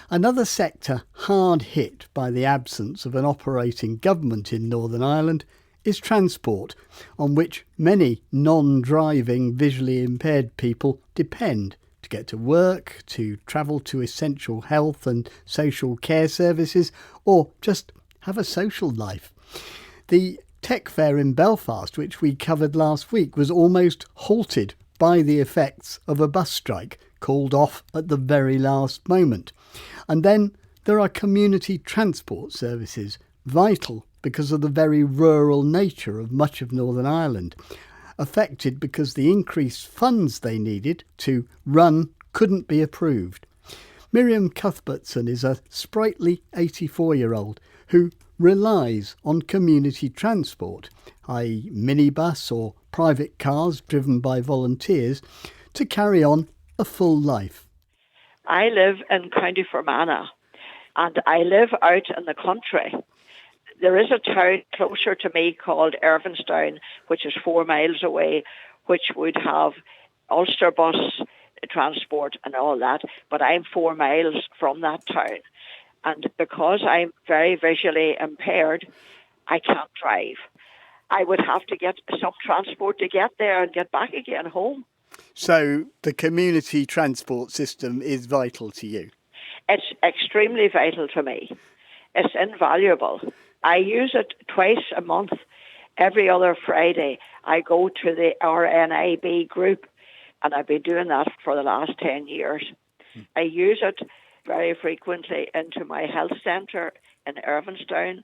Another sector hard hit by the absence of an operating government in Northern Ireland is transport, on which many non-driving visually impaired people depend to get to work, to travel to essential health and social care services, or just have a social life. The tech fair in Belfast, which we covered last week, was almost halted by the effects of a bus strike called off at the very last moment. And then there are community transport services, vital because of the very rural nature of much of Northern Ireland, affected because the increased funds they needed to run couldn't be approved. Miriam Cuthbertson is a sprightly 84-year-old who relies on community transport, i.e. minibus or private cars driven by volunteers, to carry on a full life. I live in County Fermanagh and I live out in the country. There is a town closer to me called Irvinstown, which is 4 miles away, which would have Ulster bus transport and all that, but I'm 4 miles from that town. And because I'm very visually impaired, I can't drive. I would have to get some transport to get there and get back again home. So the community transport system is vital to you? It's extremely vital to me. It's invaluable. I use it twice a month. Every other Friday, I go to the RNIB group, and I've been doing that for the last 10 years. I use it very frequently into my health centre in Irvinstown.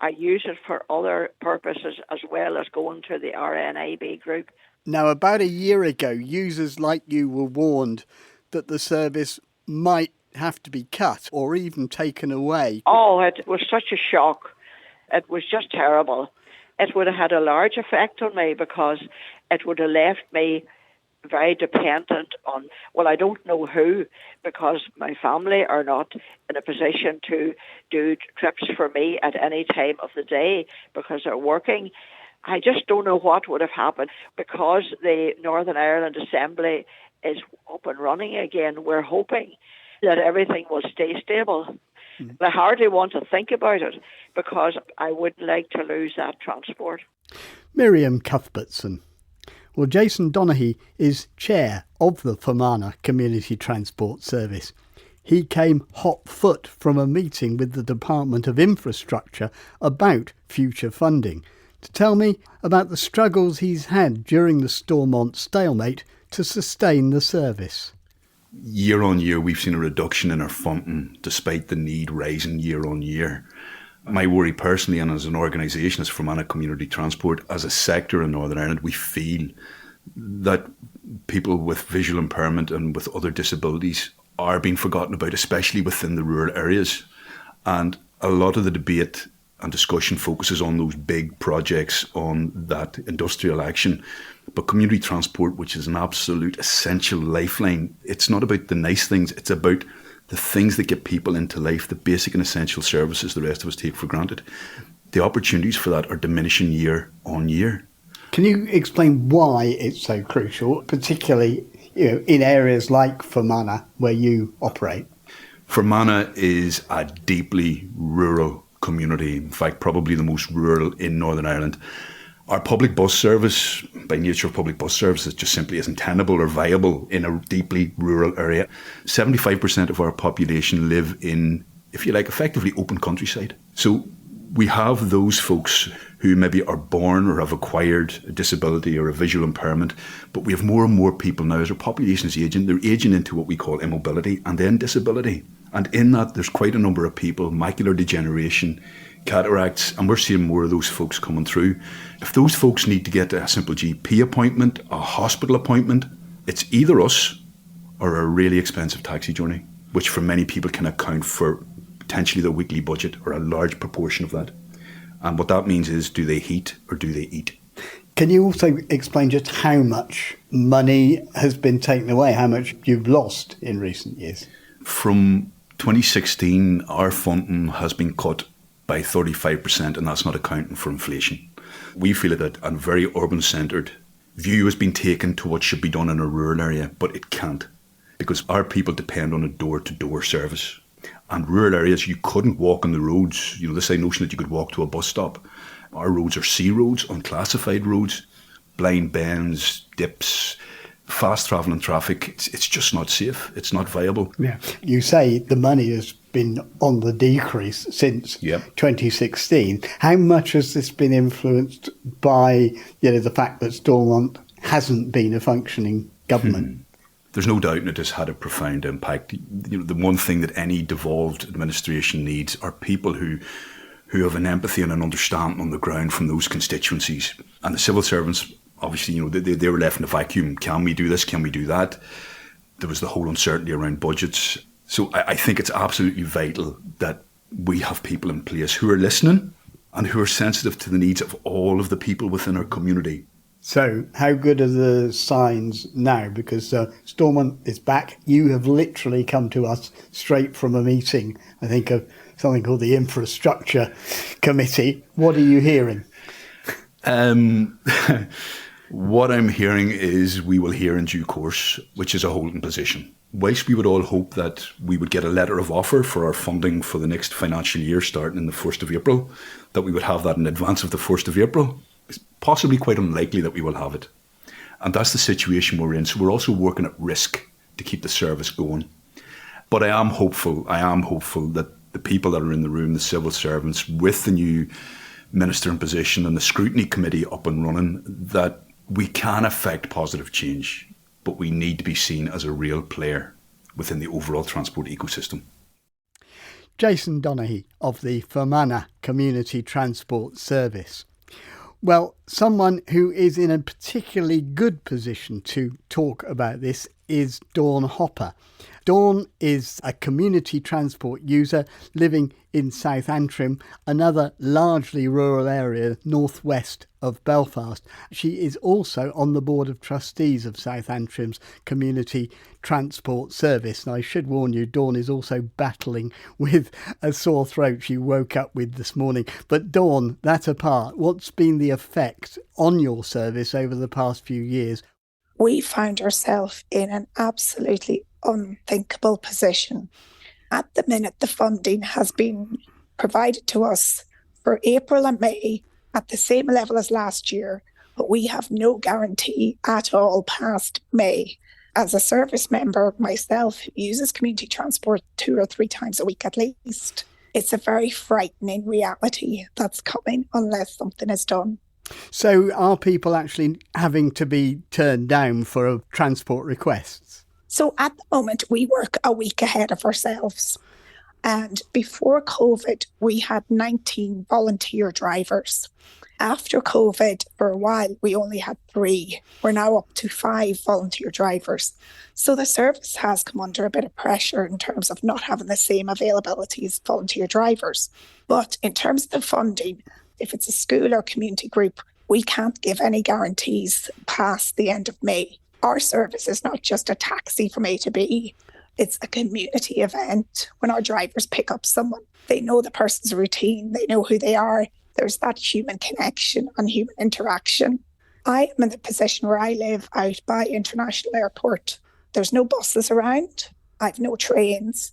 I use it for other purposes as well as going to the RNAB group. Now, about a year ago, users like you were warned that the service might have to be cut or even taken away. Oh, it was such a shock. It was just terrible. It would have had a large effect on me because it would have left me very dependent on, well, I don't know who, because my family are not in a position to do trips for me at any time of the day because they're working. I just don't know what would have happened. Because the Northern Ireland Assembly is up and running again, we're hoping that everything will stay stable. I hardly want to think about it because I wouldn't like to lose that transport. Miriam Cuthbertson. Well, Jason Donaghy is chair of the Fermanagh Community Transport Service. He came hot foot from a meeting with the Department of Infrastructure about future funding to tell me about the struggles he's had during the Stormont stalemate to sustain the service. Year on year, we've seen a reduction in our funding despite the need rising year on year. My worry personally, and as an organisation, as Fermanagh Community Transport, as a sector in Northern Ireland, we feel that people with visual impairment and with other disabilities are being forgotten about, especially within the rural areas. And a lot of the debate and discussion focuses on those big projects, on that industrial action. But community transport, which is an absolute essential lifeline, it's not about the nice things, it's about the things that get people into life, the basic and essential services the rest of us take for granted. The opportunities for that are diminishing year on year. Can you explain why it's so crucial, particularly in areas like Fermanagh where you operate? Fermanagh is a deeply rural community, in fact probably the most rural in Northern Ireland. Our public bus service, by nature of public bus services, just simply isn't tenable or viable in a deeply rural area. 75% of our population live in, if you like, effectively open countryside. So we have those folks who maybe are born or have acquired a disability or a visual impairment, but we have more and more people now, as our population is ageing, they're ageing into what we call immobility and then disability. And in that, there's quite a number of people, macular degeneration, cataracts, and we're seeing more of those folks coming through. If those folks need to get a simple GP appointment, a hospital appointment, it's either us or a really expensive taxi journey, which for many people can account for potentially their weekly budget or a large proportion of that. And what that means is, do they heat or do they eat? Can you also explain just how much money has been taken away, how much you've lost in recent years? From 2016, our funding has been cut by 35%, and that's not accounting for inflation. We feel that a very urban-centred view has been taken to what should be done in a rural area, but it can't, because our people depend on a door-to-door service. And rural areas, you couldn't walk on the roads. This notion that you could walk to a bus stop. Our roads are C roads, unclassified roads, blind bends, dips, fast travelling traffic. It's just not safe. It's not viable. Yeah. You say the money has been on the decrease since 2016. How much has this been influenced by the fact that Stormont hasn't been a functioning government? There's no doubt it has had a profound impact. The one thing that any devolved administration needs are people who have an empathy and an understanding on the ground from those constituencies. And the civil servants, obviously, they were left in a vacuum. Can we do this? Can we do that? There was the whole uncertainty around budgets. So I think it's absolutely vital that we have people in place who are listening and who are sensitive to the needs of all of the people within our community. So how good are the signs now? Because Stormont is back. You have literally come to us straight from a meeting, I think, of something called the Infrastructure Committee. What are you hearing? What I'm hearing is we will hear in due course, which is a holding position. Whilst we would all hope that we would get a letter of offer for our funding for the next financial year starting in the 1st of April, that we would have that in advance of the 1st of April, it's possibly quite unlikely that we will have it. And that's the situation we're in. So we're also working at risk to keep the service going. But I am hopeful that the people that are in the room, the civil servants, with the new minister in position and the scrutiny committee up and running, that we can affect positive change, but we need to be seen as a real player within the overall transport ecosystem. Jason Donaghy of the Fermanagh Community Transport Service. Well, someone who is in a particularly good position to talk about this is Dawn Hopper. Dawn is a community transport user living in South Antrim, another largely rural area northwest of Belfast. She is also on the board of trustees of South Antrim's Community Transport Service. And I should warn you, Dawn is also battling with a sore throat she woke up with this morning. But Dawn, that apart, what's been the effect on your service over the past few years? We found ourselves in an absolutely unthinkable position. At the minute, the funding has been provided to us for April and May at the same level as last year, but we have no guarantee at all past May. As a service member myself who uses community transport 2 or 3 times a week at least, it's a very frightening reality that's coming unless something is done. So are people actually having to be turned down for transport requests? So at the moment, we work a week ahead of ourselves. And before COVID, we had 19 volunteer drivers. After COVID, for a while, we only had 3. We're now up to 5 volunteer drivers. So the service has come under a bit of pressure in terms of not having the same availability as volunteer drivers. But in terms of the funding, if it's a school or community group, we can't give any guarantees past the end of May. Our service is not just a taxi from A to B. It's a community event. When our drivers pick up someone, they know the person's routine, they know who they are. There's that human connection and human interaction. I am in the position where I live out by International Airport. There's no buses around. I've no trains.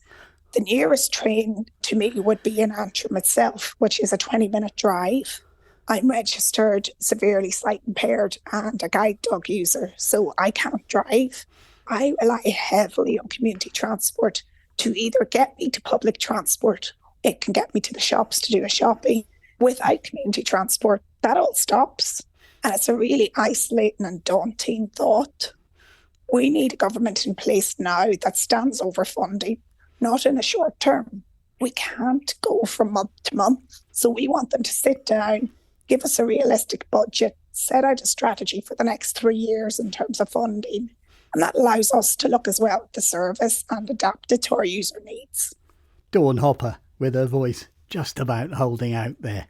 The nearest train to me would be in Antrim itself, which is a 20-minute drive. I'm registered severely sight impaired and a guide dog user, so I can't drive. I rely heavily on community transport to either get me to public transport. It can get me to the shops to do a shopping. Without community transport, that all stops. And it's a really isolating and daunting thought. We need a government in place now that stands over funding, not in the short term. We can't go from month to month. So we want them to sit down, give us a realistic budget, set out a strategy for the next 3 years in terms of funding. And that allows us to look as well at the service and adapt it to our user needs. Dawn Hopper with her voice just about holding out there.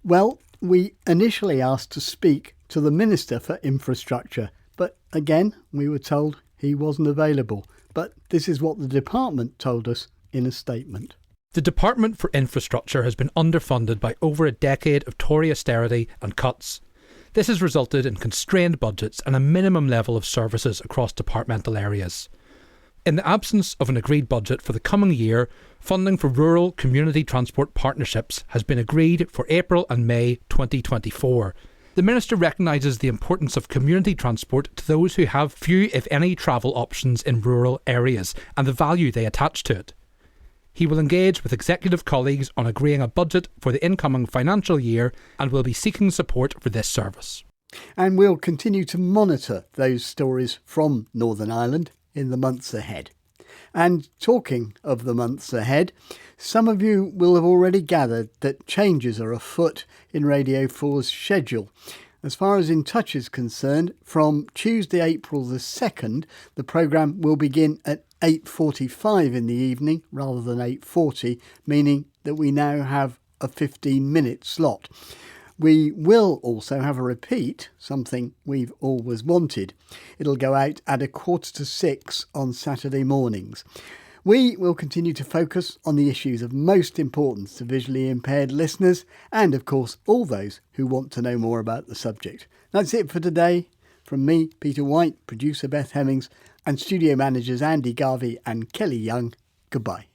Well, we initially asked to speak to the Minister for Infrastructure, but again, we were told he wasn't available. But this is what the department told us in a statement. The Department for Infrastructure has been underfunded by over a decade of Tory austerity and cuts. This has resulted in constrained budgets and a minimum level of services across departmental areas. In the absence of an agreed budget for the coming year, funding for rural community transport partnerships has been agreed for April and May 2024. The Minister recognises the importance of community transport to those who have few, if any, travel options in rural areas and the value they attach to it. He will engage with executive colleagues on agreeing a budget for the incoming financial year and will be seeking support for this service. And we'll continue to monitor those stories from Northern Ireland in the months ahead. And talking of the months ahead, some of you will have already gathered that changes are afoot in Radio 4's schedule. As far as In Touch is concerned, from Tuesday, April the 2nd, the programme will begin at 8:45 in the evening rather than 8:40, meaning that we now have a 15-minute slot. We will also have a repeat, something we've always wanted. It'll go out at 5:45 on Saturday mornings. We will continue to focus on the issues of most importance to visually impaired listeners and, of course, all those who want to know more about the subject. That's it for today. From me, Peter White, producer Beth Hemmings, and studio managers Andy Garvey and Kelly Young, goodbye.